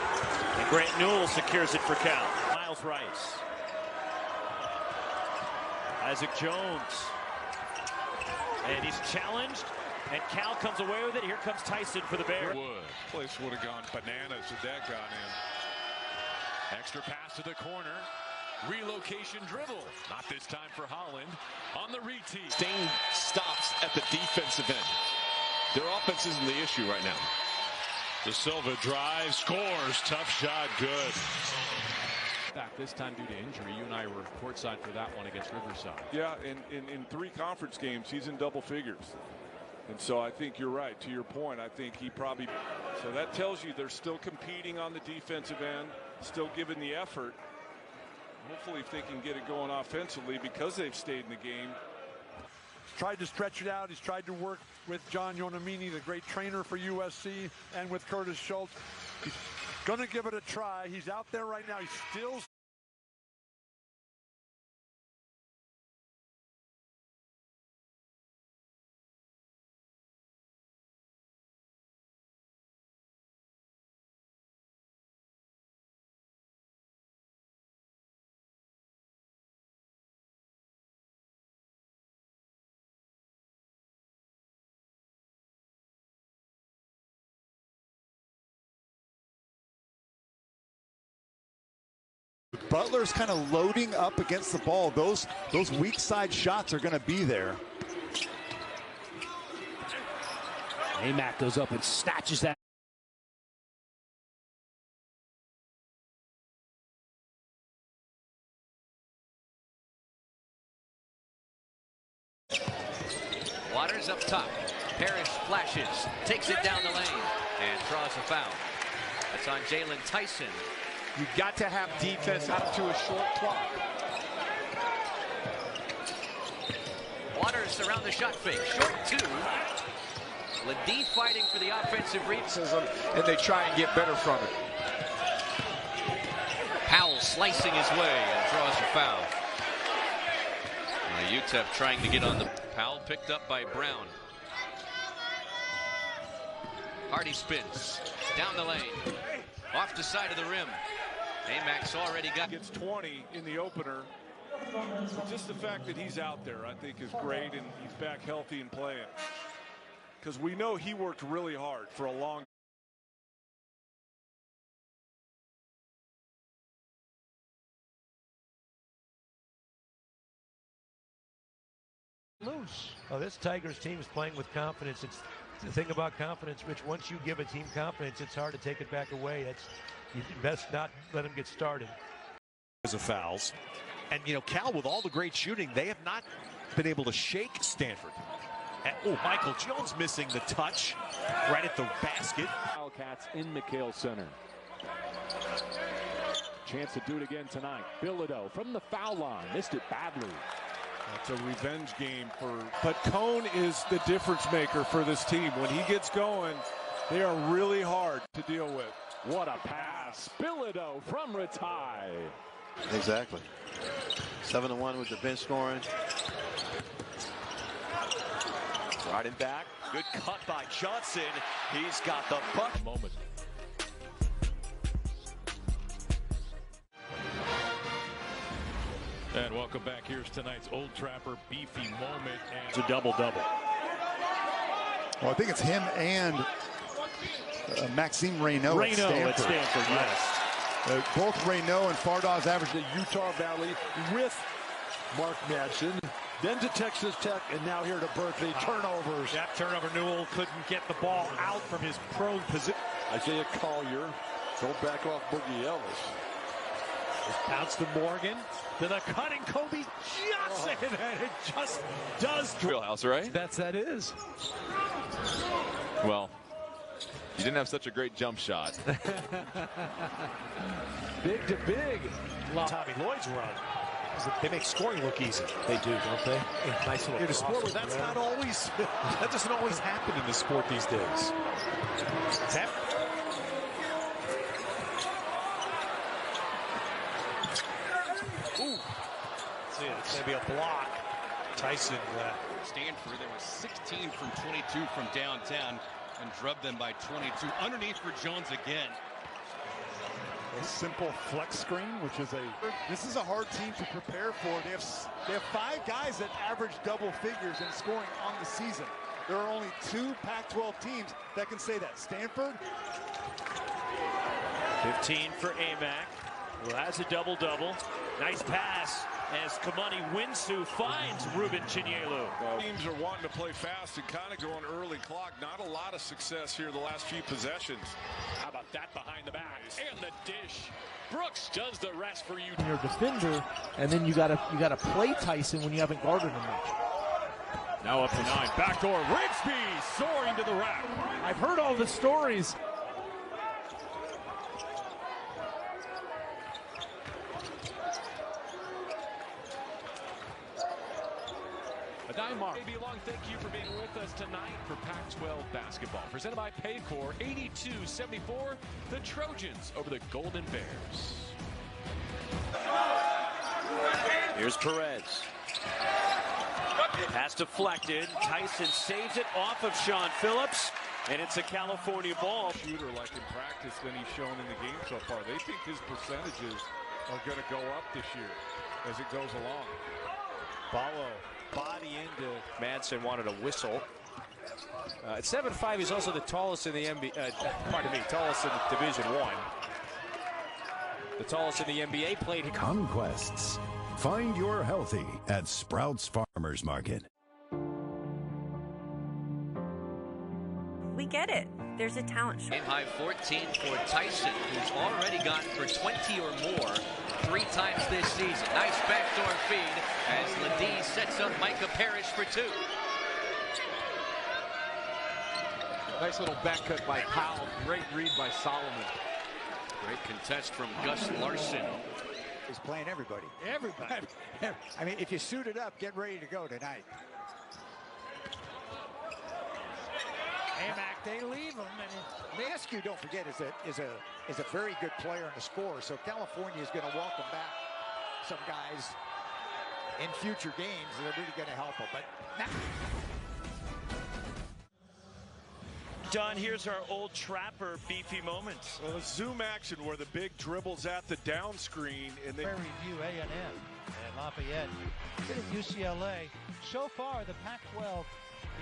And Grant Newell secures it for Cal. Miles Rice. Isaac Jones. And he's challenged And Cal comes away with it. Here comes Tyson for the Bears. Place would have gone bananas if that got in. Extra pass to the corner. Relocation dribble. Not this time for Holland. On the re-tee. Dane stops at the defensive end. Their offense isn't the issue right now. De Silva drives, scores. Tough shot, good. Back this time due to injury. You and I were courtside for that one against Riverside. Yeah, in 3 conference games, he's in double figures. And so I think you're right. To your point, I think he probably... So that tells you they're still competing on the defensive end, still giving the effort. Hopefully if they can get it going offensively because they've stayed in the game. Tried to stretch it out. He's tried to work with John Yonamini, the great trainer for USC, and with Curtis Schultz. He's going to give it a try. He's out there right now. He's still... Butler's kind of loading up against the ball. Those weak side shots are going to be there. Amac goes up and snatches that. Waters up top. Parrish flashes, takes it down the lane, and draws a foul. That's on Jaylon Tyson. You've got to have defense up to a short clock. Waters around the shot fake. Short 2. Ledee fighting for the offensive rebound. And they try and get better from it. Powell slicing his way and draws a foul. UTEP trying to get on the... Powell picked up by Brown. Hardy spins. Down the lane. Off the side of the rim. Amac's already got... Gets 20 in the opener. But just the fact that he's out there, I think, is great, and he's back healthy and playing. Because we know he worked really hard for a long... Loose. Oh, this Tigers team is playing with confidence. It's the thing about confidence, Rich. Once you give a team confidence, it's hard to take it back away. You best not let them get started. Of fouls. And, you know, Cal, with all the great shooting, they have not been able to shake Stanford. And, Michael Jones missing the touch right at the basket. Wildcats in McHale Center. Chance to do it again tonight. Bilodeau from the foul line. Missed it badly. It's a revenge game for... But Cone is the difference maker for this team. When he gets going, they are really hard to deal with. What a pass. Bilodeau from Ratai. Exactly. 7-1 with the bench scoring. Riding back. Good cut by Johnson. He's got the buck. Moment. And welcome back. Here's tonight's Old Trapper beefy moment. And it's a double-double. Well, I think it's him and Maxime Reynaud at Stanford, yes. Both Reynaud and Fardaws averaged at Utah Valley with Mark Madsen. Then to Texas Tech, and now here to Berkeley. Turnovers. That turnover, Newell couldn't get the ball out from his prone position. Isaiah Collier, don't back off Boogie Ellis. Bounce to Morgan, to the cutting Kobe Johnson, and it just does. Wheelhouse, right? That is. Well, you didn't have such a great jump shot. Big to big. Tommy Lloyd's run. They make scoring look easy. They do, don't they? Nice little. In a sport where that's not always, that doesn't always happen in the sport these days. Tap. Ooh. See, it's going to be a block. Tyson. Stanford, they were 16 from 22 from downtown and drubbed them by 22. Underneath for Jones again. A simple flex screen, which is this is a hard team to prepare for. They have 5 guys that average double figures in scoring on the season. There are only 2 Pac-12 teams that can say that. Stanford. 15 for Amac, who has a double-double. Nice pass as Kamani Winsu finds Ruben Chinyelu. Teams are wanting to play fast and kind of going early clock. Not a lot of success here the last few possessions. How about that behind the back and the dish? Brooks does the rest for you. You're a defender, and then you gotta play Tyson when you haven't guarded him much. Now up to 9. Backdoor. Rigsby soaring to the rack. I've heard all the stories. A dime mark. Maybe long thank you for being with us tonight for Pac-12 basketball. Presented by Paycor, 82-74, the Trojans over the Golden Bears. Here's Perez. Pass deflected. Tyson saves it off of Sean Phillips, and it's a California ball. Shooter like in practice than he's shown in the game so far. They think his percentages are going to go up this year as it goes along. Ballo body into. Madsen wanted a whistle. At 7'5", he's also the tallest in the tallest in Division I. The tallest in the NBA, played. Conquests. Find your healthy at Sprouts Farmers Market. We get it. There's a talent show. Game high 14 for Tyson, who's already gone for 20 or more 3 times this season. Nice backdoor feed as Ladie sets up Micah Parrish for 2. Nice little back cut by Powell. Great read by Solomon. Great contest from Gus Larson. He's playing everybody. Everybody. I mean, if you suit it up, get ready to go tonight. Amac, they leave him, and Maskew, don't forget, is a very good player and a scorer. So California is going to welcome back some guys in future games that are really going to help them. But Don, here's our old Trapper beefy moments. Well, a zoom action where the big dribbles at the down screen and they Prairie View A&M and Lafayette sitting UCLA. So far, the Pac-12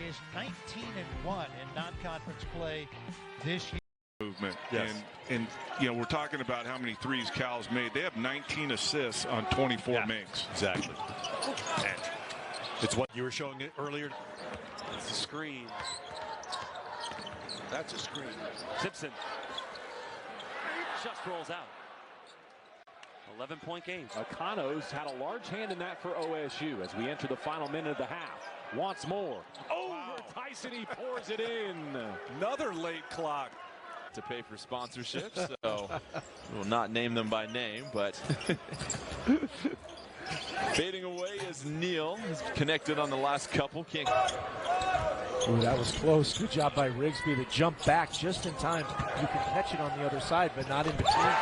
is 19-1 in non-conference play this year. Movement. Yes. And you know, we're talking about how many threes Cal's made. They have 19 assists on 24 makes. Exactly. And it's what you were showing it earlier. It's a screen. That's a screen. Simpson just rolls out. 11-point game. Akano's had a large hand in that for OSU as we enter the final minute of the half. Wants more. Over Tyson, he pours it in. Another late clock. To pay for sponsorships, so we'll not name them by name, but fading away is Neal. He's connected on the last couple. Can't. Ooh, that was close. Good job by Rigsby to jump back just in time. You can catch it on the other side, but not in between.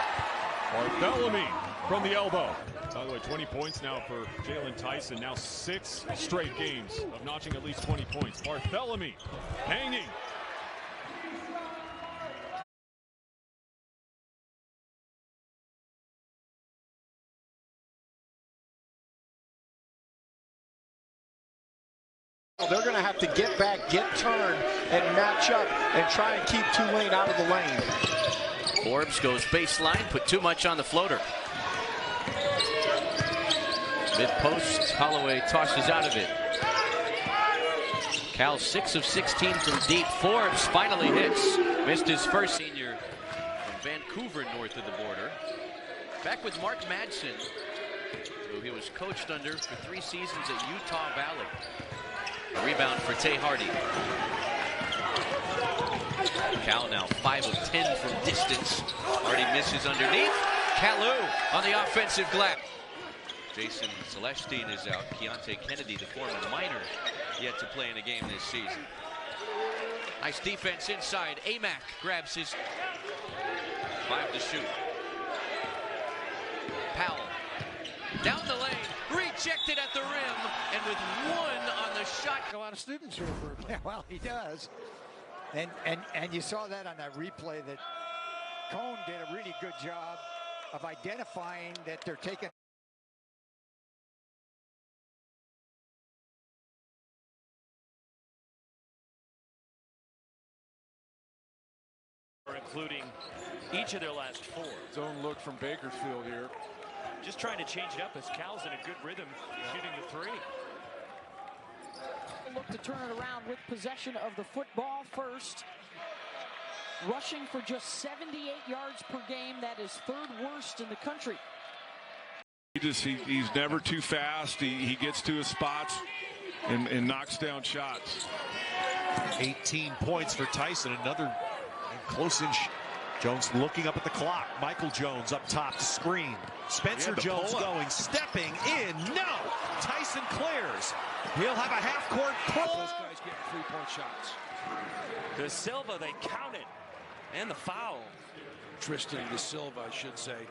Bartholomew from the elbow. By the way, 20 points now for Jaylon Tyson. Now 6 straight games of notching at least 20 points. Bartholomew hanging. They're going to have to get back, get turned, and match up and try and keep Tulane out of the lane. Forbes goes baseline, put too much on the floater. Mid-post, Holloway tosses out of it. Cal 6 of 16 from deep. Forbes finally hits. Missed his first. Senior from Vancouver, north of the border. Back with Mark Madsen, who he was coached under for 3 seasons at Utah Valley. A rebound for Tay Hardy. Cal now 5 of 10 from distance. Hardy misses underneath. Kalu on the offensive glass. Jason Celestine is out. Keontae Kennedy, the former Miner, yet to play in a game this season. Nice defense inside. Amac grabs his 5 to shoot. Powell down the lane, rejected at the rim, and with 1 on the shot. A lot of students here for well, he does. And you saw that on that replay that Cone did a really good job of identifying that they're taking including each of their last 4. Zone look from Bakersfield here. Just trying to change it up as Cal's in a good rhythm shooting the 3. Look to turn it around with possession of the football first. Rushing for just 78 yards per game. That is 3rd worst in the country. He's never too fast. He gets to his spots and knocks down shots. 18 points for Tyson. Another close in. Jones looking up at the clock. Michael Jones up top to screen. Spencer Jones going, stepping in. No! Tyson clears. He'll have a half-court pull. Those guys getting 3-point shots. De Silva, they counted. And the foul. Tristan De Silva, I should say.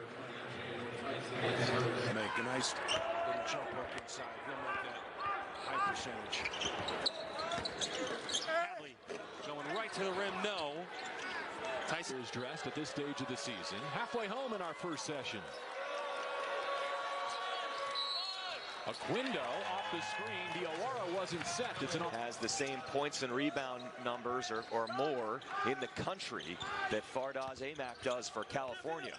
Make a nice little jump hook inside. He'll make that high percentage. Hadley going right to the rim, no. Tyson is dressed at this stage of the season. Halfway home in our first session. A window off the screen. Diawara wasn't set. Has the same points and rebound numbers or more in the country that Fardaws Aimaq does for California.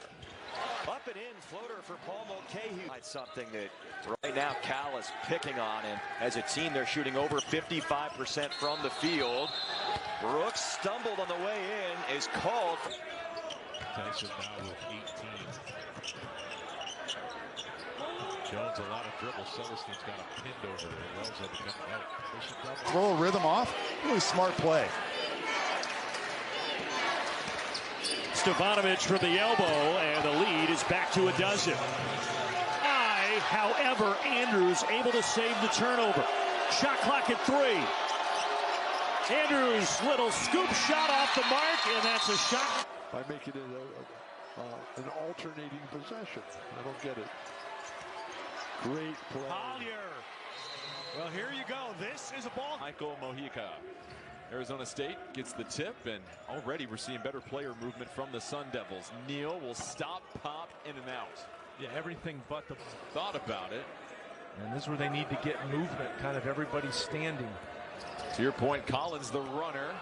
Up and in, floater for Paul Mulcahy. Something that right now Cal is picking on, and as a team they're shooting over 55% from the field. Brooks stumbled on the way in, is called. Tyson now with 18. Jones a lot of dribble. Celestine's got a pinned over there. Wells had to come out. Throw a rhythm off. Really smart play. Stefanovic for the elbow, and the lead is back to 12. However, Andrews able to save the turnover. Shot clock at 3. Andrews, little scoop shot off the mark, and that's a shot. By making it an alternating possession. I don't get it. Great play. Collier. Well, here you go. This is a ball. Michael Mojica. Arizona State gets the tip, and already we're seeing better player movement from the Sun Devils. Neal will stop, pop, in and out. Yeah, everything but the thought about it. And this is where they need to get movement, kind of everybody standing. To your point, Collins, the runner,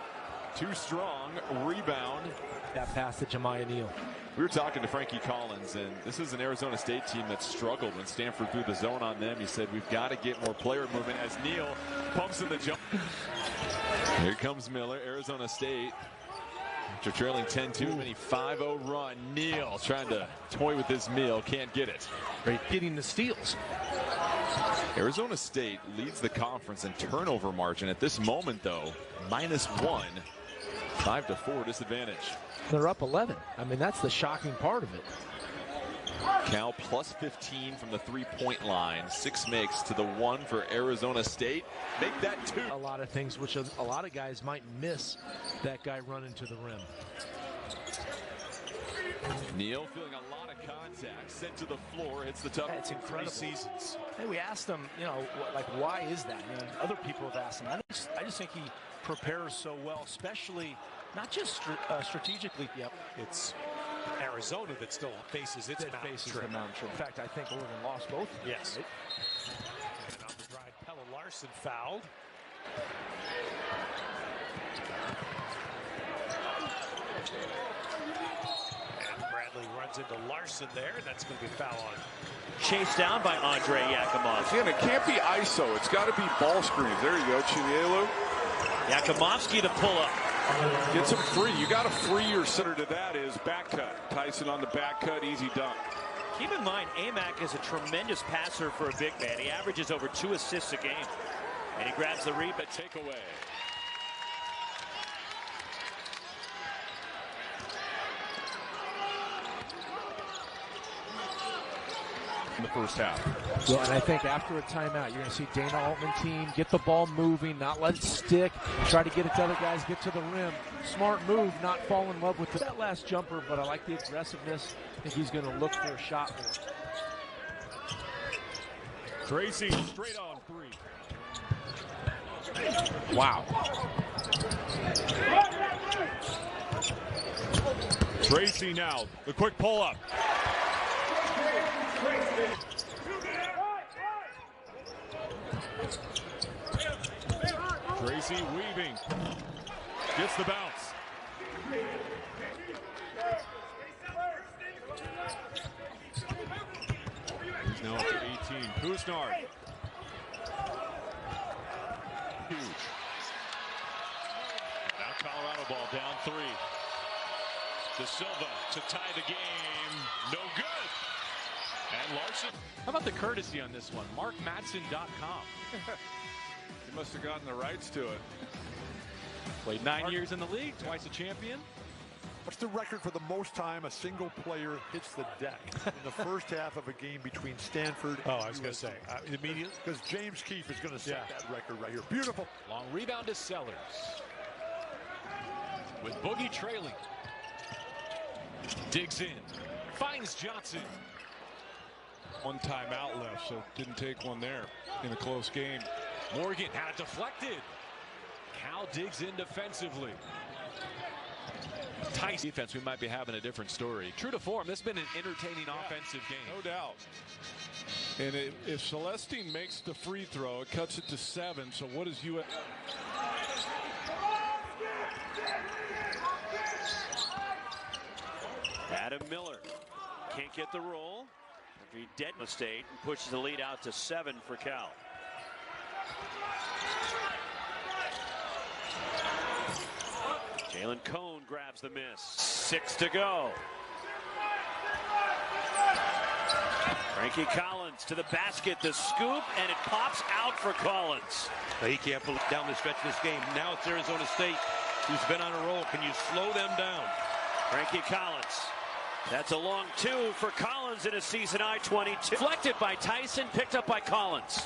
too strong, rebound. That pass to Jemiah Neal. We were talking to Frankie Collins, and this is an Arizona State team that struggled when Stanford threw the zone on them. He said, we've got to get more player movement as Neal pumps in the jump. Here comes Miller, Arizona State. After trailing 10-2, mini 5-0 run. Neal trying to toy with his meal, can't get it. Great getting the steals. Arizona State leads the conference in turnover margin at this moment, though. -1, 5-4 disadvantage. They're up 11. I mean, that's the shocking part of it. Cal plus 15 from the 3-point line. 6 makes to the 1 for Arizona State. Make that 2. A lot of things which a lot of guys might miss that guy running to the rim. Neal feeling a lot of contact. Sent to the floor. Hits the top. It's incredible. 3 seasons. Hey, we asked him, you know, like, why is that? You know, other people have asked him. I just think he prepares so well, especially not just strategically. Yep. It's Arizona that still faces its mountain trip. The mountain trip. In fact, I think Oregon lost both. Yes. Right? And on the drive, Pella Larson fouled. And Bradley runs into Larson there, and that's going to be a foul on. Chased down by Andre Yakimovsky. Again, it can't be ISO. It's got to be ball screens. There you go, Chinielu. Yakimovsky to pull up. Gets him free. You got to free your center to that is back cut. Tyson on the back cut, easy dunk. Keep in mind, Aimaq is a tremendous passer for a big man. He averages over 2 assists a game. And he grabs the rebound. Takeaway. In the first half. Well, and I think after a timeout, you're going to see Dana Altman team get the ball moving, not let it stick, try to get it to other guys, get to the rim. Smart move, not fall in love with that last jumper, but I like the aggressiveness. I think he's going to look for a shot more. Tracy straight on 3. Wow. Tracy now, the quick pull up. Tracy weaving. Gets the bounce. He's now up to 18. Pusnard. Huge. Now Colorado ball down 3. De Silva to tie the game. No good. And Larson. How about the courtesy on this one? MarkMatson.com. He must have gotten the rights to it. Played 9 years in the league, twice a champion. What's the record for the most time a single player hits the deck in the first half of a game between Stanford and I was going to say, immediately. Because James Keefe is going to set that record right here. Beautiful. Long rebound to Sellers. With Boogie trailing. Digs in. Finds Johnson. One timeout left, so didn't take one there in a close game. Morgan had it deflected. Cal digs in defensively. Tyson. Defense, we might be having a different story. True to form, this has been an entertaining offensive game. No doubt. And if Celestine makes the free throw, it cuts it to 7. So what is U.S.? Adam Miller can't get the roll. He dead mistake and pushes the lead out to 7 for Cal. Jaylon Cone grabs the miss. 6 to go. Frankie Collins to the basket, the scoop, and it pops out for Collins. He can't believe down the stretch of this game. Now it's Arizona State who's been on a roll. Can you slow them down? Frankie Collins. That's a long 2 for Collins in a season high 22. Deflected by Tyson, picked up by Collins.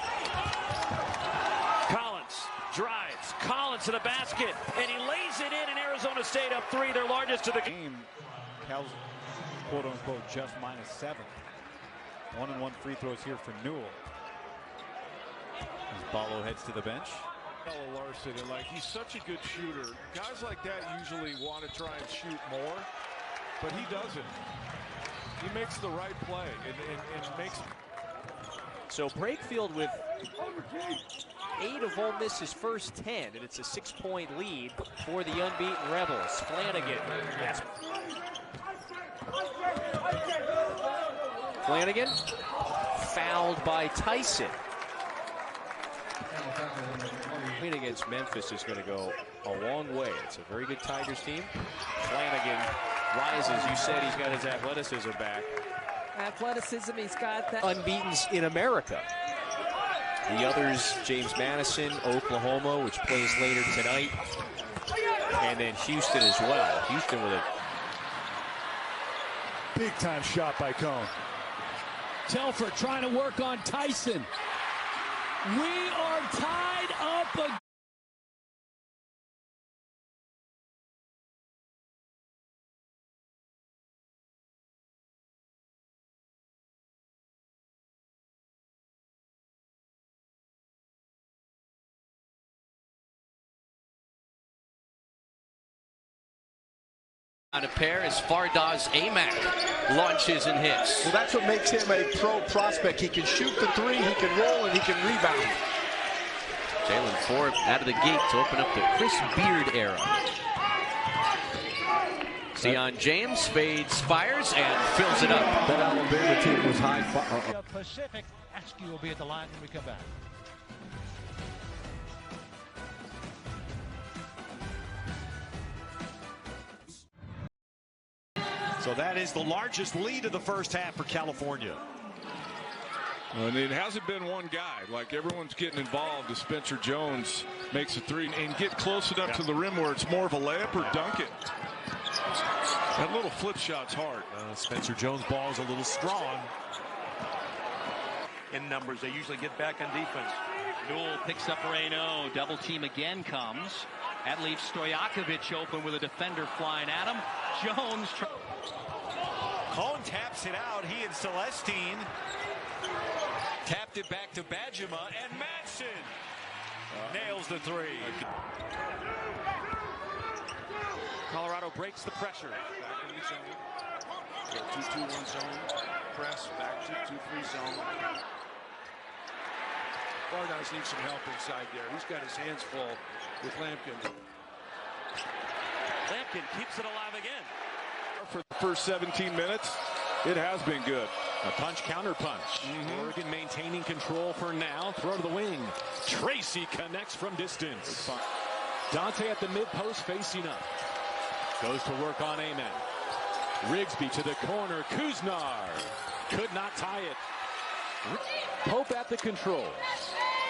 Collins drives. Collins to the basket, and he lays it in, and Arizona State up 3, their largest of the game. Cal's quote unquote just -7. 1-and-1 free throws here for Newell. As Ballo heads to the bench. Larson, and he's such a good shooter. Guys like that usually want to try and shoot more, but he doesn't. He makes the right play and makes. So Brakefield with 8 of Ole Miss's first 10, and it's a 6-point lead for the unbeaten Rebels. Flanagan. Yes. Flanagan fouled by Tyson. Win against Memphis is going to go a long way. It's a very good Tigers team. Flanagan rises. You said he's got his athleticism back. Athleticism, he's got that. Unbeaten's in America. The others, James Madison, Oklahoma, which plays later tonight. And then Houston as well. Houston with a big time shot by Cone. Telford trying to work on Tyson. We are tied up again. On a pair as Fardaws Amac launches and hits. Well, that's what makes him a pro prospect. He can shoot the 3, he can roll, and he can rebound. Jaylon Ford out of the gate to open up the Chris Beard era. Zion James fades, fires, and fills it up. That Alabama team was high. Pacific. Askew will be at the line when we come back. So that is the largest lead of the first half for California. And it hasn't been one guy. Everyone's getting involved as Spencer Jones makes a 3 and get close enough to the rim where it's more of a layup or dunk it. That little flip shot's hard. Spencer Jones' ball is a little strong. In numbers, they usually get back on defense. Newell picks up Reno. Double team again comes. That leaves Stojakovic open with a defender flying at him. Jones. Cone taps it out. He and Celestine tapped it back to Bajima, and Madsen nails the 3. Colorado breaks the pressure. Back in the zone. 2-2-1 zone. Press back to 2-3 zone. Fardaws needs some help inside there. He's got his hands full with Lampkin. Lampkin keeps it alive again. For the first 17 minutes, it has been good. A punch, counter punch. Oregon maintaining control for now. Throw to the wing. Tracy connects from distance. Dante at the mid post facing up. Goes to work on Amen. Rigsby to the corner. Kuznar could not tie it. Pope at the controls.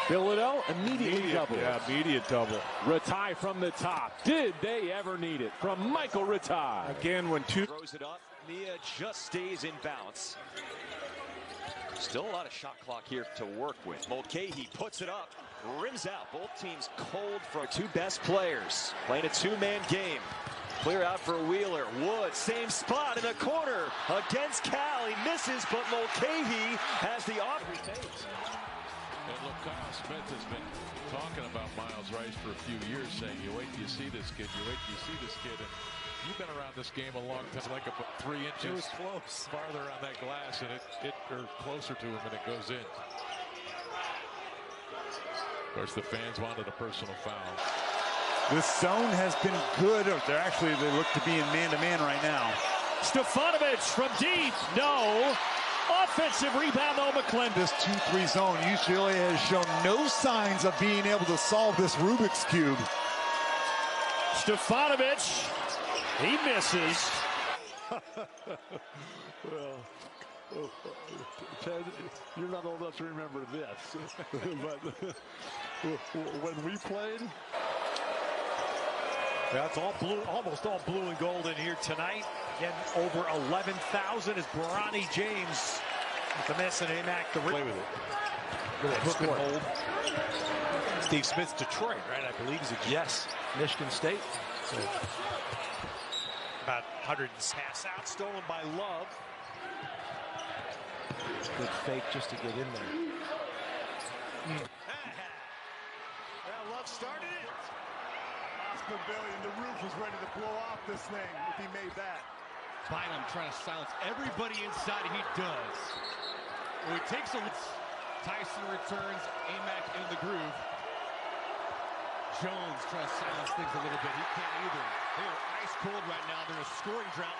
Bilodeau immediately double. Yeah, immediate double. Ratai from the top. Did they ever need it? From Michael Ratai. Again, when two Throws it up. Mia just stays in bounds. Still a lot of shot clock here to work with. Mulcahy puts it up. Rims out. Both teams cold for two best players. Playing a two-man game. Clear out for Wheeler. Wood, same spot in the corner against Cal. He misses, but Mulcahy has the off. And look, Kyle Smith has been talking about Miles Rice for a few years, saying, you wait till you see this kid, you wait till you see this kid. And you've been around this game a long time, like about 3 inches. It was close. Farther on that glass, and or closer to him, and it goes in. Of course, the fans wanted a personal foul. This zone has been good. They look to be in man-to-man right now. Stefanovic from deep. No. Offensive rebound, though, McClendon. This 2-3 zone, UCLA has shown no signs of being able to solve this Rubik's Cube. Stefanovic, he misses. Well, Ted, you're not old enough to remember this. But when we played, that's all blue, almost all blue and gold in here tonight. Again, over 11,000 is Bronny James with the miss and Amac the play with it. Good hook and hold. Steve Smith's Detroit, right? I believe he's yes, Michigan State. So, about 100 pass out, stolen by Love. Good fake just to get in there. Well, Love started it. Pavilion, the roof was ready to blow off this thing if he made that. Bynum trying to silence everybody inside, and he does. Well, he takes a Tyson returns, Amac in the groove. Jones trying to silence things a little bit. He can't either. They are ice cold right now. They're in a scoring drought.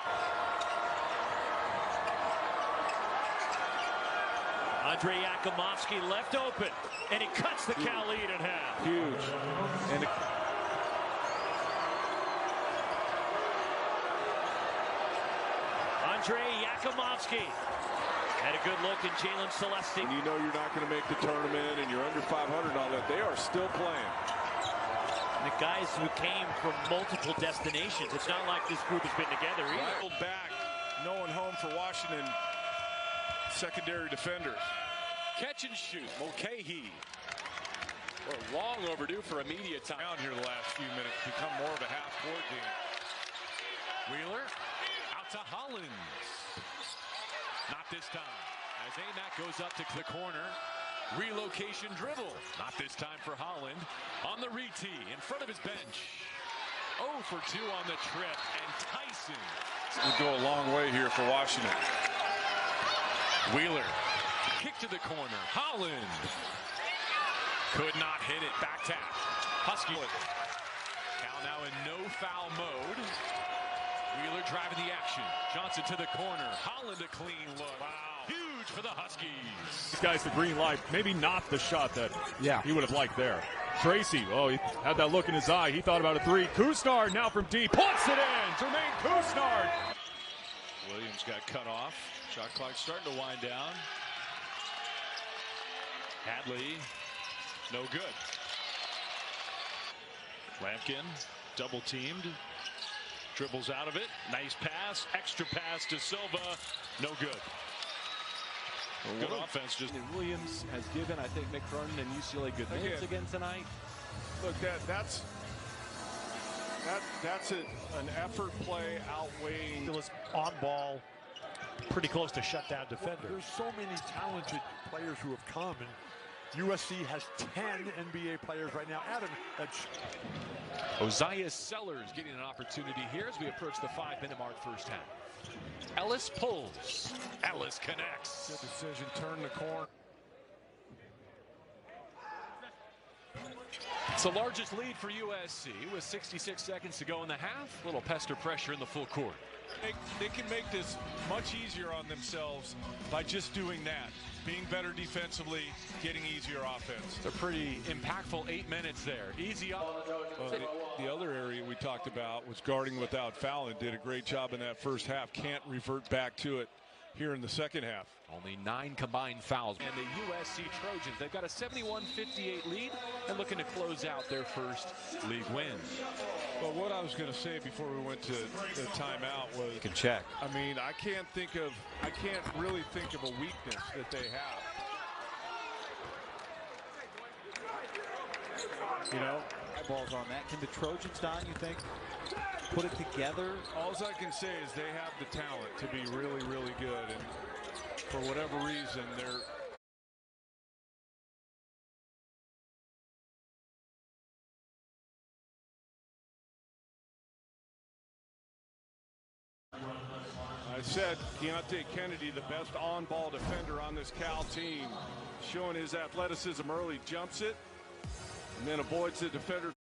Andre Yakumovsky left open, and he cuts the Cal lead in half. Huge. And Andre Yakumovsky had a good look in Jaylon Celestine. And you know you're not going to make the tournament and you're under 500 and all that. They are still playing. The guys who came from multiple destinations. It's not like this group has been together either. Right back, no one home for Washington secondary defenders. Catch and shoot. Mulcahy. We're long overdue for immediate time. Down here the last few minutes, become more of a half-court game. Wheeler out to Hollins. Not this time. As Amac goes up to the corner. Relocation dribble. Not this time for Holland. On the re-tee in front of his bench. 0 for 2 on the trip. And Tyson. Will go a long way here for Washington. Wheeler. Kick to the corner. Holland. Could not hit it. Back tap. Husky. Cal now in no foul mode. Wheeler driving the action. Johnson to the corner. Holland a clean look. Wow. Huge for the Huskies. This guy's the green light. Maybe not the shot that he would have liked there. Tracy, oh, he had that look in his eye. He thought about a three. Kusnard now from deep. Puts it in. Jermaine Kusnard. Williams got cut off. Shot clock starting to wind down. Hadley, no good. Lampkin, double teamed. Dribbles out of it. Nice pass. Extra pass to Silva. No good. Good offense. Just Williams has given, I think, Mick Cronin and UCLA good minutes again tonight. Look, that's an effort play outweighing. On ball, pretty close to shut down defender. There's so many talented players who have come, and USC has 10 NBA players right now. Adam, Ozias Sellers getting an opportunity here as we approach the 5-minute mark first half. Ellis pulls. Ellis connects. Good decision. Turn the corner. It's the largest lead for USC with 66 seconds to go in the half. Little pester pressure in the full court. They can make this much easier on themselves by just doing that. Being better defensively, getting easier offense. It's a pretty impactful 8 minutes there. Easy up. Well, the other area we talked about was guarding without fouling. Did a great job in that first half. Can't revert back to it here in the second half. Only 9 combined fouls. And the USC Trojans, they've got a 71-58 lead and looking to close out their first league win. Well, what I was going to say before we went to the timeout was, you can check. I mean, I can't really think of a weakness that they have. You know, eyeballs on that. Can the Trojans, Don, you think, put it together? All I can say is they have the talent to be really, really good, and for whatever reason, they're I said Keontae Kennedy, the best on-ball defender on this Cal team, showing his athleticism early, jumps it, and then avoids the defender.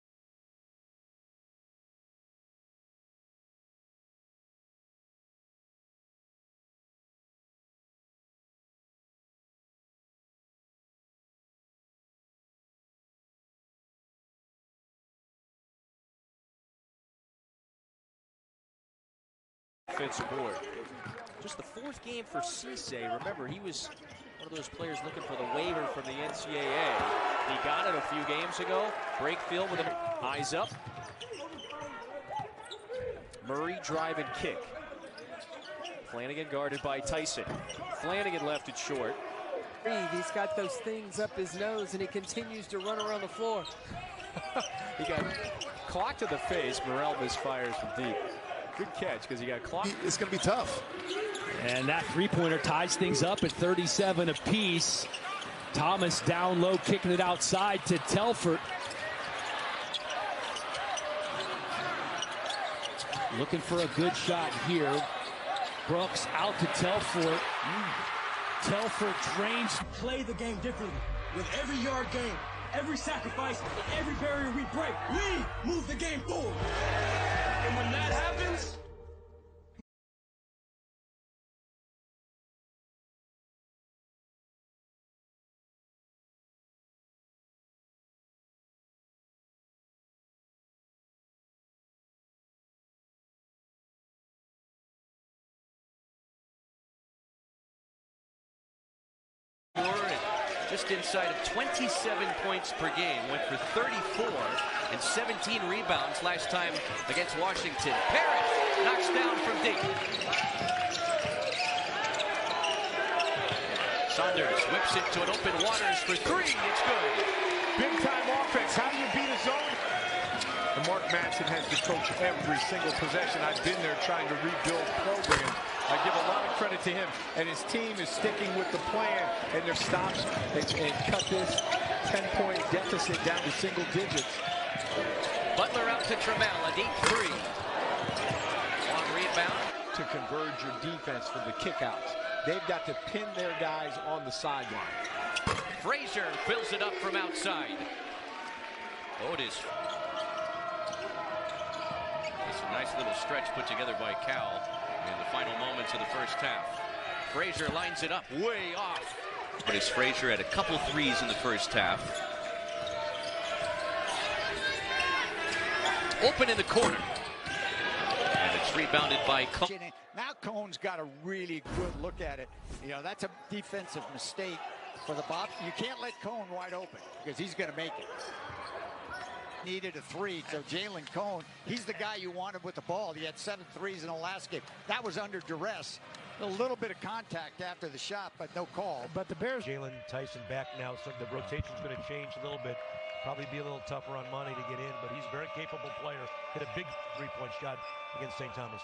Defensive board. Just the 4th game for Cisse. Remember, he was one of those players looking for the waiver from the NCAA. He got it a few games ago. Brakefield with him. Eyes up. Murray drive and kick. Flanagan guarded by Tyson. Flanagan left it short. He's got those things up his nose and he continues to run around the floor. He got clocked to the face. Morrell misfires from deep. Good catch because he got clocked. It's going to be tough. And that three-pointer ties things up at 37 apiece. Thomas down low, kicking it outside to Telford. Looking for a good shot here. Brooks out to Telford. Telford drains. Play the game differently. With every yard gain, every sacrifice, every barrier we break, we move the game forward. And when that happens, just inside of 27 points per game, went for 34 and 17 rebounds last time against Washington. Parrish knocks down from deep. Saunders whips it to an open Waters for 3. It's good. Big time offense. How do you beat a zone? And Mark Madsen has to coach every single possession. I've been there trying to rebuild programs. I give a lot of credit to him, and his team is sticking with the plan, and their stops and cut this 10-point deficit down to single digits. Butler out to Trammell, a deep 3. Long rebound. To converge your defense for the kickouts. They've got to pin their guys on the sideline. Frazier fills it up from outside. Otis. It's a nice little stretch put together by Cal in the final moments of the first half. Frazier lines it up way off. But as Frazier had a couple threes in the first half. Open in the corner. And it's rebounded by Cone. Now Cone's got a really good look at it. You know, that's a defensive mistake for the Bob. You can't let Cone wide open because he's going to make it. Needed a 3, so Jaylon Cone, he's the guy you wanted with the ball. He had 7 threes in the last game. That was under duress. A little bit of contact after the shot, but no call. But the Bears, Jaylon Tyson back now, so the rotation's going to change a little bit. Probably be a little tougher on Monty to get in, but he's a very capable player. Hit a big 3-point shot against St. Thomas.